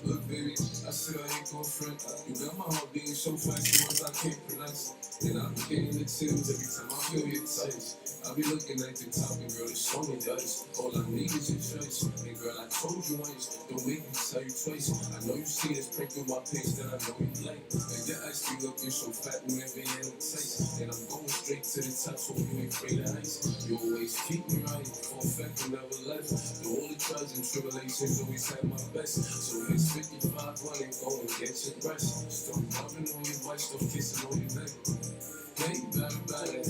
Look, baby, I said I ain't gon' front. You got my heart beating so fast, words I can't pronounce. And I'm getting the chills every time I feel your touch. I be looking at the top, and girl, it's so many does. All I need is your choice. And girl, I told you once, don't make me tell you twice. I know you see this print through my page that I know you like. And your eyes be looking so fat whenever you're in the taste. And I'm going straight to the top, so you ain't afraid of heights. You always keep me right, for a fact you never left. Through all the trials and tribulations, always had my best. So it's 5500, go and get your rest. Stop rubbing on your wife, stop kissing on your neck. Hey, better.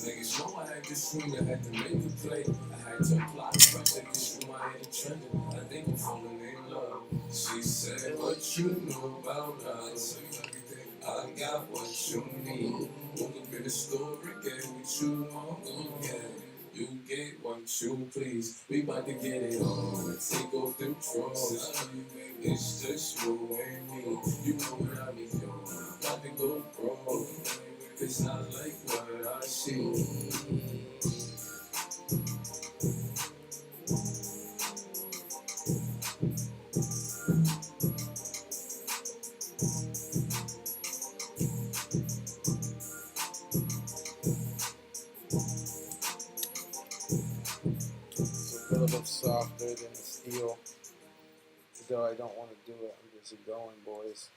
Niggas know I had to swing, I had to make a play. I had to apply pressure, cause you my head trending. I think I'm falling in love. She said, what you know about us? I got what you need. Woke up in the store, get what you want. Yeah. You get what you please. We bout to get it on. Take off them drawers. It's just you and me. You know what I be doing. About to go broke. 'Cause I like what I see. It's a little bit softer than the steel. Though I don't want to do it, I'm just going, boys.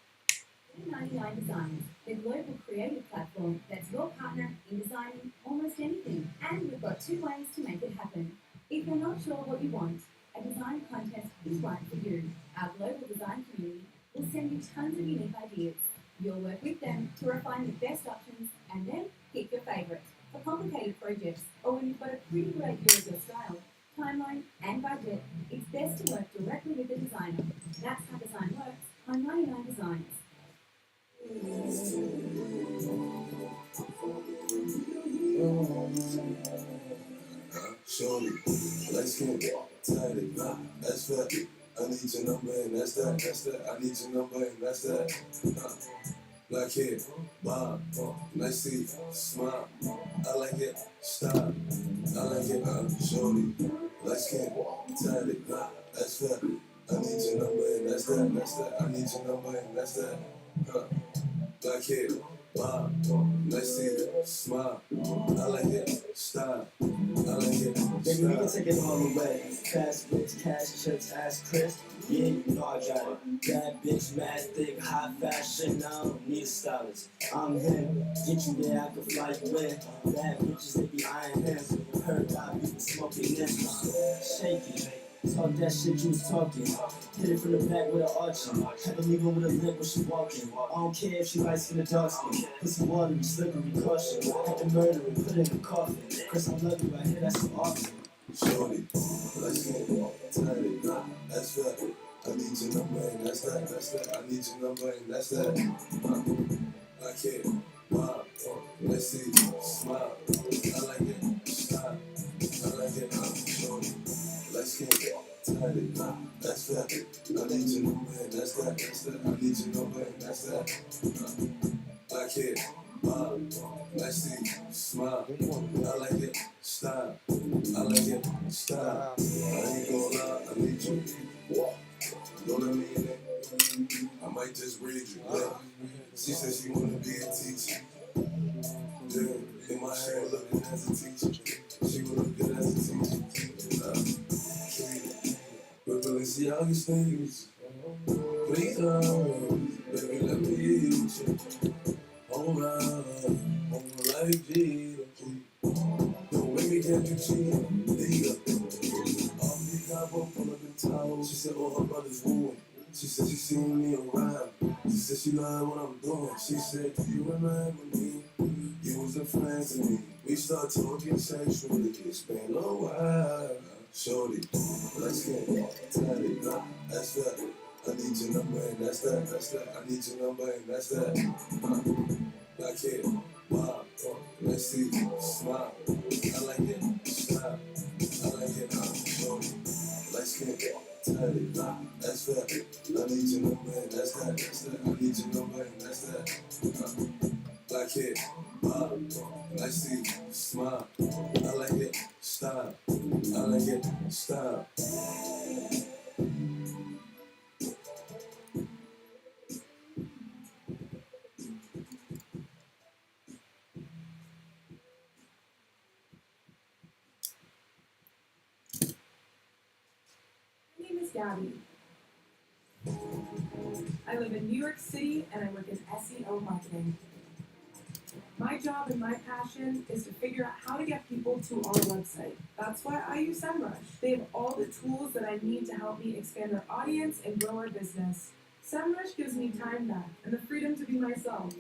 99 Designs, the global creative platform that's your partner in designing almost anything. And we've got 2 ways to make it happen. If you're not sure what you want, a design contest is right for you. Our global design community will send you tons of unique ideas. You'll work with them to refine the best options and then pick your favourite. For complicated projects, or when you've got a pretty good idea of your style, timeline and budget, it's best to work directly with the designer. That's how design works on 99 Designs. Shorty, let's get tatted, nah, that's that. I need your number and that's that. I need your number and that's that. Black hair, bob, nice teeth, smile. I like it, stop. I like it, shorty, let's get tatted, nah, that's that. I need your number and that's that. I need your number and that's that. Black hair, bob, nice teeth, smile. I like it, stop. I like it, Baby, we can take it all the way. Fast bitch, cash chips, ass crisp. Yeah, you know I got it. Bad bitch, mad thick, high fashion. I don't need a stylist. I'm him. Get you there, I can fly you in. Bad bitches, they be eyeing him. Heard I be smoking this. Shaky. Talk that shit you was talking. Hit it from the back with an arching. Had to leave her with a limp when she walking. I don't care if she light skin or dark skin. Pussy watery, slippery, caution. Had to murder and put it in a coffin. Chris, I love you, I hear that so often. shorty, let's get tatted, nah, that's that. I need your number and that's that. I need your number and that's that. I can't, wow, let's see, smile. I like it, stop. I like it, shorty, let's get tatted, nah, that's that. I need your number and that's that. I need your number and that's that. I can't, wow, let's see, smile. I like it, stop. I like it, stop. I ain't gonna lie, I need you. Don't let me in it. I might just read you. Yeah. She said she wanna be a teacher. Yeah, in my head looking as a teacher. She would look good as a teacher. But Balenciaga sneakers. Please don't, baby, let me eat you. Oh my, like G. Don't make me get you cheating. Pull up in town. She said all her brothers wooing. She said she seen me around. She said she loved what I'm doing. She said, do you remember me? You was a friend to me. We start talking sexually. It's been a while. Shorty, let's get tatted. Nah, that's that. I need your number and that's that. I need your number and that's that. Black hair, wow, let's see, smile. I like it, stop. I like it, shorty. Let's get tatted, nah, that's that. I need your number and that's that. I need your number and that's that. Black hair, wow, let's see, smile. I like it, stop. I like it, stop. My name is Gabby. I live in New York City and I work in SEO marketing. My job and my passion is to figure out how to get people to our website. That's why I use SEMrush. They have all the tools that I need to help me expand our audience and grow our business. SEMrush gives me time back and the freedom to be myself.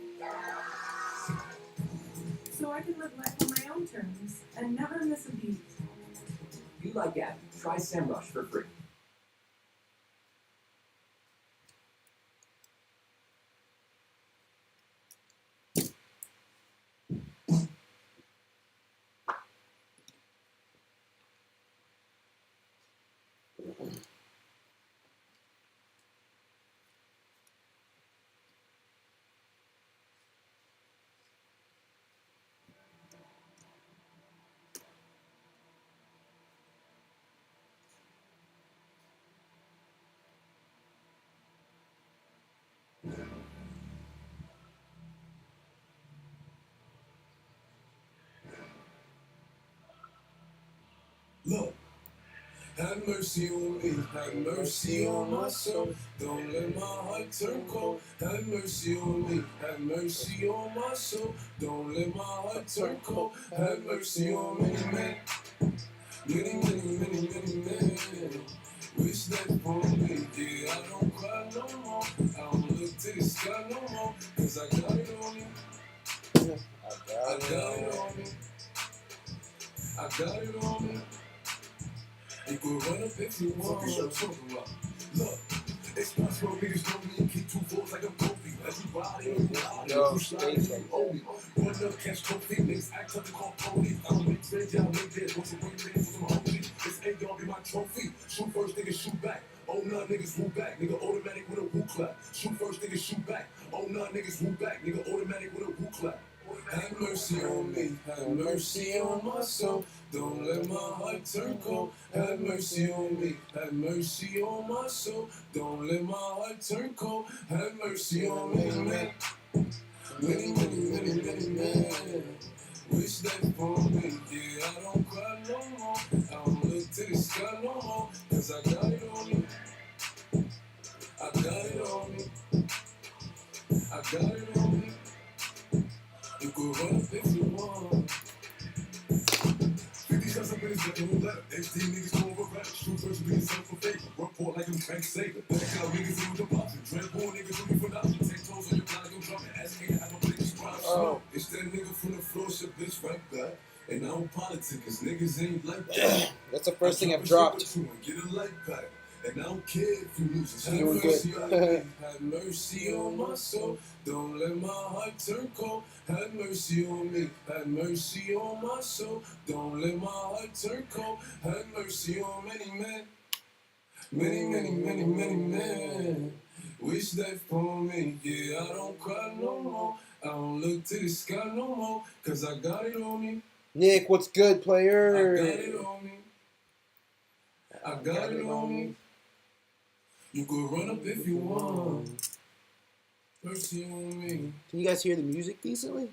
So I can live life on my own terms and never miss a beat. You like Gabby? Try SEMrush for free. Look, have mercy on me, have mercy on my soul. Don't let my heart turn cold. Have mercy on me, have mercy on my soul. Don't let my heart turn cold. Have mercy on many men, many men. Wish that for me, yeah, I don't cry no more. I don't look to the sky no more, 'cause I got it on me. I got it on me. I got it on me. You can run up if you want. What you talking about? Look, it's possible niggas know me and keep 2 Yo, space right Shoot first, nigga, shoot back. Oh, nah, niggas woo back. Nigga, automatic with a woo clap. Shoot first, nigga, shoot back. Oh, nah, niggas woo back. Nigga, automatic with a woo clap. Have mercy on me. Have mercy on my soul. Don't let my heart turn cold. Have mercy on me. Have mercy on my soul. Don't let my heart turn cold. Have mercy on me, man. Many, many, many, many, man. Wish that for me, yeah, I don't cry no more. I don't look to the sky no more, cause I got it on me. I got it on me. I got it on me. You can run up if you want. 50 shots up in his second whole letter. 18 niggas going for rap. Shoot first, be yourself for favor. Report like I'm Frank Saber. Back out niggas in with the poppin'. Dreadborn niggas looking for nothing. Take toes on your block, go drumming. Ask me how no niggas crime. Oh. It's that nigga from the floor, shit, bitch, right back. And I don't politic, cause niggas ain't like that. That's the first thing I've dropped. Get a light back. And I don't care if you lose it. Doing good. Have mercy on my soul. Don't let my heart turn cold. Have mercy on me. Have mercy on my soul. Don't let my heart turn cold. Have mercy on many men. Many, many, many, many men. Wish that for me. Yeah, I don't cry no more. I don't look to the sky no more. Cause I got it on me. Nick, what's good, player? I got it on me. I got it on me. You could run up if you want. Mercy on me. Can you guys hear the music decently?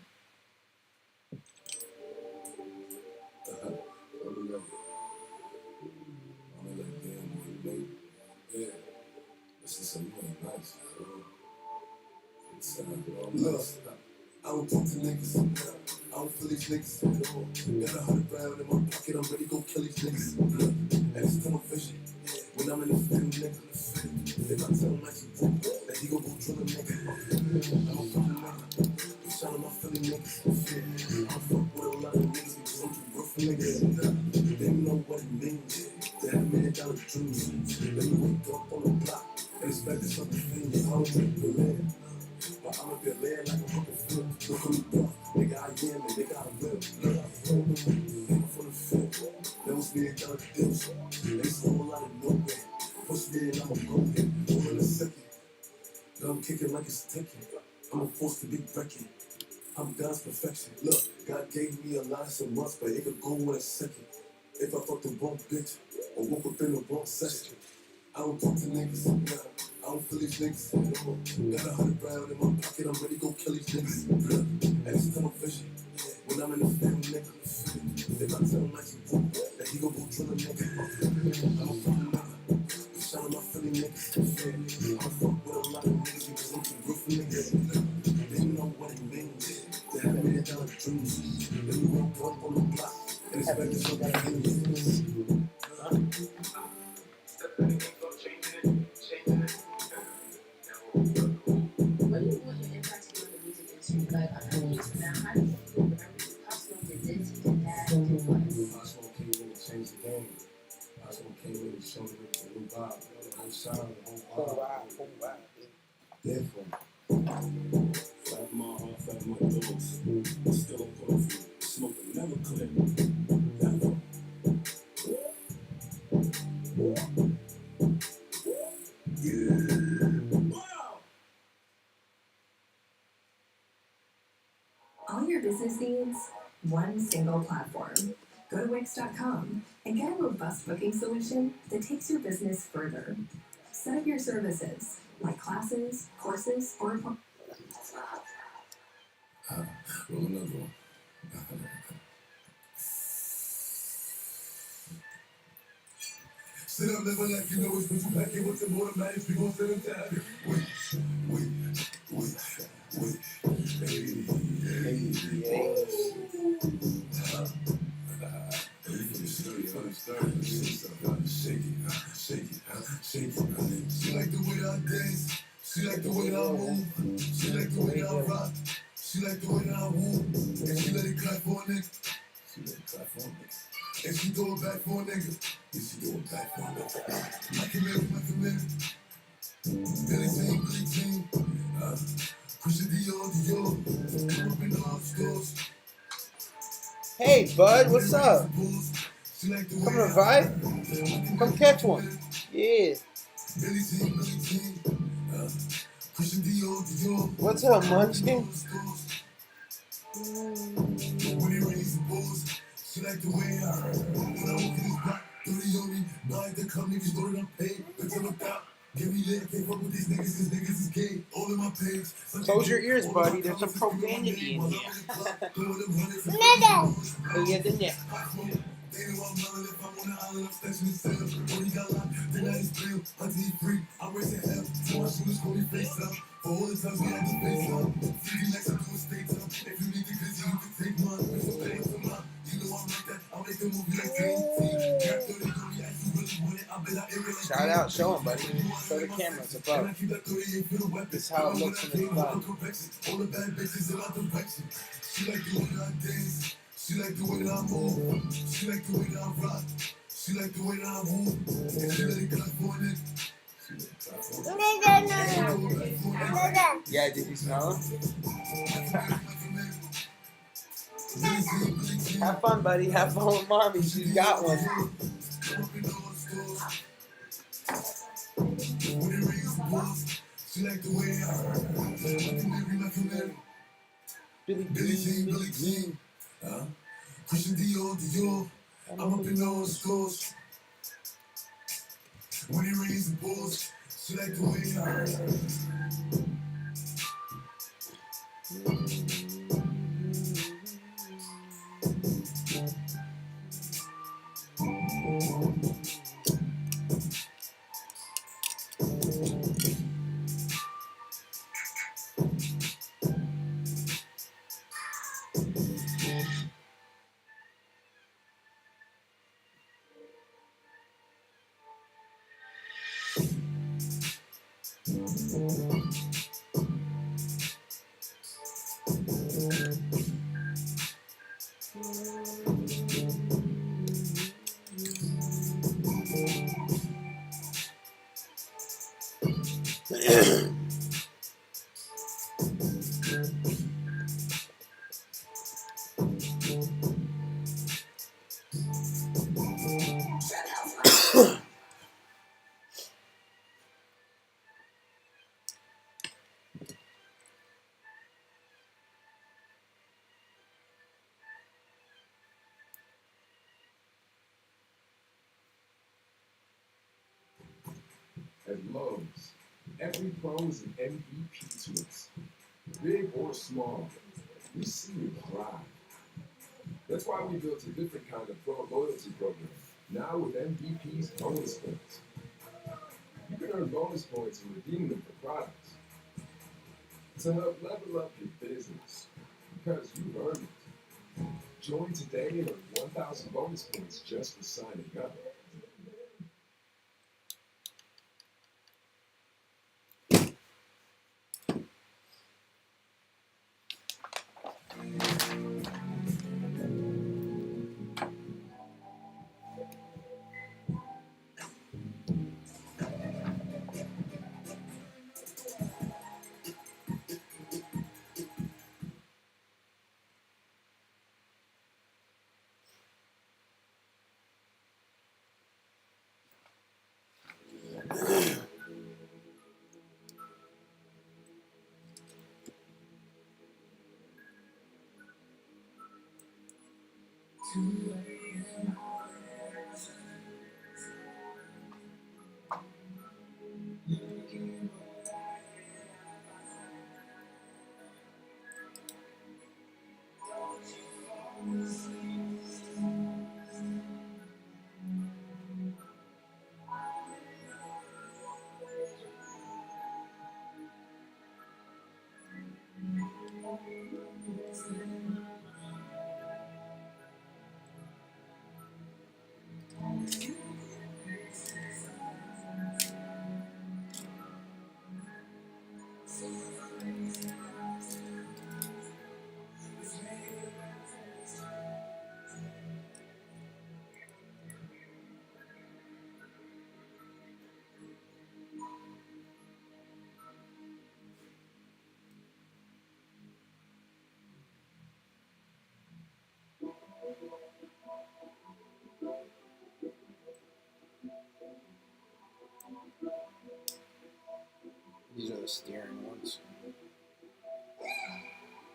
Look, I don't talk to niggas. I don't feel these niggas at all. Got 100 rounds in my pocket, I'm ready to go kill these niggas. Look, and it's tunnel vision. When I'm in the field, nigga, if I tell him like he broke, that he gon' go drill a nigga. I'm a fucking nigga. I'm shouting my Philly niggas. I don't fuck with a lot of niggas because I'm too rough for niggas. They know what it means to have $1 million dreams. Then you wake up on the block and expect there's something thing. I don't make believe. But I'ma be a man like a fucking flip. Look at me, bro. Nigga, I am, and nigga, I will. Nigga from the field. That was me and Dr. Diff. They stole out of nowhere. Push me and I'ma go here. Over in a second. Now I'm kicking like it's ticking. I'm a force to be wrecking. I'm God's perfection. Look, God gave me a lot of months, but it could go in a second. If I fuck the wrong bitch or woke up in the wrong session. I don't talk to niggas, nah. I don't feel these niggas anymore. Got 100 rounds in my pocket, I'm ready to go kill these niggas. And it's tunnel vision. When I'm in the field, nigga. If I tell him like he broke, that he gon' go drill a nigga. I'm a fucking nigga. I'm shouting my Philly niggas. I fuck with a lot of niggas because I'm too rough for niggas. They know what it means to have $1 million dreams. Then you wake up on the block and expect there's something things. What do you want your impact to be on the music industry? Like, I'm not used to that. How do you feel whenever Pop Smoke did this, he did that, he did what? Pop Smoke came in and changed the game. Pop Smoke came in and showed it a new vibe. The whole sound, the whole vibe. Therefore, fat my heart, fat my doors. Still on curfew. Smoke will never clear. Never. All your business needs, one single platform. Go to Wix.com and get a robust booking solution that takes your business further. Set up your services, like classes, courses, or Roll another one. Sit up, living like you know it's what you pack it with some automatics. We gon' sit them down. Wait. Shake it. She like the way I dance. She like the way I move. She like the way I rock. She like the way I woo. And she let it clap for a nigga. And she throw it back for a nigga. Like a minute. Then it's ain't really team. Push it the old Hey, bud, what's up? Come to revive? Come catch one. Yeah. What's up, Munchkin? She like the way I heard. When I walk in this block, 30 on me, blind that come niggas loaded up paid. Let's have a cop. Get me lit, can't fuck with these niggas is gay. All in my page. Close your ears, buddy. There's some profanity in here. Oh, yeah, the neck. They know I'm melon if I'm on the island, I'm stashing his cell. When he got locked, then I just bail. Until he free, I'm racing hell. So my shooters call me face up. For all the times we had to face up. CD next up to a state up. If you need the busy, you can take mine. If you pay for mine, you know I'm like that. I'll make a movie like TNT. Cap 30 30, as you really want it. I'll bet I air it like shout out, show him, buddy. Show the cameras above. This is how it looks when it's done. All the bad bitches in my direction. She like the way that I dance. She like the way that I move. She like the way that I rock. She like the way that I move. And she let it clap for it. Yeah, did you smell him? Have fun, buddy. Have fun with mommy. She's got one. She like the way I Billy Jean. Christian Dior. I'm up in all the stores. When he raised the balls, she like the way I At Lowe's, every pro is an MVP to us. Big or small, we see you thrive. That's why we built a different kind of pro loyalty program, now with MVP's bonus points. You can earn bonus points and redeem them for products to help level up your business, because you've earned it. Join today and earn 1,000 bonus points just for signing up. the steering once.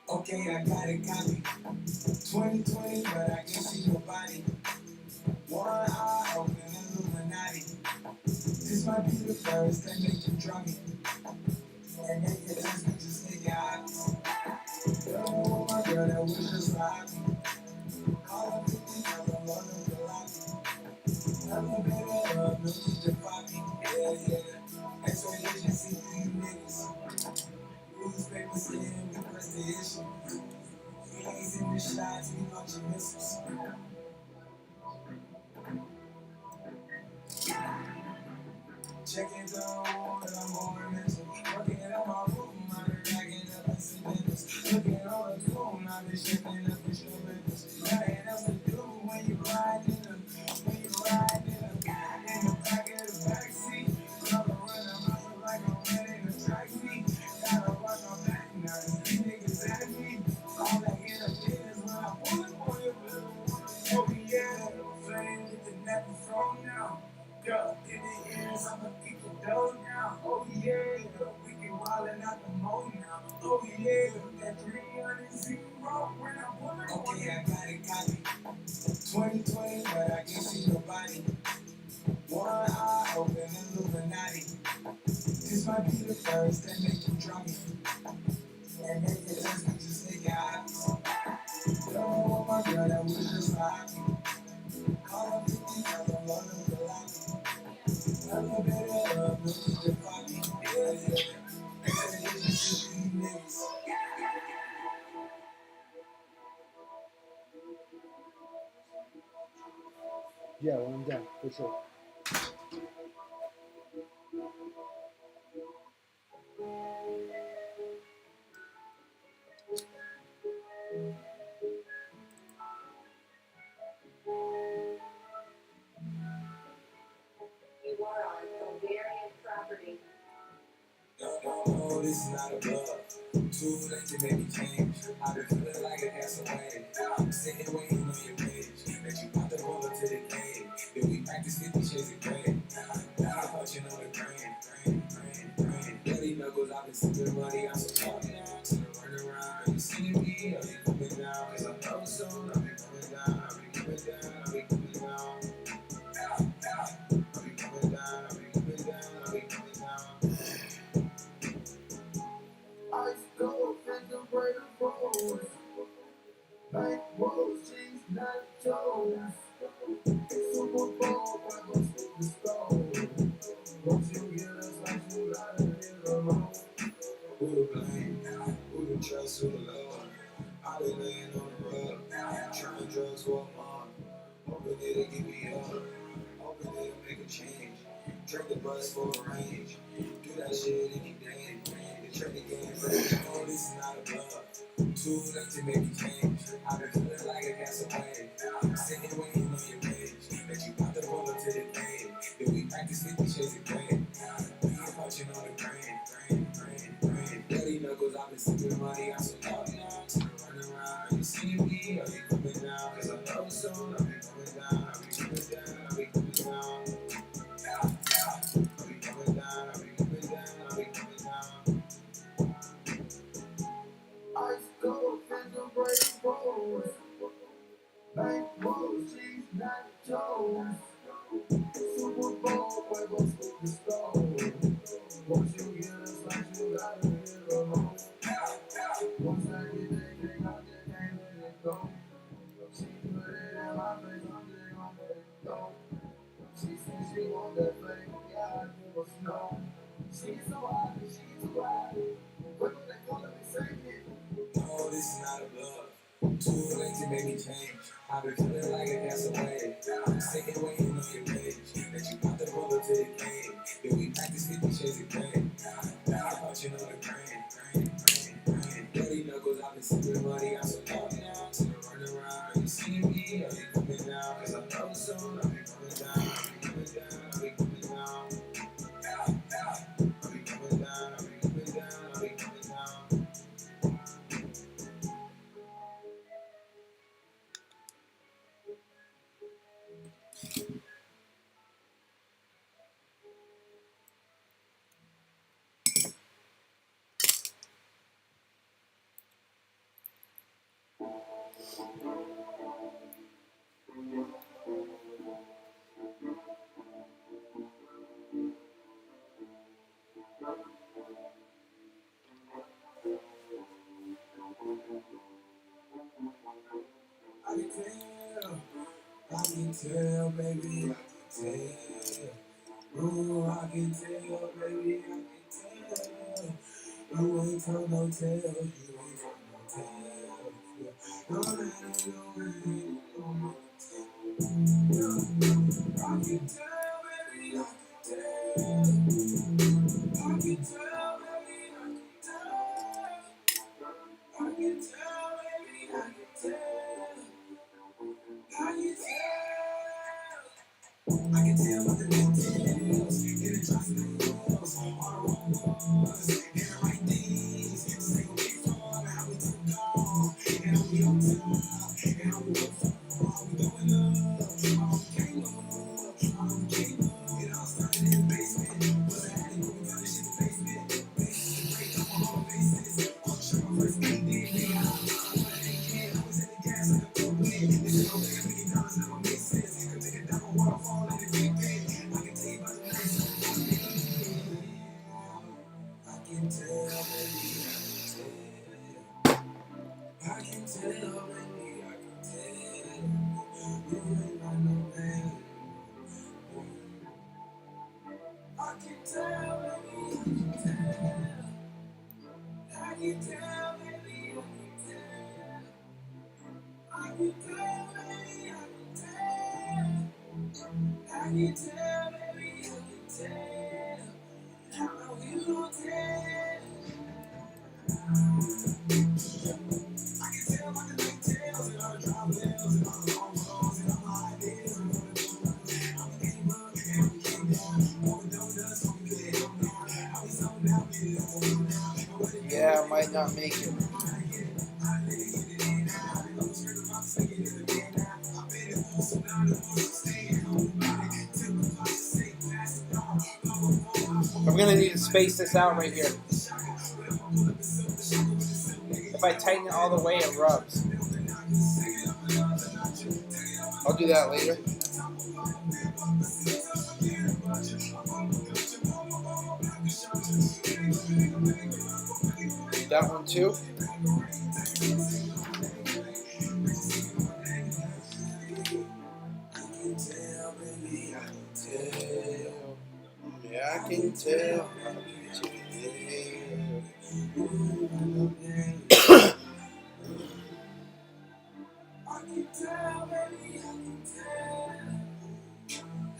Okay, I got it, copy. 2020, but I can see your body. One eye open, Illuminati. This might be the first that make you drop me. And then you just me just take your eyes. Oh, my girl, that was just like me. Call up 50, I don't love them to lie. I'm a better love, no need to copy. Yeah, yeah. Explanation, see you niggas. Rules, paper, skin, we press the issue. Feelings in the shots, we launching missiles. Checking the road that I'm going into. Working on my room, I've been racking up incidentals. Looking on the moon, I've been shaping up instrumentals. Nothing else to do when you ride in the back of the backseat. Color run around like I'm running a track meet. Gotta watch my back now, these niggas at me. All that hit up is when I pull up on your blue. Oh yeah, flame with the neck from now. Yeah, in the ears, I'ma eat the dough now. Oh yeah, we can wildin' out the mode now. Oh yeah, that 300 when I pull it. Okay, I got it, copy. 2020, but I can see your body. One eye open, Illuminati. This might be the first that make you drop me. And then you just take your eyes. Oh, my girl, that was just like me. Call up 50, I don't love them to lie. I'm a better love, no need to copy. Yeah, yeah. Explanation, see you niggas. Yeah, when I'm done, for sure. You are on Bulgarian property. No, this is not a bluff. Too late to make me change. I've been feeling like a gasoline. Sitting waiting on your page. That you pop the roller to the game. Then we practice 50 shades of gray. Now I'm punching on the grain. Bloody knuckles, I've been sipping money. I'm so far now. To the run around. Are you seeing me? Are you coming down? Cause I'm so soon. I'll be coming down. I'll be coming down. I'll be coming down. I'll be coming down. I'll be coming down. I'll be coming down. Ice cold, refrigerator froze. Like rose cheese, nachos. Super Bowl, weapons with the stove. Once you get us like you gotta hit alone. Who to blame? Who to trust? Who to love? I've been laying on the rug, trying drugs for a month. Hoping it'll get me up, hoping it'll make a change. Drink the bus for a range, do that shit any day. The trade the game for the no, this is not a bluff. Too late to make a change. I've been feeling like a gasoline. Sitting waiting on your page. That you pop the roller to the game. Then we practice 50 shades of gray. We ain't punching on the grain. Bloody knuckles, I've been sipping money. I'm so loud now. To the run around. Are you seeing me? Are you coming down? Cause I know soon I'll be coming down. I'll be coming down. I'll be coming down. I'll be coming down. I'll be coming down. I'll be coming down. Ice cold, refrigerator froze. Like rose cheese, nachos. Super Bowl, weapons with the stove. Once you get us like you gotta hit alone. Once I get that thing, I just can't let it go. She put it in my face, I'm just gonna let it go. She said she want that flame, yeah, I give a snow. She's so hot, she's too hot. What do they call me saying it? No, this is not a bluff. Too late to make me change. I've been feeling like a gasoline. Sitting waiting on your page. That you pop the roller to the game. Then we practice 50 shades of gray. Now I'm punching on the grain. Bloody knuckles, I've been sipping money. I'm so loud now. To the run around. Are you seeing me? Are you coming down? Cause I know soon I'll be coming down. I'll be coming down. I'll be coming down. I'll be coming down. I'll be coming down. I'll be coming down. tell, baby, I can tell. Ooh, I can tell, baby, I can tell. You ain't from no tell, you ain't from no tell. No matter your way, I can tell, baby, I can tell. I can tell, baby, I can tell. I can tell, baby, I can tell. I can tell. I can tell by the details. In the trust in the walls. All the wrong ones. And the right things. Say what we from. How we took off. And how we on top. And how we go far. How we going up. How we came up. How we came up. It all started in the basement. Was it happening when we done this shit in the basement? Bases to break up on all bases. On the show my first game did. Nigga, I was in the gas like a full win. This is no $50 never make sense. Could take a double waterfall in the deep end. I can tell you about the nights I can tell, baby, I can tell, baby, I can tell. You ain't got no man. I can tell, baby, I can tell. I can tell, baby, I can tell. I can tell, baby, I can tell. I can tell, baby, I can tell. How you gon' tell? I can tell by the night tales and all the drop bells and all the long roads and all my ideas and all the donuts. How we came up and how we came down. All the donuts, how we get it on down. How we sold out, we did it on down. Yeah, I might not make it. I'm gonna need to space this out right here. If I tighten it all the way, it rubs. I'll do that later. That one too. Yeah, I can tell. I can tell, baby, I can tell.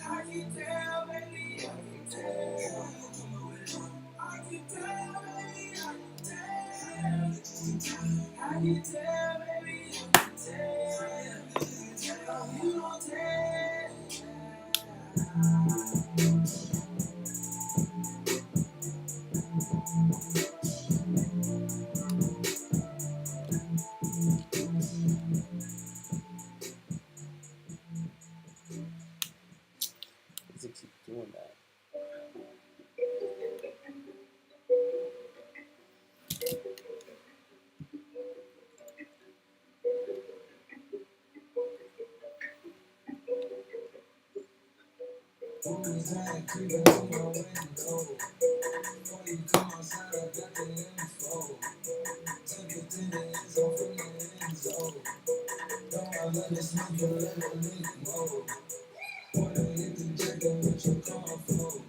I can tell, baby, I can tell. I can tell, baby, I can tell. I can tell, baby, I can tell. You don't tell. Does it keep doing that? Who's that creeping through my window? Before you come outside, I got the info. Took it to the end zone from the end zone. Don't I let it smoke your little leak mode. Wanna hit the jacket with your car flow.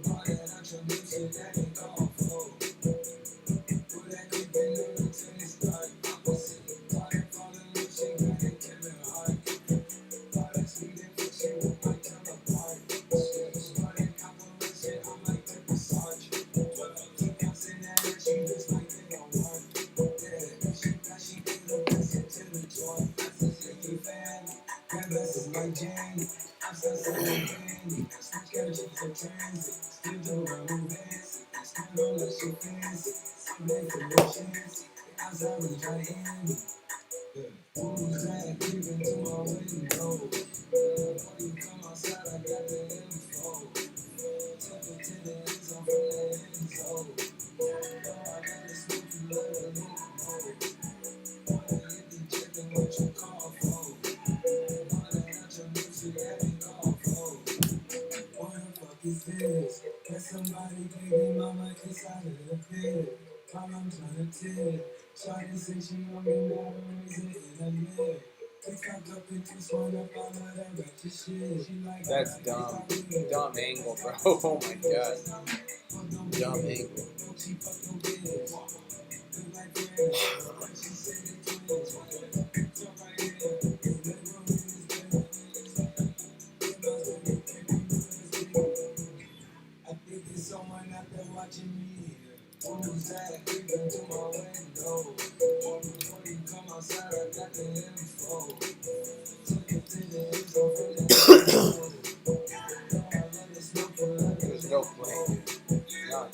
All that out your music, that ain't gone flow. Put that creeping in the taste like opposite. All that falling with she got it Kevin Hart. All that sweet and fishy with my counterpart. Started compromising, I'm like Pepper Sarge. Keep bouncing that ass, she just like it on one. Yeah, she gave the best into the joint. I said, sticky fan, that best is like Jane. I'm still saying candy, switch catches for transit. Still do my move fancy, still don't let you fancy. Someday for no chance, outside we try to end me. Who's that creeping through my window? Before you come outside, I got the info. Took it to the end zone from the end zone. I gotta smoke you little leak mode. Wanna hit the chicken with your car flow. All that out your music, that ain't gone flow. What the fuck is this? Let somebody baby mama kiss out of the bed. While I'm trying to tell. Shawty say she want me now, raise it in the lid. That's dumb. Dumb angle, bro. Oh my god. Dumb angle. There's no plane. None.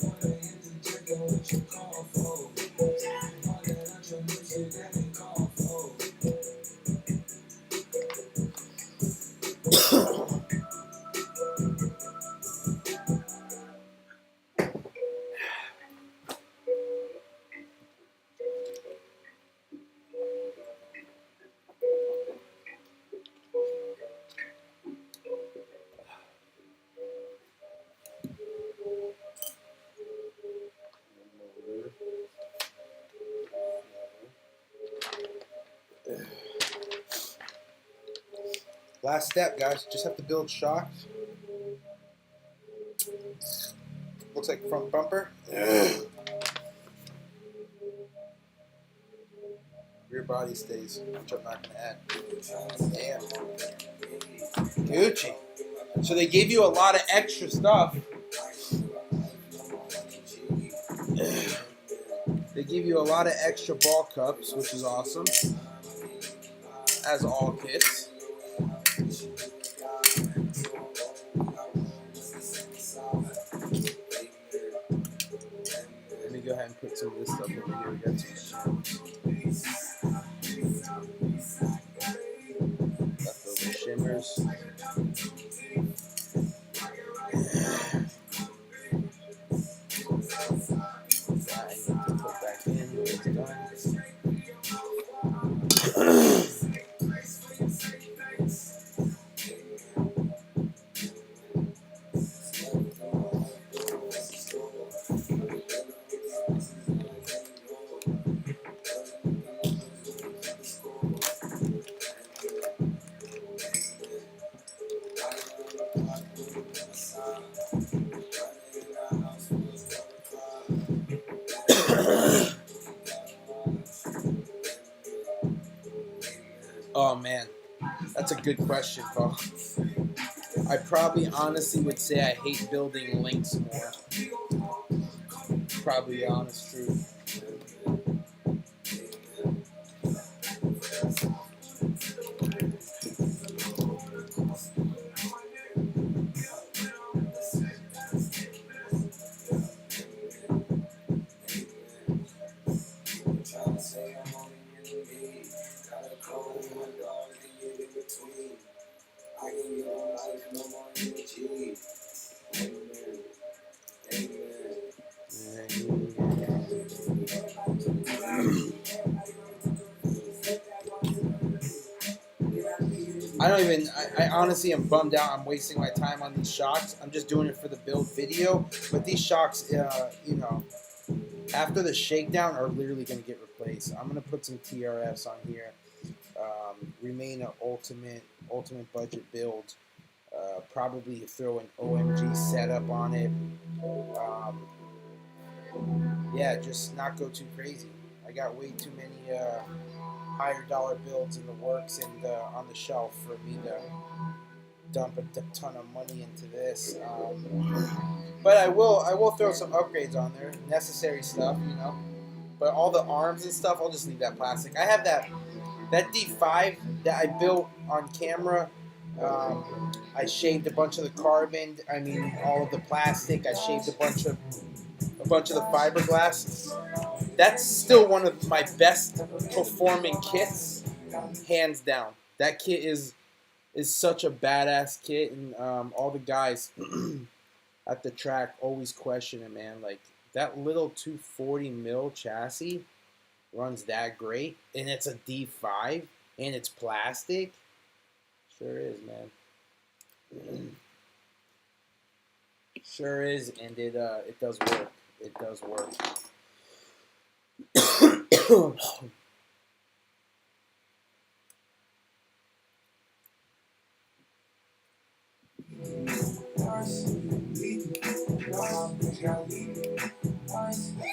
Last step, guys. Just have to build shocks. Looks like front bumper. Rear body stays, which I'm not going to add. Damn. Gucci. So they gave you a lot of extra stuff. They give you a lot of extra ball cups, which is awesome. As all kits. Let me go ahead and put some of this stuff over here. We got some leftover shimmers. That I need to put back in when it's done. Oh man, that's a good question, Paul. I probably honestly would say I hate building links more. Probably the honest truth. I honestly am bummed out. I'm wasting my time on these shocks. I'm just doing it for the build video. But these shocks, you know, after the shakedown are literally going to get replaced. I'm going to put some TRFs on here. Remain an ultimate budget build. Probably throw an OMG setup on it. Yeah, just not go too crazy. I got way too many higher dollar builds in the works and on the shelf for me to dump a ton of money into this. But I will throw some upgrades on there, necessary stuff, you know. But all the arms and stuff, I'll just leave that plastic. I have that D5 that I built on camera. I shaved a bunch of the carbon. I mean, all of the plastic. I shaved a bunch of the fiberglass. That's still one of my best performing kits, hands down. That kit is such a badass kit, and all the guys at the track always question it, man. Like, that little 240 mil chassis runs that great, and it's a D5, and it's plastic. Sure is, man. Sure is, and it does work. It does work. I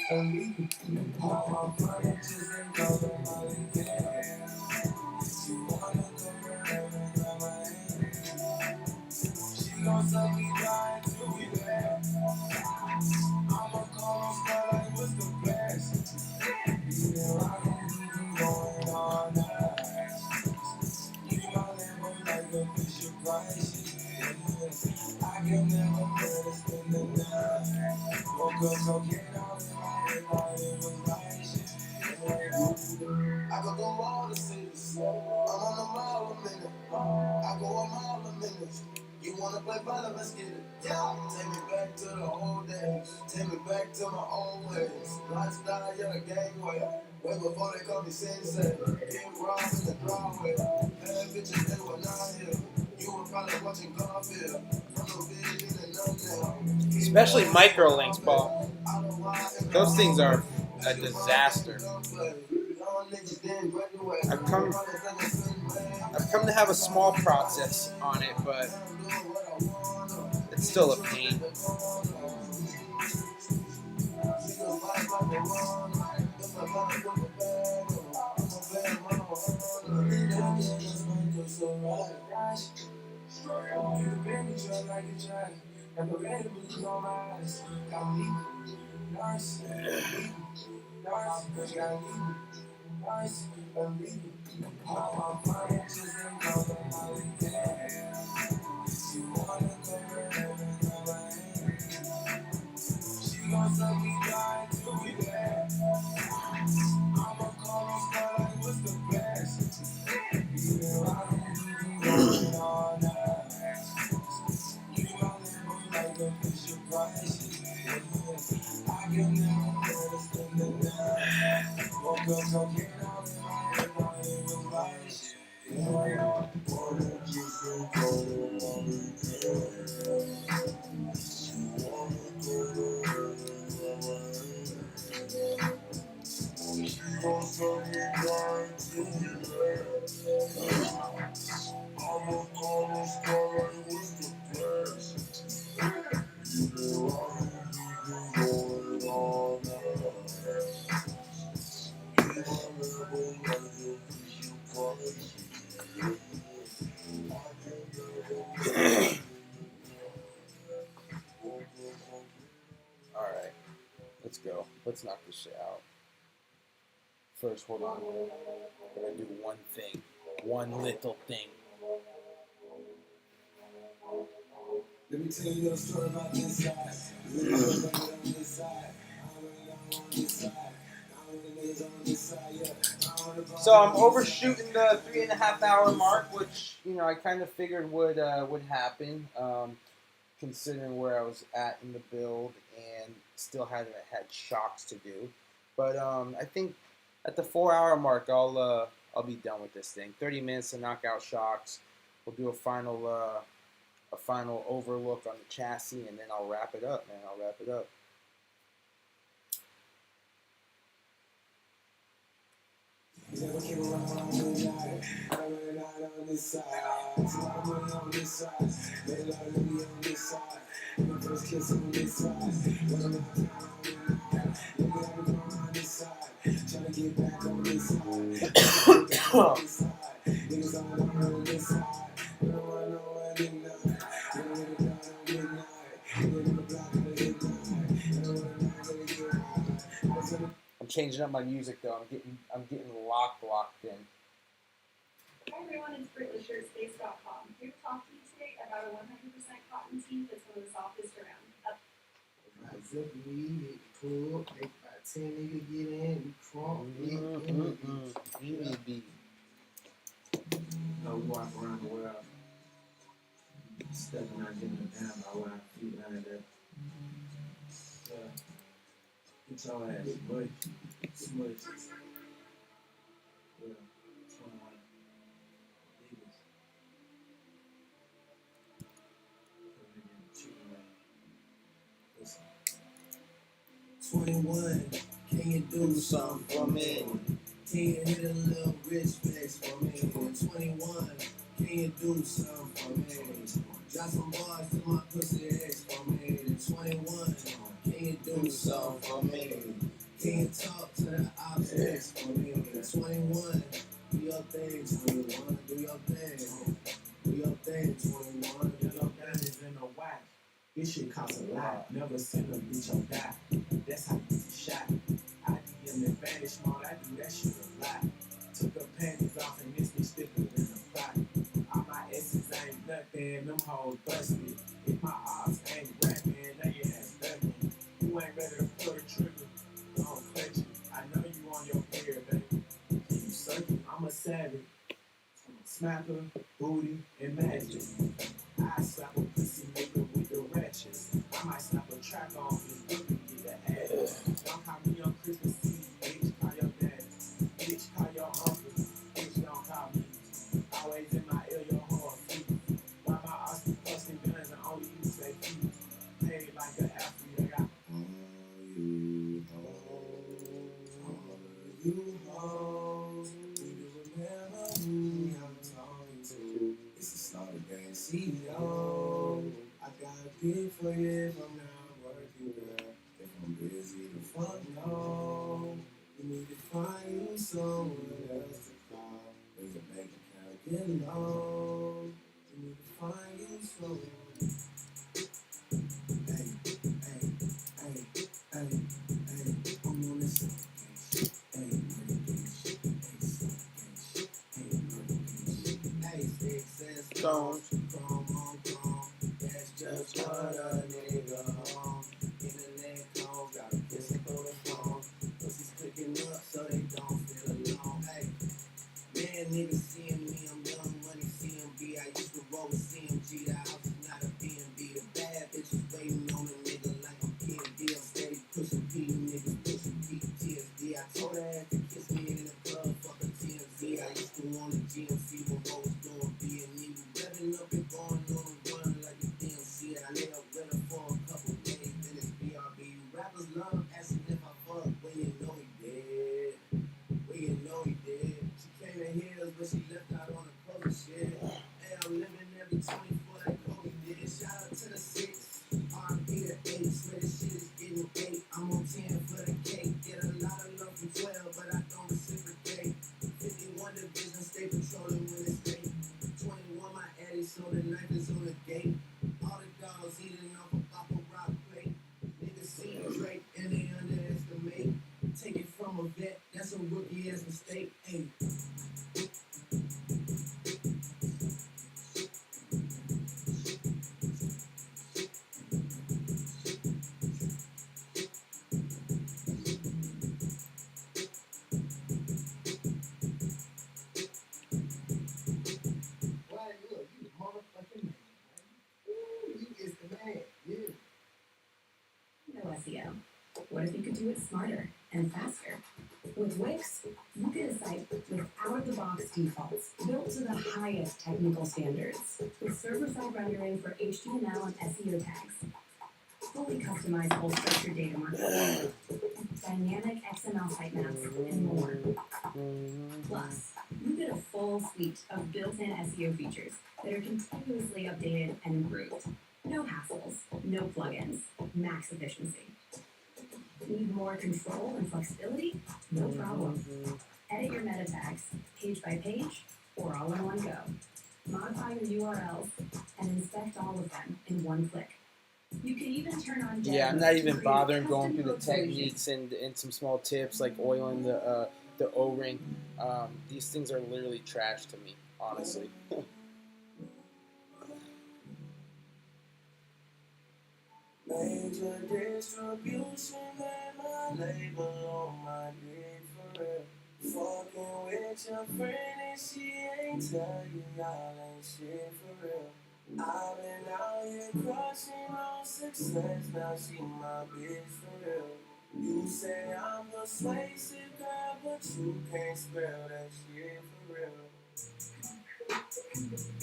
go through all the cities. I'm on the mile a minute. I go a mile a minute. You wanna play ball? Let's get it. Yeah. Take me back to the old days. Take me back to my old ways. Lifestyle, yeah, the gangway. Way before they call me sensei. Getting robbed in the driveway. Bad bitches, they were not here. You were probably watching Garfield. Especially microlinks, Paul. Those things are a disaster. I've come to have a small process on it, but it's still a pain. Alright, let's go. Let's knock this shit out. First, hold on. We're gonna do one thing. One little thing. Let me tell you a story about this side. So I'm overshooting the 3.5 hour mark, which I kind of figured would happen, considering where I was at in the build and still hadn't had shocks to do. But I think at the 4 hour mark, I'll be done with this thing. 30 minutes to knock out shocks. We'll do a final overlook on the chassis, and then I'll wrap it up, man. I'll wrap it up. I'm changing up my music though. I'm getting locked in. Hi everyone, it's BritishShirtSpace.com. Here to talk to you today about a 100% cotton tee that's one of the softest around. Zip weed, it pull, make about 10 niggas get in, we crawl, No walk around the world, stepping out, getting it down by where I feet like that. Get your ass smudged. Yeah, 21, can you do something for me? Can you hit a little rich flex for me? 21, can you do something for me? Drop some bars to my pussy ex for me. 21, Can you do something for me? Can you talk to the options for me? 21, do your thing, 21, do your thing. Do your thing, 21, do your thing. Is in a watch. This shit costs a lot. Never seen a bitch on die. That's how you get shot. I DM in vanish mode. I do that shit a lot. Took her panties off and this bitch thicker than a plot. All my S's ain't nothing. Them hoes busted. If my ops ain't rapping, they ass ducking. You ain't ready to pull the trigger. Don't clutch it. I know you on your pair, baby. Can you suck it? I'm a savage. Smacker, booty, and magic. I slap a pussy nigga with the ratchets. I might slap a track on his book and get the ass. Don't call me on Christmas Eve, bitch, call your dad. Bitch, call your uncle. Bitch, don't call me. Always in my ear, your whole feet. Why my Austin posting guns and only use their feet? Paid like an athlete, I got You hoes, do you remember who I'm talking to? It's a slaughter gang CEO. I got a bid for you if I'm not working, girl. If I'm busy, the fuck no. You need to find you someone else to call. When your bank account get low, you need to find you someone. Hey, hey, hey, hey, hey, I'm on this. Stones. That's just what a nigga on. Internet calls, gotta kiss him through the phone. Pussies clicking up so they don't feel alone. Hey, man, niggas seeing me, I'm young money CMB. I used to roll with CMG, the house is not a BNB. The bad bitches waiting on a nigga like I'm KD. I'm steady pushing P, niggas pushing PTSD. I told her I had to kiss me in the club, fuck a TMZ. I used to want a GMC when I was doing B&E. Revving up and going on a run like a DMC. I lay up with her for a couple days, then it's BRB. You rappers love asking if I fuck when you know he did. When you know he did. She came in heels, but she left out on the cover shit. Hey, I'm living every 24 like Kobe did. Shout out to the 6, R&B to 8. Swear this shit is getting 8. I'm on 10 for the cake. Get a lot of love from 12, but I don't reciprocate. 51 division, stay patrolling when it's late. 21, my addy, so the knife is on the gate. All the dogs eating off a Papa Rock plate. Niggas see Drake and they underestimate. Take it from a vet, that's a rookie ass mistake. Hey. Why, look, you the motherfucking man. Ooh, you is the man. Yeah. No SEO. What if you could do it smarter and faster? With Wix, you get a site with out-of-the-box defaults built to the highest technical standards, with server-side rendering for HTML and SEO tags, fully customizable structured data markup, dynamic XML sitemaps, and more. Plus, you get a full suite of built-in SEO features that are continuously updated and improved. No hassles, no plugins, max efficiency. Need more control and flexibility? No problem. Edit your meta tags, page by page, or all in one go. Modify your URLs and inspect all of them in one click. You can even turn on Yeah, I'm not even bothering going through the techniques and some small tips like oiling the O-ring. These things are literally trash to me, honestly. Major distribution, and my label on my dick for real. Fucking with your friend and she ain't tell you y'all ain't shit for real. I've been out here crushing on success, now she my bitch for real. You say I'm persuasive, girl, but you can't spell that shit for real.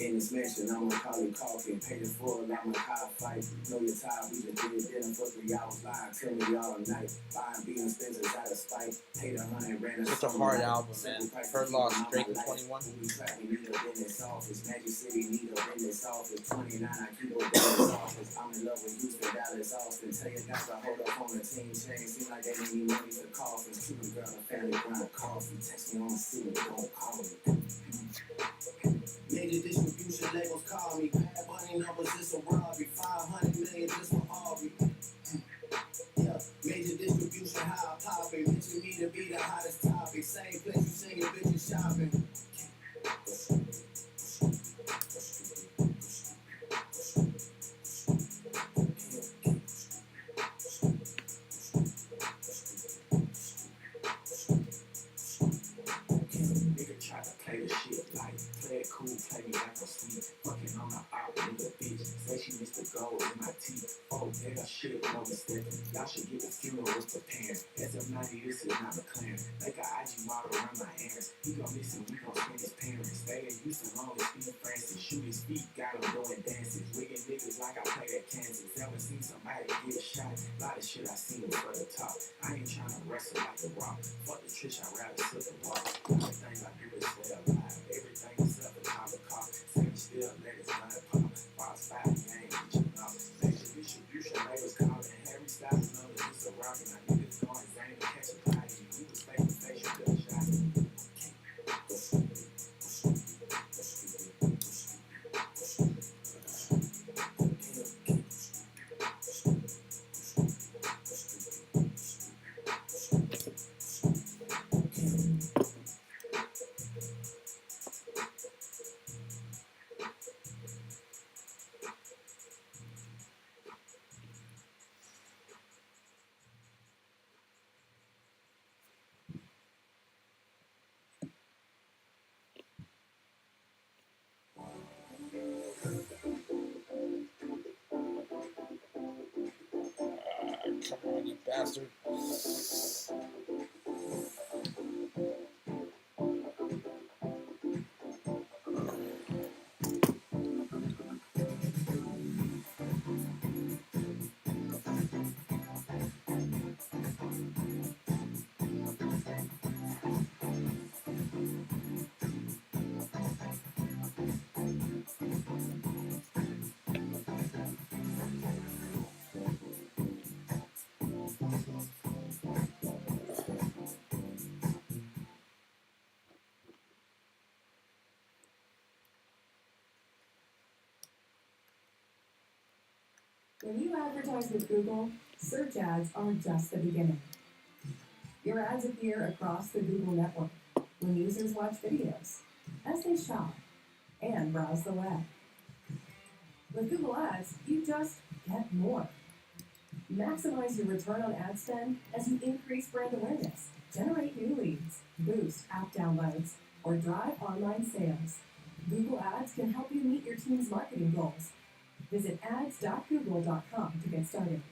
In this mansion, I'm gonna call you coffee. Paid it full, I'm a high fight. Know your time, we just did dinner for 3 hours live. Tell me all night. Buying being Spencer's out of spite. Paid 100, ran a Such a hard album, man. Her loss, Drake in 21. We trap me needle in this office. Magic City needle in this office. 29, I keep up in this office. I'm in love with Houston, Dallas, Austin. Tell your guys I hold up on the team chain. Seem like they didn't need money for coffins. Cuban girl, a family grind coffee. Text me on the city, don't call me. Major distribution labels call me. Bad money numbers, it's a robbery. 500 million just for Aubrey. Yeah, major distribution, how I pop it. Mention me to be the hottest topic. Same place you singing, bitches shopping. Nigga try to play the shit like, play it cool, play me like I'm sweet. Fucking on the op, nigga bitch. Say she missed the gold in my teeth. Oh, yeah, shit, no mistake. Y'all should get the funeral with the parents. As of 90, this is not a clan. Make a IG model around my hands. He gon' miss him, we gon' spend his parents. Stay in Houston long as Steve Francis. Shoot his feet, got him doing dances. Wiggin' niggas like I played at Kansas. Never seen somebody get shot. A lot of shit I seen was for the top. I ain't tryna wrestle like the Rock. Fuck the trish, I'd rather sit the walk. Everything I do is stay alive. Everything except the top of car. Same still, let his gun pop. Boss 5 gang, get you off. Major distribution, labels calling. Harry Styles, another piece of rock. And I niggas going Zane to catch a party. We was face to face, you could've shot me. Come on, you bastard. When you advertise with Google, search ads are just the beginning. Your ads appear across the Google network when users watch videos, as they shop, and browse the web. With Google Ads, you just get more. Maximize your return on ad spend as you increase brand awareness, generate new leads, boost app downloads, or drive online sales. Google Ads can help you meet your team's marketing goals. Visit ads.google.com to get started.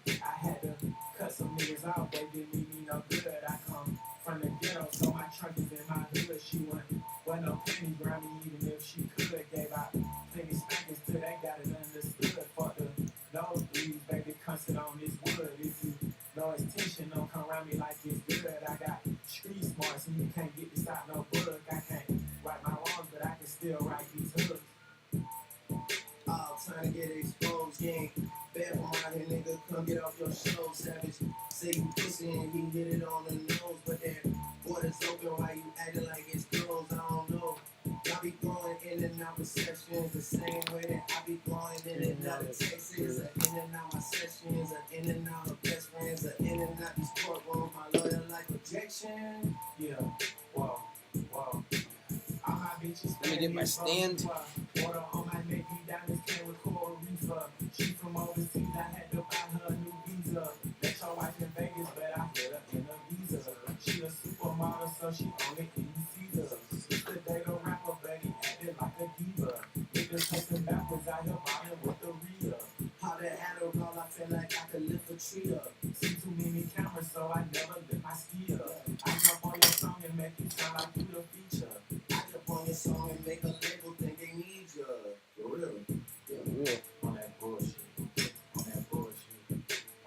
I had to cut some niggas out, they didn't leave me no good. I come from the ghetto, so my trunk is in my hood. She wasn't no penny grab me, even if she could. Gave out plenty spankings till they got it understood. Fuck the nosebleeds, baby, constant on this wood. If you know it's tension, don't come around me like it's good. I got street smarts and you can't get this out no book. I can't write my wrongs, but I can still write these hooks. All trying to get exposed, gang. Bad from around here, nigga, come get off your show, savage. Say you pussy and he hit it on the nose, but that water's open while you acting like it's closed. I don't know. I be going in and out of sessions the same way that I be going in and out of Texas. In and out my sessions, in and out of best friends, in and out these courtrooms. My lawyer like objection. Yeah, whoa, whoa. All my bitches Let me get my stand. Water on my neck, you diamonds can't record reefer. She from overseas, I had to buy her a new visa. Met your wife in Vegas, but I hit her in a visa. She a super so she only eating Caesar. It's the day the rapper, baby, acting like a diva. Niggas taking backwards out here buying with the reader. How the Adderall, I feel like I could lift a tree up. See too many cameras, so I never lift my ski up. I jump on your song and make you sound like you the feature. I jump on your song and make a label think they need you. For real. Yeah. On that bullshit. On that bullshit.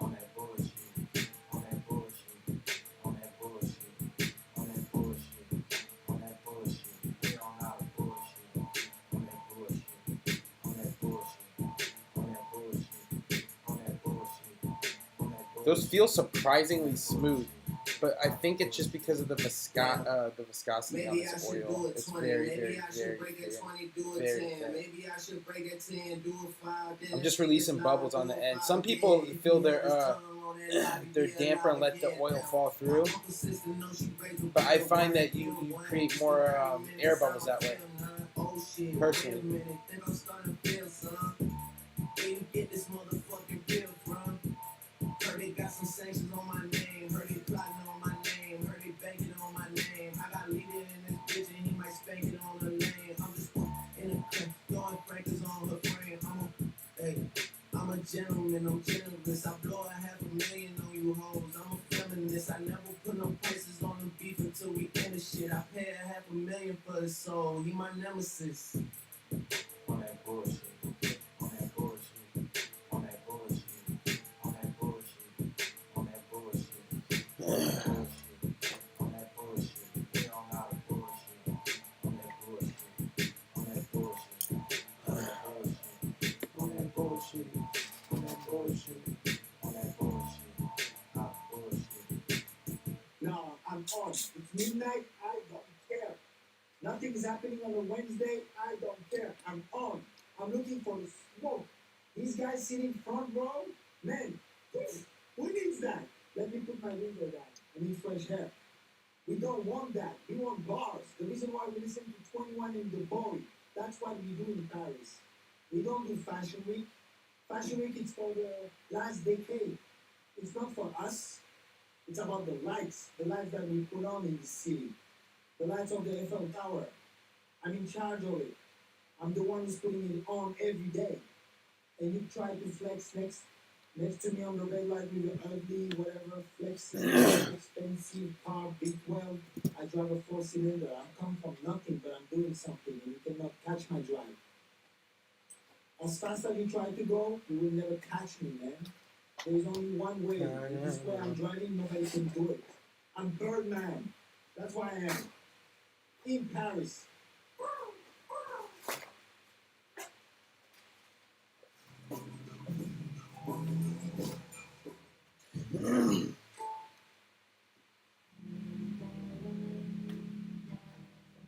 On that bullshit. On that bullshit. On that bullshit. On that bullshit. On that bullshit. We don't have bullshit. On that bullshit. On that bullshit. On that bullshit. On that bullshit. On that bullshit. Those feel surprisingly smooth, but I think it's just because of the viscosity on Maybe I this should oil. do a It's 20. very, Maybe very, I should very, break a very, 20, do a very 10. thin. Maybe I should break a 10, do a 5. I'm just releasing bubbles on the end. Some people feel their damper and let the oil fall through, but I find that you create more air bubbles that way. Personally. Get this motherfucking bill from. Heard they got some sanctions on my name. Heard they plotting on my name. Heard they banking on my name. I got leader in this bitch and he might spank it on the lane. I'm just in a crib, throwing frankers on her frame. I'm a gentleman, I'm generous. I blow $500,000 on you hoes. I'm a feminist. I never put no prices on the beef until we end the shit. I pay $500,000 for his soul. He my nemesis. On that bullshit. On that bullshit. On that bullshit. On that bullshit. On that bullshit. On that bullshit. On that bullshit. We don't have bullshit. On that bullshit. On that bullshit. On that bullshit. On that bullshit. On that bullshit. On that bullshit. Not bullshit. No, I'm on. It's midnight. I don't care. Nothing is happening on a Wednesday. I don't care. I'm on. I'm looking for the smoke. These guys sitting front row, man, who needs that? Let me put my window down. I need fresh air. We don't want that. We want bars. The reason why we listen to 21 in the Boy, that's what we do in Paris. We don't do Fashion Week. Fashion Week is for the last decade. It's not for us. It's about the lights that we put on in the city. The lights of the Eiffel Tower. I'm in charge of it. I'm the one who's putting it on every day. And you try to flex next to me on the red light with your ugly, whatever, flexing, expensive car, big well. I drive a 4-cylinder. I come from nothing, but I'm doing something, and you cannot catch my drive. As fast as you try to go, you will never catch me, man. There is only one way. And this way I'm driving, nobody can do it. I'm Birdman. That's why I am. In Paris.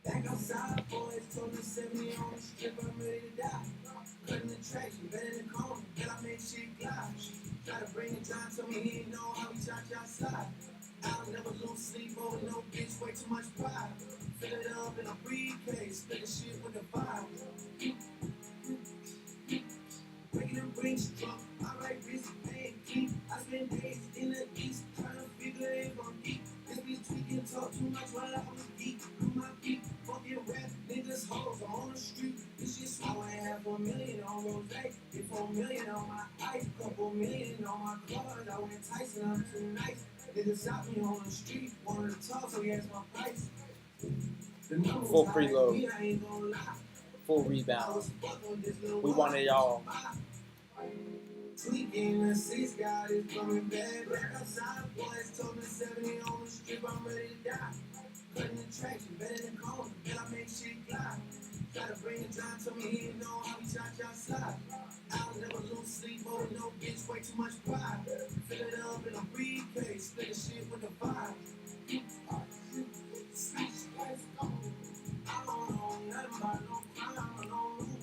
Back outside, boys told me 70 on the strip, I'm ready to die. Cutting the tracks, better than corner, but I make shit glide. Try to bring it down to me, he ain't know how we charge outside. I'll never lose sleep over no bitch, way too much pride. Fill it up in a briefcase, split the shit with the vibe. Breaking them bricks drunk, I write risks, paying keep. I spend days in the east, trying to figure it on deep. This bitch tweaking, talk too much while I was geek. On my feet, fucking rap, niggas hoes, I'm on the street. This shit slow, I ain't $500,000 on Rose, get $4 million on my ice, couple million on my cars. I went Tyson, I'm too nice. Niggas shot me on the street, wanted to talk, so he asked my price. Full preload. Full rebound. We want it all. Tweaking the 6 God is coming back. Back outside, boys told me 70 on the strip, I'm ready to die. Cutting the tracks, you better than corner, then I make shit glide. Try to bring it down to me, he ain't know how we charge outside. I'll never lose sleep over no bitch, way too much pride. Fill it up in a briefcase, split the shit with the vibe. I don't know nothing about no crime or no rule.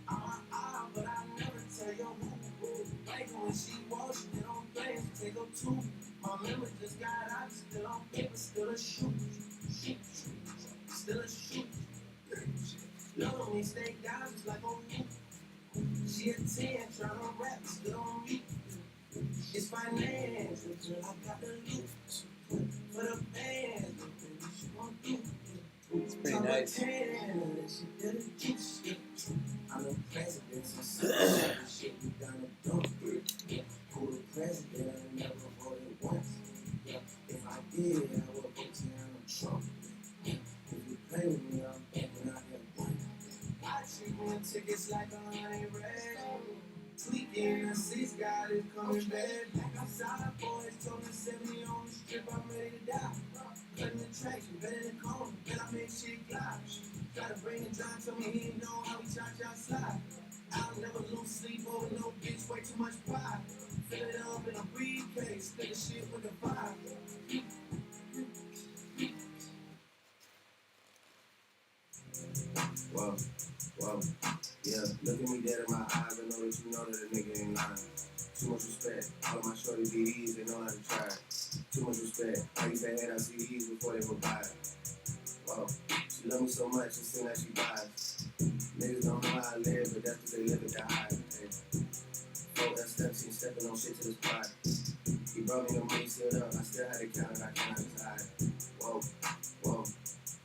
I'm an eye, but I never tell you who. Like when she walks, she get on things, take her too. My memory just got out, still on paper, still a shoot. Still a shoot. Love on me, stay down just like on you. She a 10, tryna rap, still on me. It's financial till I got the loot. For the bands, president, I never voted once. If I did, I would vote Trump. If you play with me, I'm thinking out here one. I treat me tickets like I ain't red. Sleep in the seats, God is coming back. Back outside, boys told me 70 on the strip, I'm ready to die. Cutting the tracks, you better than corner, and I make shit glide. Try to bring it down, told me he ain't know how we cha-cha slide. I'll never lose sleep over no bitch, way too much pride. Fill it up in a briefcase, split the shit with the vibe. Whoa, whoa, yeah, look at me dead in my eyes, I know that you know that a nigga ain't lying. Too much respect, all of my shorty DDs, they know how to try. Too much respect, I used to hand out CDs before they would buy it. Whoa, she love me so much, it seems like she buys. Niggas don't know how I live, but that's because they live it to hide. Hey. 4 steps, he stepping on shit to the spot. He brought me the money sealed up, I still had to count it, I can't hide. Whoa, whoa,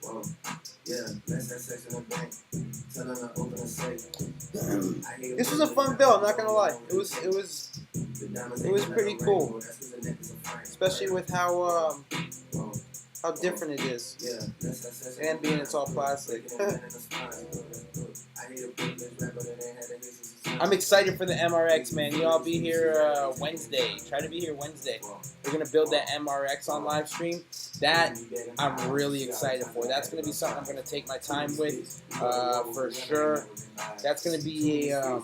whoa. Yeah, let's have sex in the bank. Tell them to open a safe. This was a fun build, I'm not gonna lie. It was pretty cool, especially with how different it is, and being it's all plastic. I'm excited for the MRX, man. You all be here Wednesday. Try to be here Wednesday. We're gonna build that MRX on live stream. That I'm really excited for. That's gonna be something I'm gonna take my time with, for sure. That's gonna be a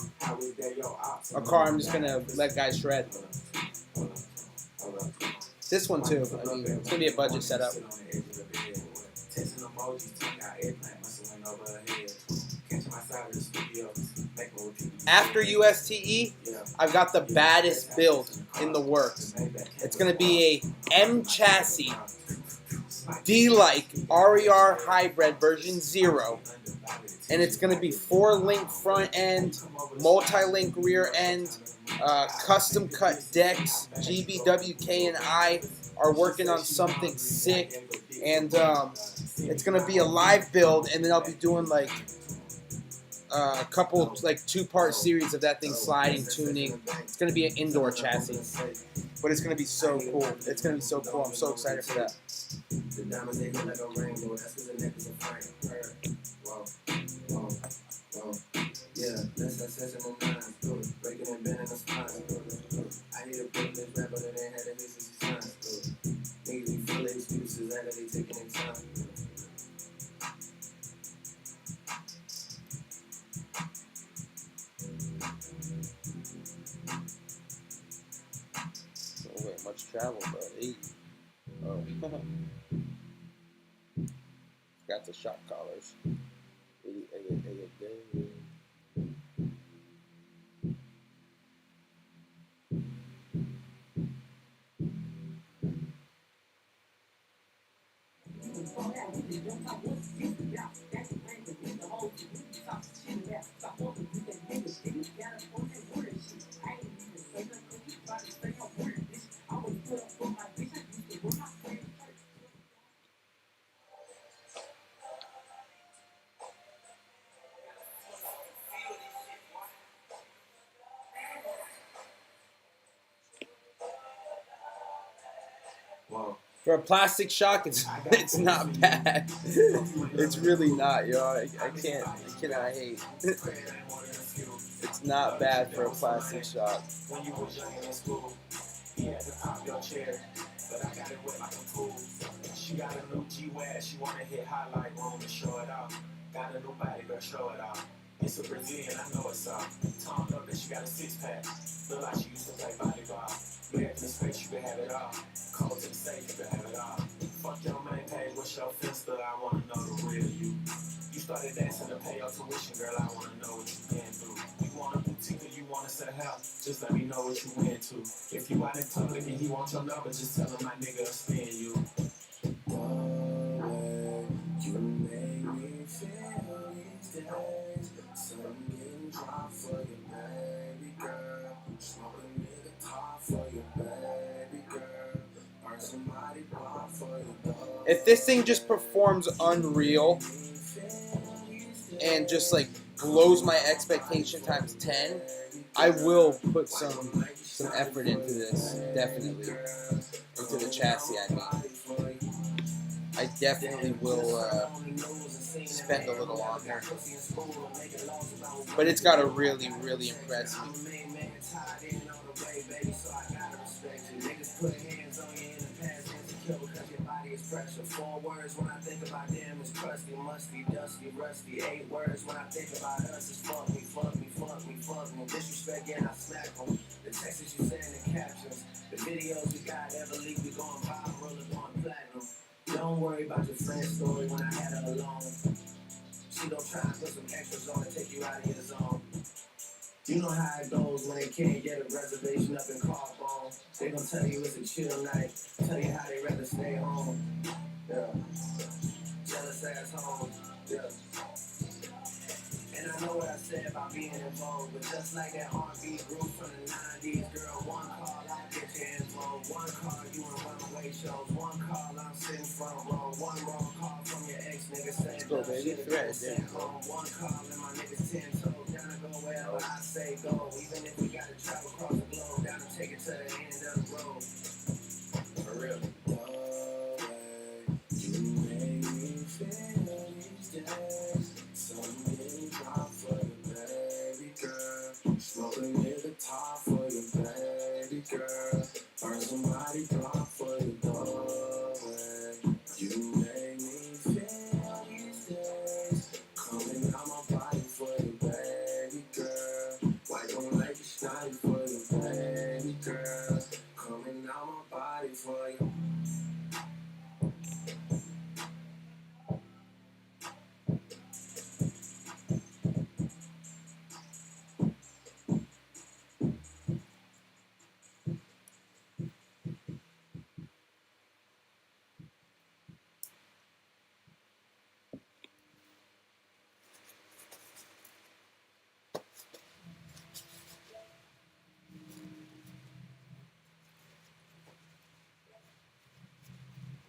car I'm just gonna let guys shred. This one too. I mean, it's gonna be a budget setup. After USTE, I've got the baddest build in the works. It's going to be a M chassis D-like RER hybrid version 0. And it's going to be 4-link front end, multi-link rear end, custom cut decks. GBWK and I are working on something sick. And it's going to be a live build, and then I'll be doing like a couple, like 2-part series of that thing sliding, tuning. It's going to be an indoor chassis, but it's going to be so cool. It's going to be so cool. I'm so excited for that. The diamonds, they look like a rainbow. That's because the neck is a frame. Whoa, whoa, whoa. Yeah, let's have sex in the nines. Do it. Breaking and bending the spine. I hate a big this rapper that ain't had a hit since he signed. Niggas be full of excuses, act like they taking their time. Oh, wait, much travel, bro. 8. Oh. Got the shock collars. For a plastic shock, it's not bad. It's really not, yo. I cannot hate. It's not bad for a plastic shock. When you was young in school, he had to pop your chair, but I got it wet like a pool. She got a new G-Wag, she wanna hit highlight room and show it off. Got a new body, girl, show it off. It's a Brazilian, I know it's all. Toned up that she got a 6-pack. Look like she used to play volleyball. Back in the space, you can have it all. Call to the safe, you can have it all. Fuck your main page, what's your Finsta? I wanna know the real you. You started dancing to pay your tuition, girl, I wanna know what you been through. You want a boutique or you wanna sell house? Just let me know what you into. If you out in public and he want your number, just tell him my nigga will spin you. You make me feel these days. Something getting dropped for your baby girl. Smoking nigga top for your baby girl. Burn somebody block for your dog. If this thing just performs unreal and just like blows my expectation times 10, I will put some some effort into this, definitely. Into the chassis, I mean. I definitely will spend a little on there. But it's got to really, really impress me. Pressure. 4 words when I think about them is crusty, musty, dusty, rusty. 8 words when I think about us is fuck me, fuck me, fuck me, fuck me. Disrespect and I smack them. The texts you send and captions, the videos we got ever leak, we going viral and going platinum. Don't worry about your friend's story when I had her alone. She don't try to put some extras on to take you out of your zone. You know how it goes when they can't get a reservation up in Carbone. They gon' tell you it's a chill night, tell you how they rather stay home. Yeah. Jealous assholes. Yeah. And I know what I said about being involved, but just like that R&B group from the 90s, girl, one call, I'll get you involved. One call, you in runaway shows. One call, I'm sitting front row. One wrong call from your ex nigga saying, go, baby. sent home. One call and my niggas 10 toes. Down to go wherever I say go. Even if we gotta travel across the globe, down to take it to the end of the road. For real. You make me feel these days. Something drop for you, baby girl. Smoking near the top for you, baby girl. Burn somebody drop for you, doorway. You make me feel these days. Coming out my body for you, baby girl. White on like a snotty for you, baby girl. Coming out my body for you.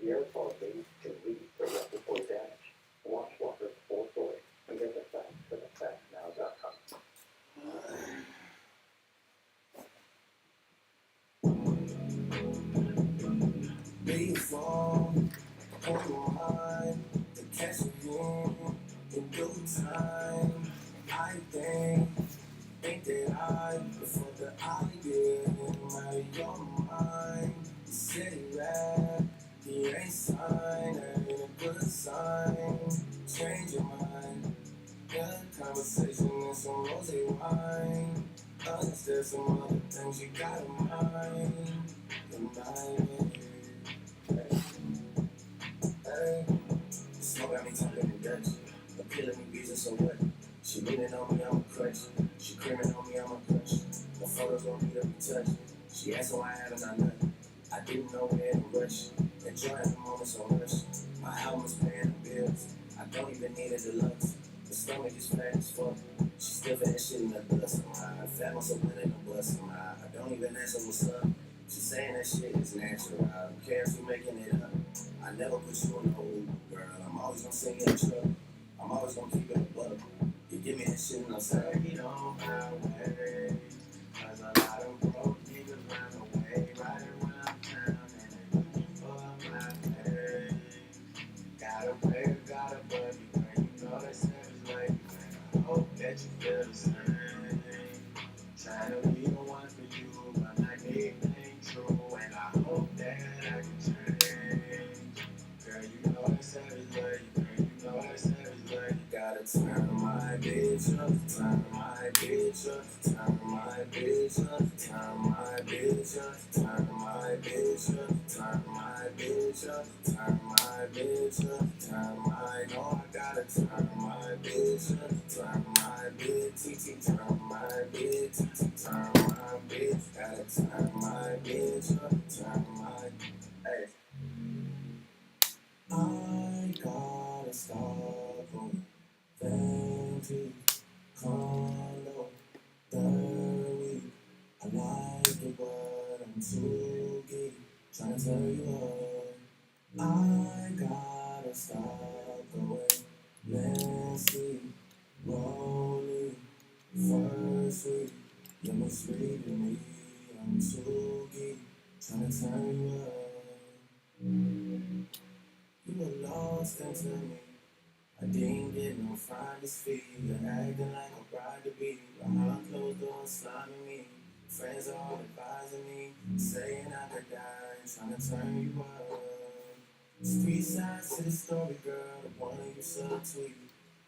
The airflow leads to lead the respiratory damage. Wash water or soy. And get the facts at factsnow.com. Before, on your mind, the catch you in due time. I think that before the idea out of your mind. You said it right, he ain't signed, that ain't a good sign. Change your mind, good conversation and some rosé wine. Unless there's some other things you got in mind. Your mind, hey, smoke got me talking in Dutch. Appealing me reason, so what? She leaning on me, I'm a crutch. She creaming on me, I'm a crush. The photos on me to be touched. She asked why I haven't done nothing. I didn't know we're in a rush. Enjoying the moment so much. My album is paying the bills. I don't even need a deluxe. The stomach is fat as fuck. She still for that shit in the dust. Fat must have went in the bus. I don't even answer what's up. She's saying that shit is natural. I don't care if you're making it up. I never put you in the Uber, girl. I'm always gonna sing in the truck. I'm always gonna keep it a buck. You give me that shit and I'm saying, you know, my way. Cause a lot of broke niggas run away, riding around town and they looking for my pay. Gotta pray, gotta buddy, man. You know that savage lady, man. I hope that you feel the same. Trying to be the one for you, but my name ain't true. And I hope that I can change. Girl, you know that savage lady, girl, you know that savage lady. Gotta turn my bitch up, turn my bitch up, turn my bitch up, turn my bitch up, turn my bitch up, turn my bitch up, turn my bitch up, turn my, no, I gotta turn my bitch up, turn my bitch, turn my bitch, turn my bitch, gotta turn my bitch up, turn my, hey. I gotta stop going fancy, condo, dirty. I like it, but I'm too geek. Tryna tell you what, I gotta stop going nasty, rolling, first week. You're misreading me, I'm too geek, tryna turn you up. You were lost into me. I didn't get no finder's fee. You're acting like a bride to be. Behind closed doors, slamming me. Friends are all advising me, saying I could die, trying to turn you up. Street sides to the story, girl. The one you subtweet,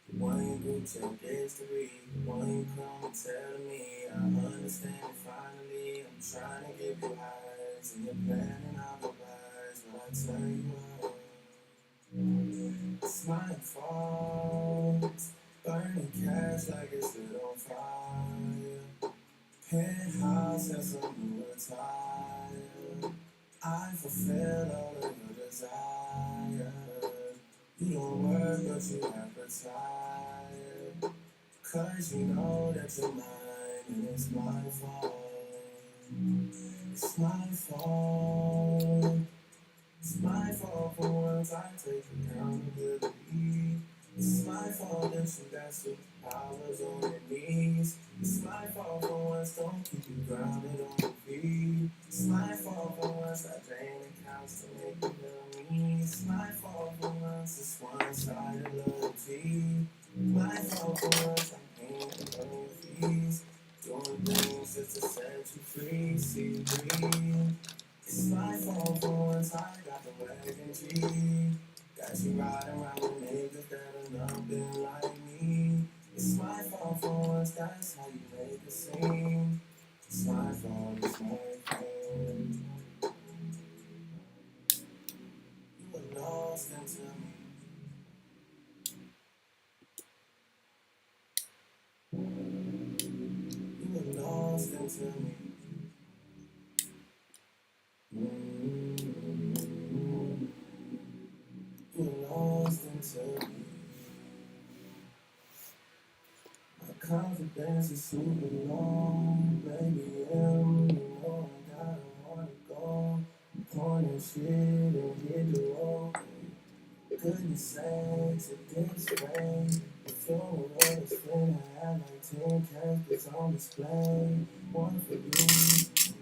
the one you group check gets to read, the one you come and tell me. I understand it finally. I'm trying to give you highs, and you're planning otherwise, but I turn you up. It's my fault, burning cash like it's lit on fire. Penthouse has a new attire. I fulfill all of your desire. You don't work, but you appetite. Cause you know that you're mine, and it's my fault. It's my fault. It's my fault for once I take accountability. It's my fault that you got superpowers on your knees. It's my fault for once don't keep you grounded on your feet. It's my fault for once I drain accounts to make you love me. It's my fault for once it's one-sided loyalty. My fault for once I'm paying on your fees. Doing things just to set you free, see green. It's my fault for once I got the wagon G. Got you riding around with niggas that are nothing like me. It's my fault for once, that's how you make it seem. It's my fault, it's my fault. You were lost into me. You were lost into me. You're lost into me. My confidence is super long, baby. You know I gotta wanna go. I'm pointing shit and hit the road. Couldn't say to this way. If you're a rose friend, I have like 10 caskets on display. One for you,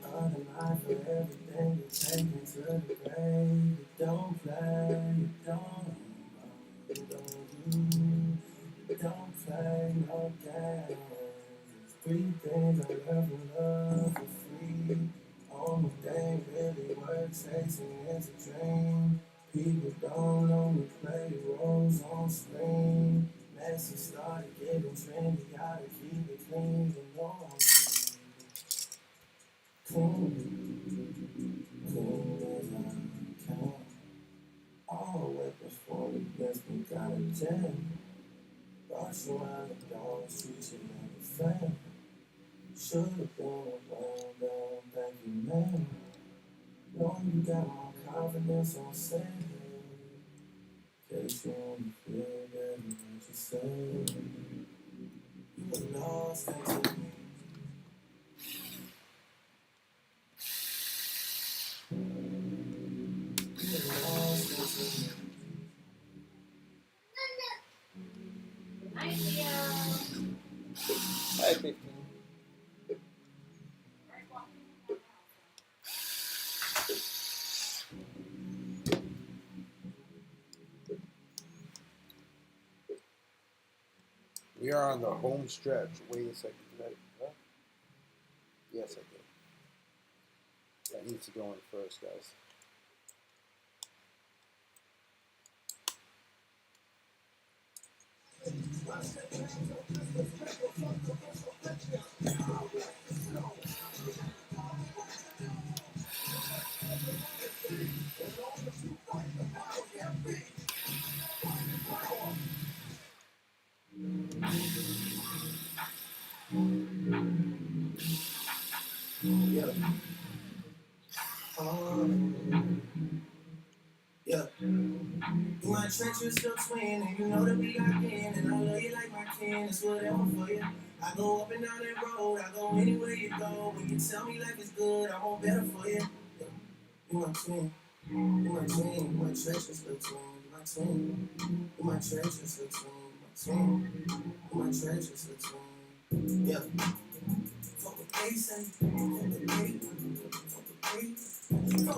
another night for everything you're taking to the grave. You don't play, you don't play no games. Three things I love and love for free. Only thing really worth chasing is a dream. People don't know me play roles on screen. Messy started getting trendy, gotta keep it clean. You know I'm clean as I can. All weapons for the best, we got a jam. Rush around the dogs, treat you like a fan. Should've been a well done, thank you, man. Know you got more confidence on set. Case you only feel better than what you say. You were lost into me. You were lost into me. Hi, Theo. Hi, 15. We are on the home stretch. Wait a second. Ready? Huh? Yes, I did. That needs to go in first, guys. Yeah. Yeah. You my treacherous little twin, and you know that we locked in, and I love you like my kin. It's whatever for you. I go up and down that road, I go anywhere you go. When you tell me life is good, I want better for you. Yeah. You my twin, you my twin, you my treacherous little twin, you my twin, you my treacherous little twin, you my treacherous little twin. Yeah. Fuck what they say, fuck what they do.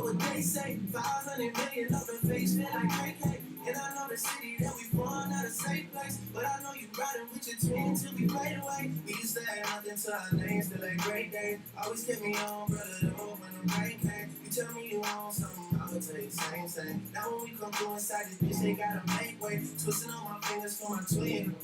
know what they say. 500 million up in face, feel like crack. And I know the city that we from, not a safe place. But I know you riding with your twin till we fade away. We used to have nothing to our names, still a great day. Always kept me on, brother, though, when the rain came. You tell me you want something, I would tell you the same. Now when we come through inside this bitch, they gotta make way. Twisting on my fingers for my twin.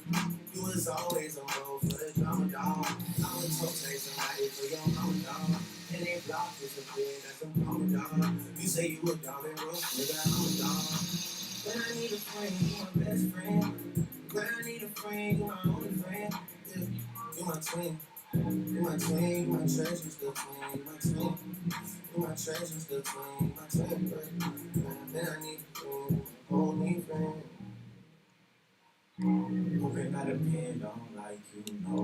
You was always on road for the drama, dog. I was rotating somebody for your mama, dog. And they blocked us a bit, that's a drama, dog. You say you a dog and roll, nigga, I'm a dog. When I need a friend, you my best friend. When I need a friend, you my only friend. Yeah. You my twin. You my twin, you my treasure, still twin. You my twin. You my treasure, still twin. You my twin, then I need a friend, only friend. Who can I depend on like you know?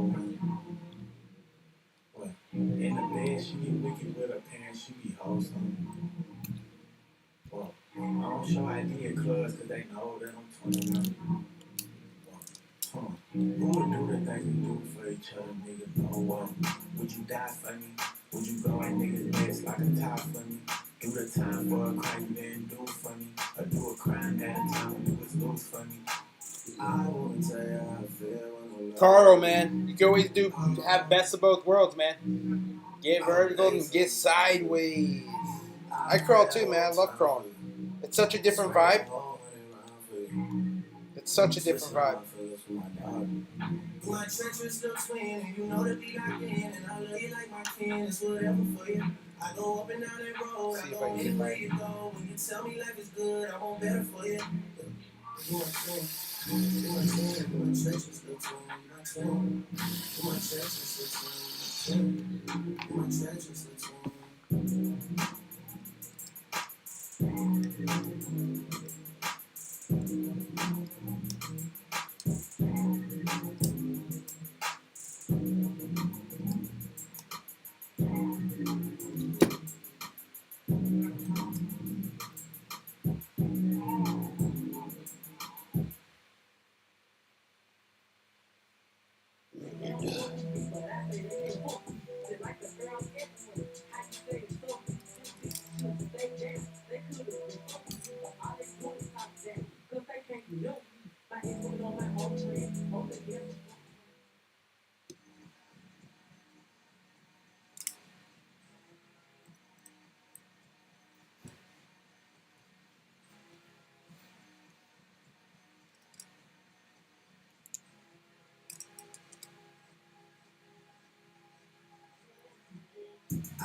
What? In the bed, she be wicked with her parents, she be wholesome. Well, I don't show ID at clubs cause they know that I'm 21. Well, who would do the things we do for each other, nigga? No one. Would you die for me? Would you go at niggas' necks like a tie for me? Do the time for a crime you didn't do for me? Or do a crime at a time when you was loose for me? I wanna tell you how I feel when I'm Carl, man, you can always have best of both worlds, man. Get vertical and get sideways. I crawl too, man. I love crawling. It's such a different vibe. It's such a different vibe. My treacherous little twin, and you know that we locked in, and I love you like my kin, it's whatever for you. I go up and down that road, I go anywhere you go. When you tell me life is good, I want better for you. You my twin, you my twin, you my treacherous little twin, you my twin, you my treacherous little twin, you my treacherous little twin.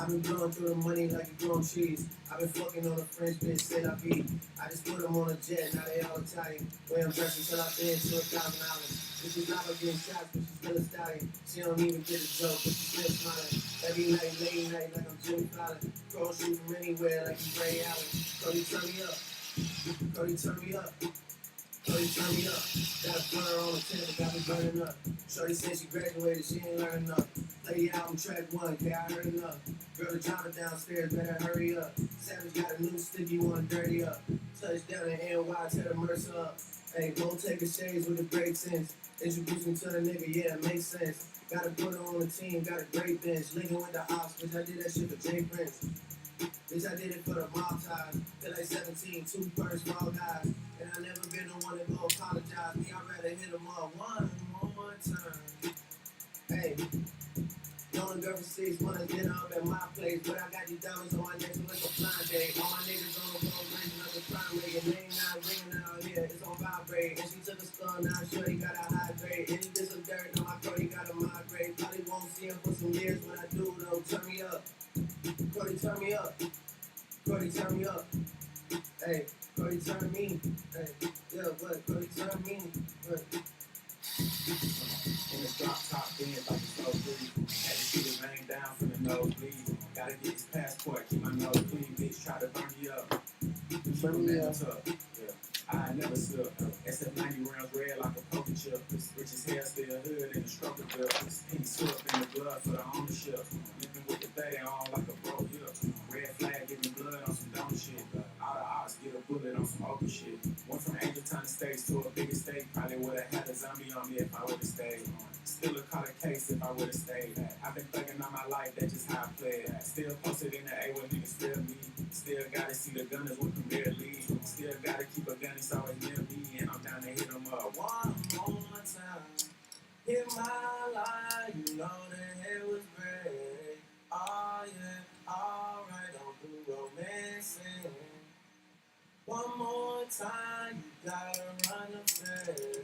I've been blowing through the money like a grown cheese. I've been fucking on a French bitch, said I be. I just put them on a jet, now they all Italian. Way I'm dressed until I've been to $1,000. If she's not getting shots, but she's still a stallion. She don't even get a joke, but she's still smiling. Every night, late night, like I'm Jimmy Fallon. Pro shoot from anywhere, like he's Ray Allen. Cody, turn me up. Cody, turn me up. Cody, turn me up. Got a burner on the table, got me burning up. Shorty said she graduated, she ain't learned enough. Play the album track 1, yeah, I heard enough. Girl, the drama downstairs, better hurry up. Savage got a new stick, you wanna dirty up. Touchdown in NY, tear the Mercer up. Hey, don't take a shades with a great sense. Introduce me to the nigga, yeah, it makes sense. Gotta put her on the team, got a great bench. Linking with the ops, bitch, I did that shit for Jay Prince. Bitch, I did it for the mob ties. Feel like 17, 2 first small guys. And I never been the one to go apologize. Me, I'd rather hit them up one more time. Hey. Known a girl for 6 months, dinner up at my place. But I got these diamonds on my neck, so it's a blind day. All my niggas on the road, raising up the crime rate. Your name not ringing out here, it's on vibrate. And she took a skull, now shorty got a high grade. And he did some dirt, now my Cody got a migrate. Probably won't see him for some years when I do, though. Turn me up. Cody, turn me up. Cody, turn me up. Hey, Cody, turn me. Hey, yeah, what? Cody, turn me. What? In the drop top bins like it's no free. Had to keep it rain down from the nosebleed. Gotta get his passport, keep my nose clean. Bitch, try to burn me up. Burn me up. Yeah, I never slip. SF90 rounds red like a poker chip. Rich as hell, still hood in the stroker bill. Pink slip in the blood for the ownership. Living with the 30 on like a broke hip. Red flag, give me blood on some dumb shit. Out of odds, get a bullet on some open shit. Went from Angel Town States to a bigger state. Probably would've had a zombie on me if I would've stayed. Still a caught a case if I would've stayed. I've been thugging on my life, that's just how I played. Still posted in the A where niggas feel me. Still Still gotta see the gunners with Premier League. Still gotta keep a gun, it's always near me. And I'm down to hit them up one more time. In my life, you know the hell was great. Oh yeah, alright, don't do romancing. One more time, you gotta run the face.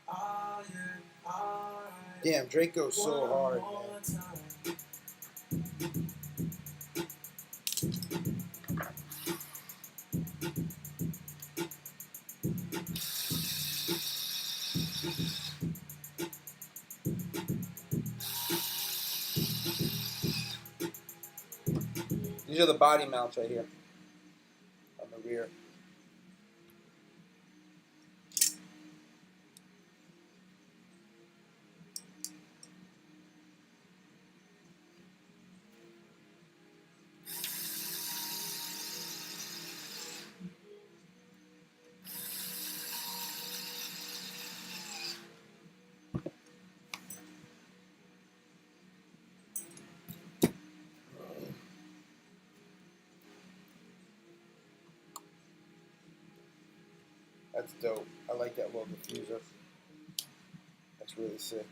Oh yeah, alright. Damn, Drake goes so hard, One more man. time. These are the body mounts right here on the rear. That's dope. I like that little diffuser. That's really sick.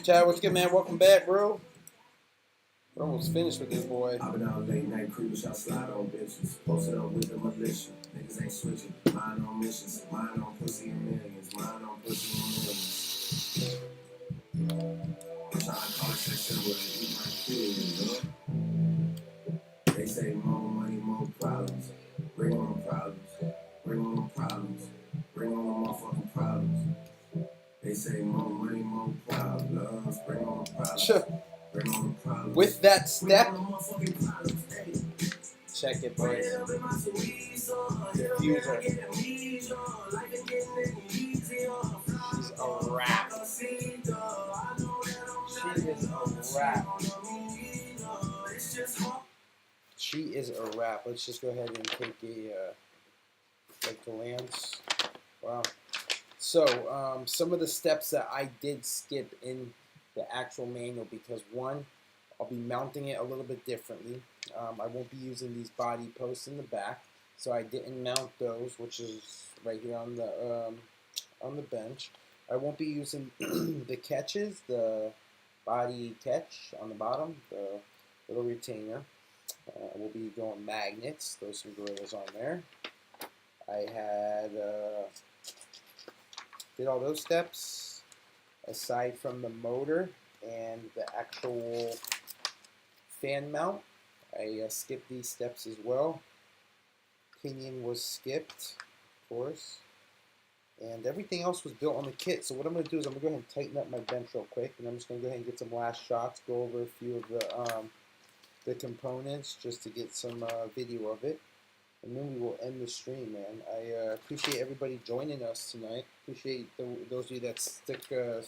Chad, what's good, man? Welcome back, bro. We're almost finished with this boy. I've been out late night creepers, y'all slide on bitches. Posted up with the militia. Niggas ain't switching. Mine on missions. Mine on pussy and millions. Mine on pussy and millions. I'm trying to call it section where I eat my kids, huh? They say more money, more problems. Bring on the problems. Bring on the problems. Bring on the motherfucking problems. They say more money, more problems. Bring on the problems. Bring on the problems. With that step, check it, boys. Diffuser. She's a wrap. She is a wrap. She is a wrap. Let's just go ahead and take a like the lance. Wow. So some of the steps that I did skip in the actual manual because one, I'll be mounting it a little bit differently. I won't be using these body posts in the back, so I didn't mount those, which is right here on the bench. I won't be using the catches, the body catch on the bottom, the little retainer. We'll be going magnets. Those some gorillas on there. I had did all those steps aside from the motor and the actual fan mount. I skipped these steps as well. Pinion was skipped, of course. And everything else was built on the kit. So what I'm going to do is I'm going to go ahead and tighten up my bench real quick. And I'm just going to go ahead and get some last shots, go over a few of the components just to get some video of it. And then we will end the stream, man. I appreciate everybody joining us tonight. Appreciate those of you that stuck through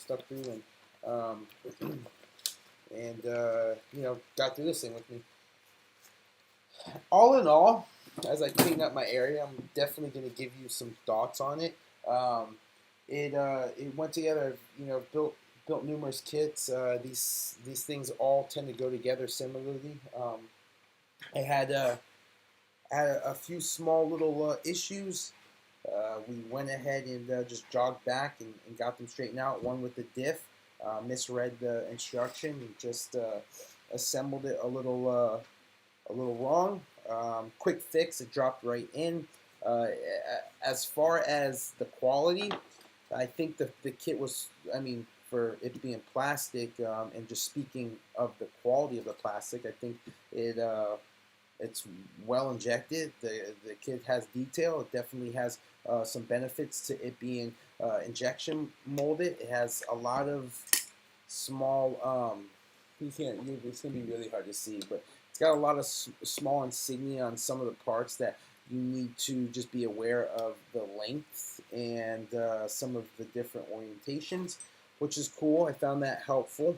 and you know, got through this thing with me. All in all, as I clean up my area, I'm definitely going to give you some thoughts on it. It went together. You know, built numerous kits. These things all tend to go together similarly. I had a few small little issues. We went ahead and just jogged back and got them straightened out. One with the diff, misread the instruction and just assembled it a little wrong. Quick fix, it dropped right in. As far as the quality, I think the kit was, I mean, for it being plastic and just speaking of the quality of the plastic, I think it's well injected. The kit has detail. It definitely has some benefits to it being injection molded. It has a lot of small, it's going to be really hard to see, but it's got a lot of small insignia on some of the parts that you need to just be aware of the length and some of the different orientations, which is cool. I found that helpful.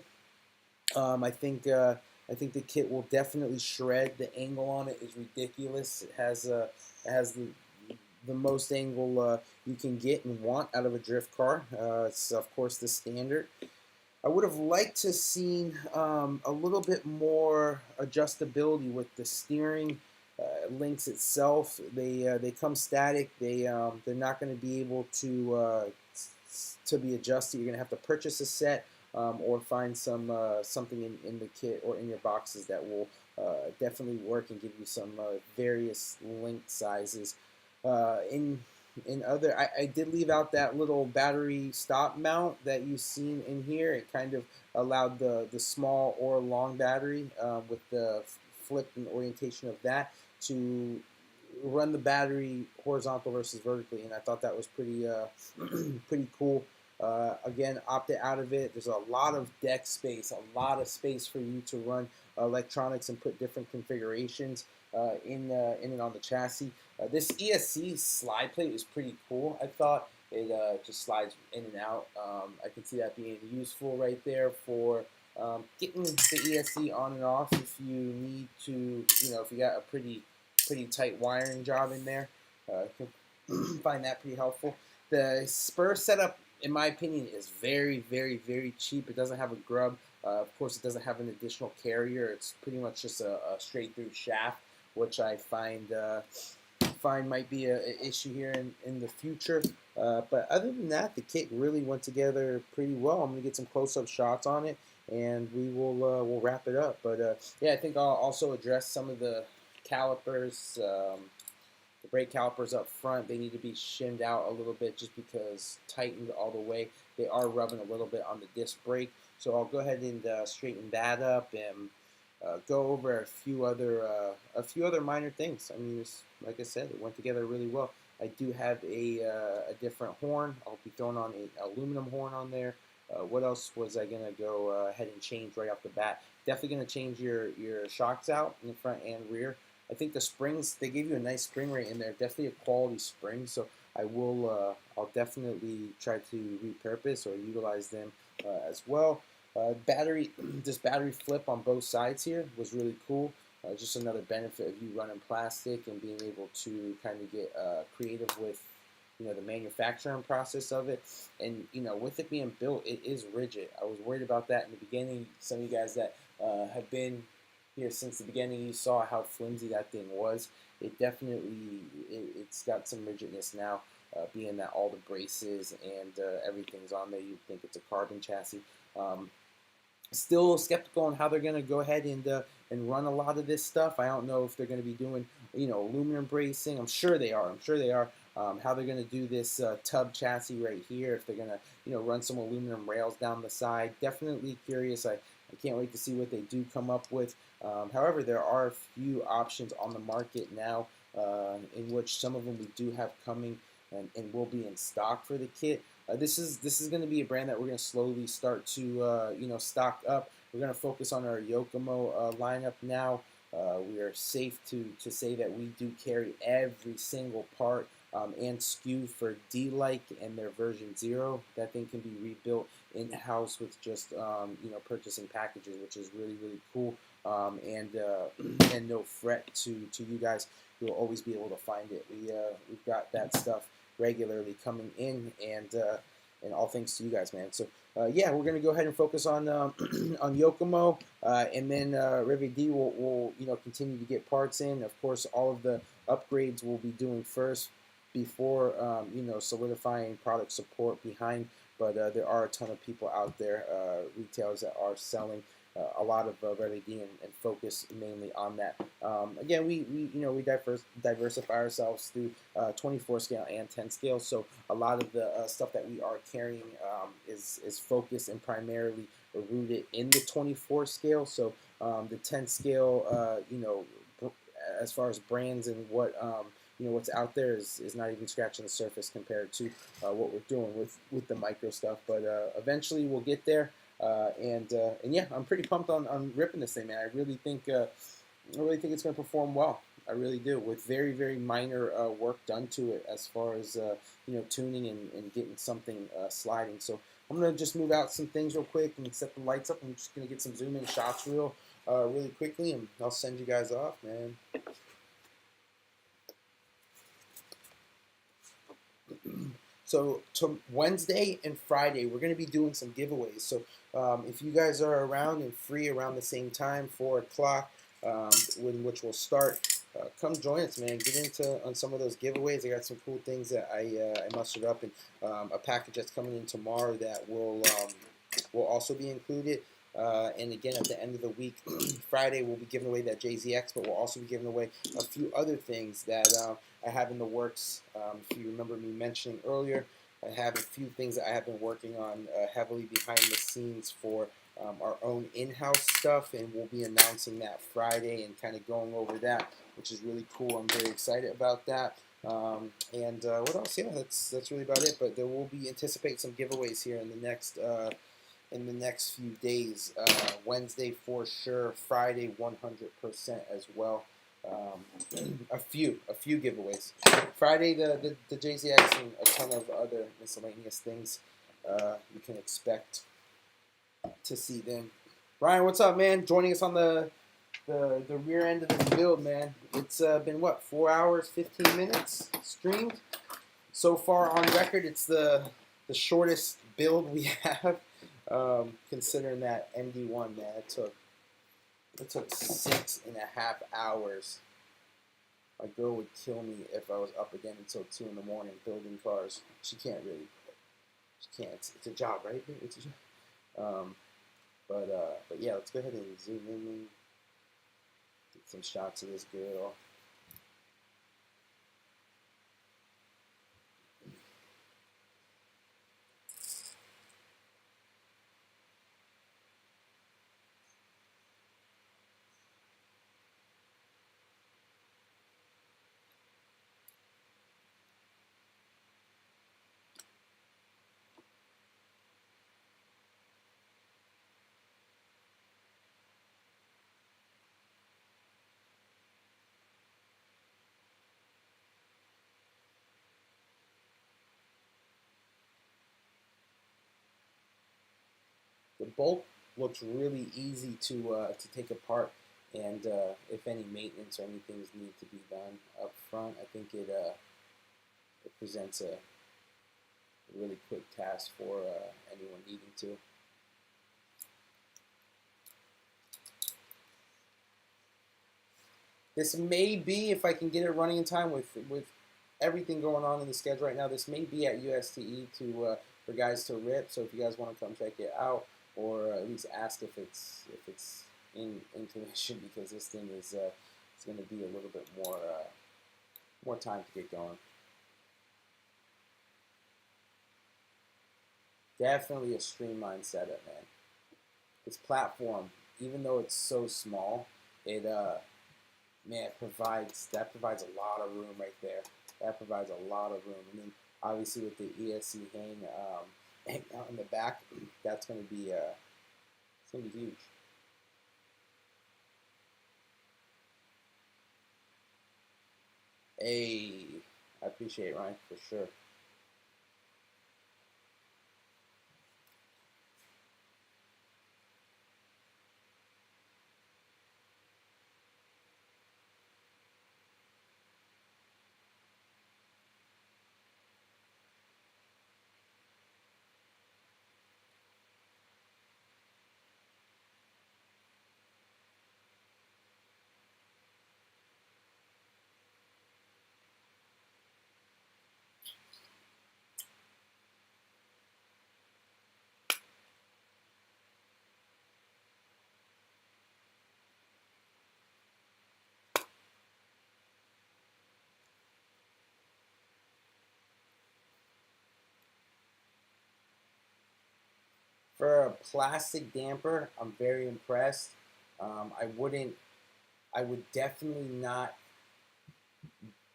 I think the kit will definitely shred. The angle on it is ridiculous. It has the most angle you can get and want out of a drift car. It's of course the standard. I would have liked to seen a little bit more adjustability with the steering links itself. They come static. They're not going to be able to be adjusted. You're going to have to purchase a set or find something in the kit or in your boxes that will definitely work and give you some various link sizes. I did leave out that little battery stop mount that you've seen in here. It kind of allowed the small or long battery with the flip and orientation of that to run the battery horizontal versus vertically, and I thought that was pretty pretty cool. Again, opted out of it. There's a lot of deck space, a lot of space for you to run electronics and put different configurations in and on the chassis. This ESC slide plate is pretty cool. I thought it just slides in and out. I can see that being useful right there for getting the ESC on and off if you need to, if you got a pretty tight wiring job in there. I can find that pretty helpful. The spur setup, in my opinion, is very, very, very cheap. It doesn't have a grub. Of course, it doesn't have an additional carrier. It's pretty much just a straight through shaft, which I find might be an issue here in the future. But other than that, the kit really went together pretty well. I'm gonna get some close-up shots on it, and we'll wrap it up. But yeah, I think I'll also address some of the calipers. The brake calipers up front, they need to be shimmed out a little bit just because tightened all the way. They are rubbing a little bit on the disc brake. So I'll go ahead and straighten that up and go over a few other minor things. I mean, like I said, it went together really well. I do have a different horn. I'll be throwing on an aluminum horn on there. What else was I going to go ahead and change right off the bat? Definitely going to change your shocks out in the front and rear. I think the springs, they gave you a nice spring rate in there. Definitely a quality spring, so I'll definitely try to repurpose or utilize them as well. This battery flip on both sides here was really cool. Just another benefit of you running plastic and being able to kind of get creative with the manufacturing process of it. And with it being built, it is rigid. I was worried about that in the beginning. Some of you guys that have been here since the beginning, you saw how flimsy that thing was. It definitely, it's got some rigidness now, being that all the braces and everything's on there. You'd think it's a carbon chassis. Still skeptical on how they're going to go ahead and run a lot of this stuff. I don't know if they're going to be doing aluminum bracing. I'm sure they are. How they're going to do this tub chassis right here, if they're going to run some aluminum rails down the side. Definitely curious. I can't wait to see what they do come up with. However, there are a few options on the market now in which some of them we do have coming and will be in stock for the kit. This is going to be a brand that we're going to slowly start to stock up. We're going to focus on our Yokomo lineup now. We are safe to say that we do carry every single part and SKU for D-Like and their version 0. That thing can be rebuilt in-house with just purchasing packages, which is really, really cool. And no fret to you guys. You'll always be able to find it. We've got that stuff regularly coming in, and all thanks to you guys, man. So yeah, we're gonna go ahead and focus on on Yokomo, and then Reve D will continue to get parts in. Of course, all of the upgrades we'll be doing first before solidifying product support behind. But there are a ton of people out there, retailers that are selling a lot of Reve D and focus mainly on that. Again, we diversify ourselves through 24 scale and 10 scale. So a lot of the stuff that we are carrying is focused and primarily rooted in the 24 scale. So the 10 scale, as far as brands and what what's out there is not even scratching the surface compared to what we're doing with the micro stuff. But eventually we'll get there. And yeah, I'm pretty pumped on ripping this thing, man. I really think it's going to perform well. I really do, with very, very minor work done to it as far as tuning and getting something sliding. So I'm gonna just move out some things real quick and set the lights up. I'm just gonna get some zoom in shots really quickly, and I'll send you guys off, man. So Wednesday and Friday, we're going to be doing some giveaways. So if you guys are around and free around the same time, 4 o'clock, which will start, come join us, man. Get into on some of those giveaways. I got some cool things that I mustered up, and a package that's coming in tomorrow that will also be included. And again, at the end of the week, Friday, we'll be giving away that JZX, but we'll also be giving away a few other things that I have in the works. If you remember me mentioning earlier, I have a few things that I have been working on heavily behind the scenes for our own in-house stuff, and we'll be announcing that Friday and kind of going over that, which is really cool. I'm very excited about that. And what else? Yeah, that's really about it. But there will be anticipate some giveaways here in the next few days. Wednesday for sure, Friday 100% as well. A few giveaways. Friday the JZX and a ton of other miscellaneous things you can expect to see then. Ryan, what's up, man? Joining us on the rear end of this build, man. It's been what, 4 hours, 15 minutes streamed so far on record. It's the shortest build we have. Considering that MD1, man, it took 6.5 hours. My girl would kill me if I was up again until 2 in the morning building cars. She can't. It's a job, right? It's a job. But yeah, let's go ahead and zoom in and get some shots of this girl. The bulk looks really easy to take apart, and if any maintenance or anything need to be done up front, I think it presents a really quick task for anyone needing to. This may be, if I can get it running in time with everything going on in the schedule right now, this may be at USTE for guys to rip. So if you guys want to come check it out, or at least ask if it's in commission, because this thing is it's going to be a little bit more time to get going. Definitely a streamlined setup, man. This platform, even though it's so small, it provides a lot of room right there. That provides a lot of room, and then obviously with the ESC hang out in the back, that's going to be it's going to be huge. Hey, I appreciate it, Ryan, for sure. For a plastic damper, I'm very impressed. I would definitely not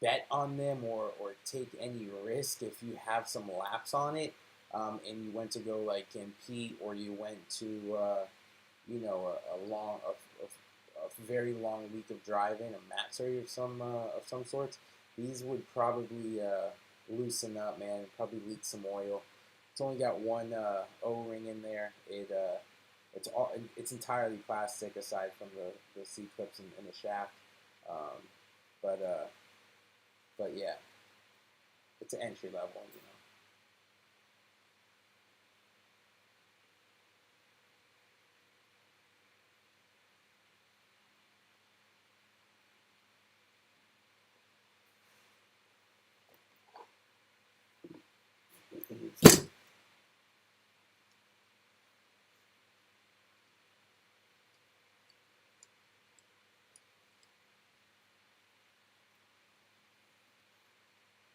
bet on them or take any risk if you have some laps on it, and you went to go like compete, or you went to a very long week of driving, a mat surgery of some sorts, these would probably loosen up, man. Probably leak some oil. It's only got one O-ring in there. It's entirely plastic aside from the C clips and the shaft. But yeah, it's an entry level, you know.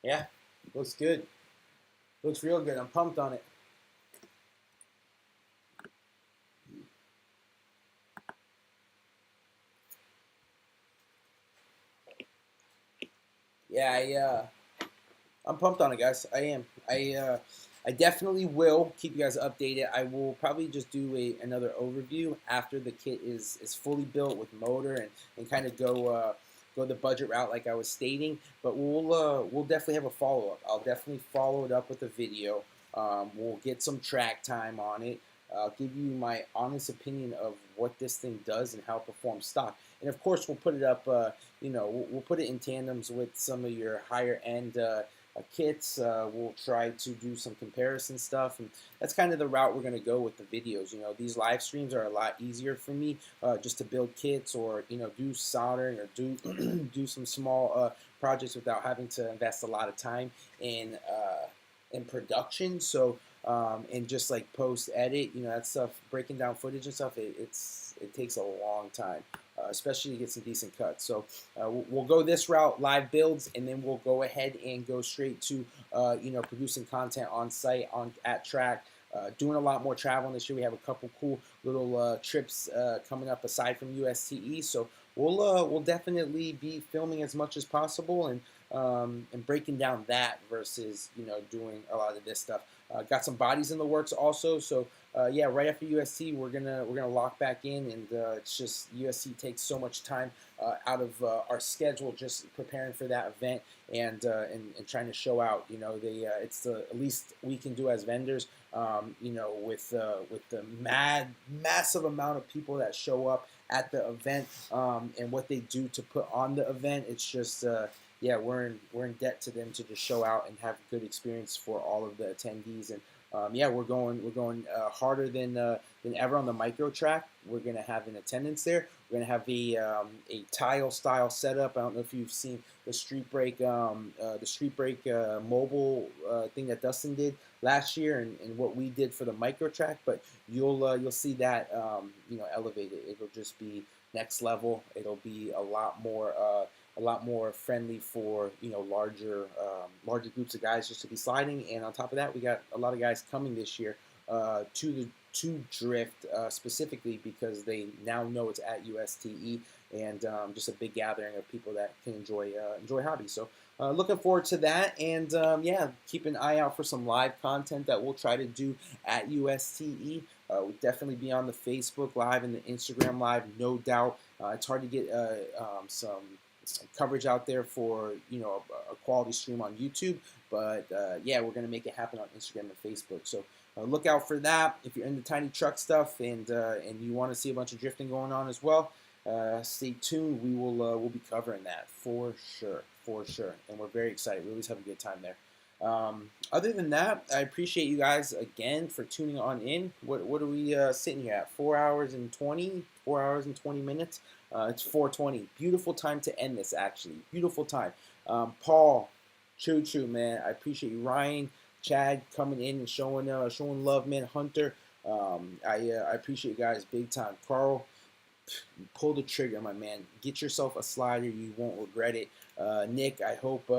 Yeah, looks good. Looks real good. I'm pumped on it. Yeah, I'm pumped on it, guys. I am. I definitely will keep you guys updated. I will probably just do another overview after the kit is fully built with motor and kind of go the budget route like I was stating. But we'll definitely have a follow up. I'll definitely follow it up with a video. We'll get some track time on it. I'll give you my honest opinion of what this thing does and how it performs stock. And of course, we'll put it up. We'll put it in tandems with some of your higher end kits. We'll try to do some comparison stuff, and that's kind of the route we're going to go with the videos. You know, these live streams are a lot easier for me, just to build kits or do soldering or do do some small projects without having to invest a lot of time in production. So and just like post edit, that stuff, breaking down footage and stuff, it takes a long time. Especially to get some decent cuts. So we'll go this route, live builds, and then we'll go ahead and go straight to producing content on site, at track, doing a lot more traveling this year. We have a couple cool little trips coming up aside from USTE. So we'll definitely be filming as much as possible and breaking down that versus doing a lot of this stuff. Got some bodies in the works also. So yeah, right after USC, we're gonna lock back in, and it's just USC takes so much time out of our schedule just preparing for that event and trying to show out. It's the least we can do as vendors. With the massive amount of people that show up at the event and what they do to put on the event, it's just yeah, we're in debt to them to just show out and have a good experience for all of the attendees. And yeah, we're going harder than ever on the micro track. We're gonna have an attendance there. We're gonna have a tile style setup. I don't know if you've seen the Street Break mobile thing that Dustin did last year and what we did for the micro track. But you'll see that elevated. It'll just be next level. It'll be a lot more friendly for larger groups of guys just to be sliding. And on top of that, we got a lot of guys coming this year to drift specifically because they now know it's at USTE, and just a big gathering of people that can enjoy hobby. So looking forward to that, and yeah, keep an eye out for some live content that we'll try to do at USTE. We'll definitely be on the Facebook Live and the Instagram Live, no doubt. It's hard to get some coverage out there for a quality stream on YouTube, but yeah, we're gonna make it happen on Instagram and Facebook. So look out for that. If you're into tiny truck stuff and you want to see a bunch of drifting going on as well, stay tuned. We'll be covering that for sure, and we're very excited. We always have a good time there. Other than that, I appreciate you guys again for tuning on in. What are we sitting here at? 4 hours and 20 minutes. It's 4:20. Beautiful time to end this, actually. Beautiful time. Paul, Choo, man, I appreciate you. Ryan, Chad coming in and showing love, man. Hunter, I appreciate you guys big time. Carl, pull the trigger, my man. Get yourself a slider. You won't regret it. Nick, I hope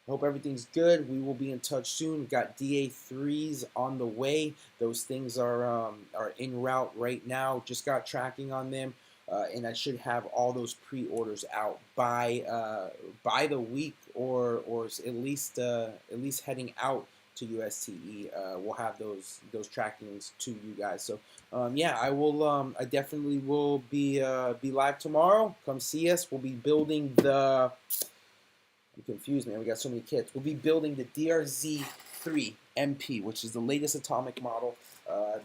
everything's good. We will be in touch soon. We've got DA3s on the way. Those things are en route right now. Just got tracking on them. And I should have all those pre-orders out by the week, or at least heading out to USTE. We'll have those trackings to you guys. So yeah, I will. I definitely will be live tomorrow. Come see us. We'll be building the. I'm confused, man. We got so many kits. We'll be building the DRZ3 MP, which is the latest atomic model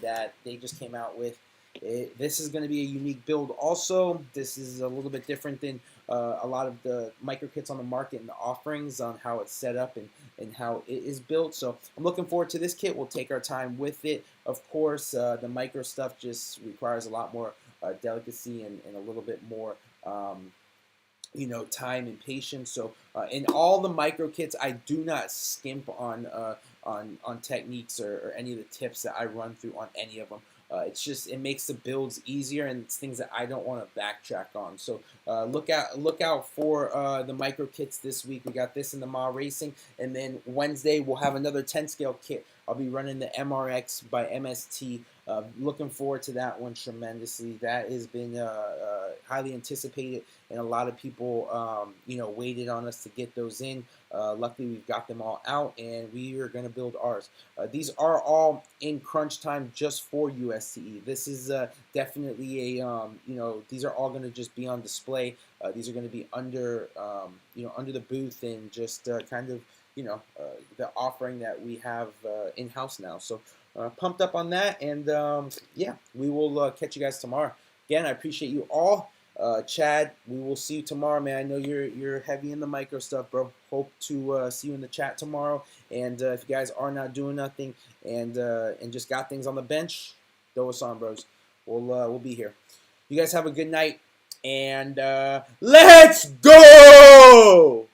that they just came out with. This is going to be a unique build. Also, this is a little bit different than a lot of the micro kits on the market and the offerings on how it's set up and how it is built. So I'm looking forward to this kit. We'll take our time with it. Of course, the micro stuff just requires a lot more delicacy and a little bit more you know, time and patience. So in all the micro kits, I do not skimp on techniques or any of the tips that I run through on any of them. It's just, it makes the builds easier, and it's things that I don't want to backtrack on. So look out for the micro kits this week. We got this in the Ma Racing, and then Wednesday we'll have another 10 scale kit. I'll be running the MRX by MST. Looking forward to that one tremendously. That has been highly anticipated, and a lot of people, you know, waited on us to get those in. Luckily, we've got them all out, and we are going to build ours. These are all in crunch time just for USTE. This is definitely a, you know, these are all going to just be on display. These are going to be under, you know, under the booth and just kind of, you know, the offering that we have in-house now. So pumped up on that, and yeah, we will catch you guys tomorrow. Again, I appreciate you all. Chad, we will see you tomorrow, man. I know you're heavy in the micro stuff, bro. Hope to see you in the chat tomorrow. And if you guys are not doing nothing and just got things on the bench, throw us on, bros. We'll be here. You guys have a good night, and let's go.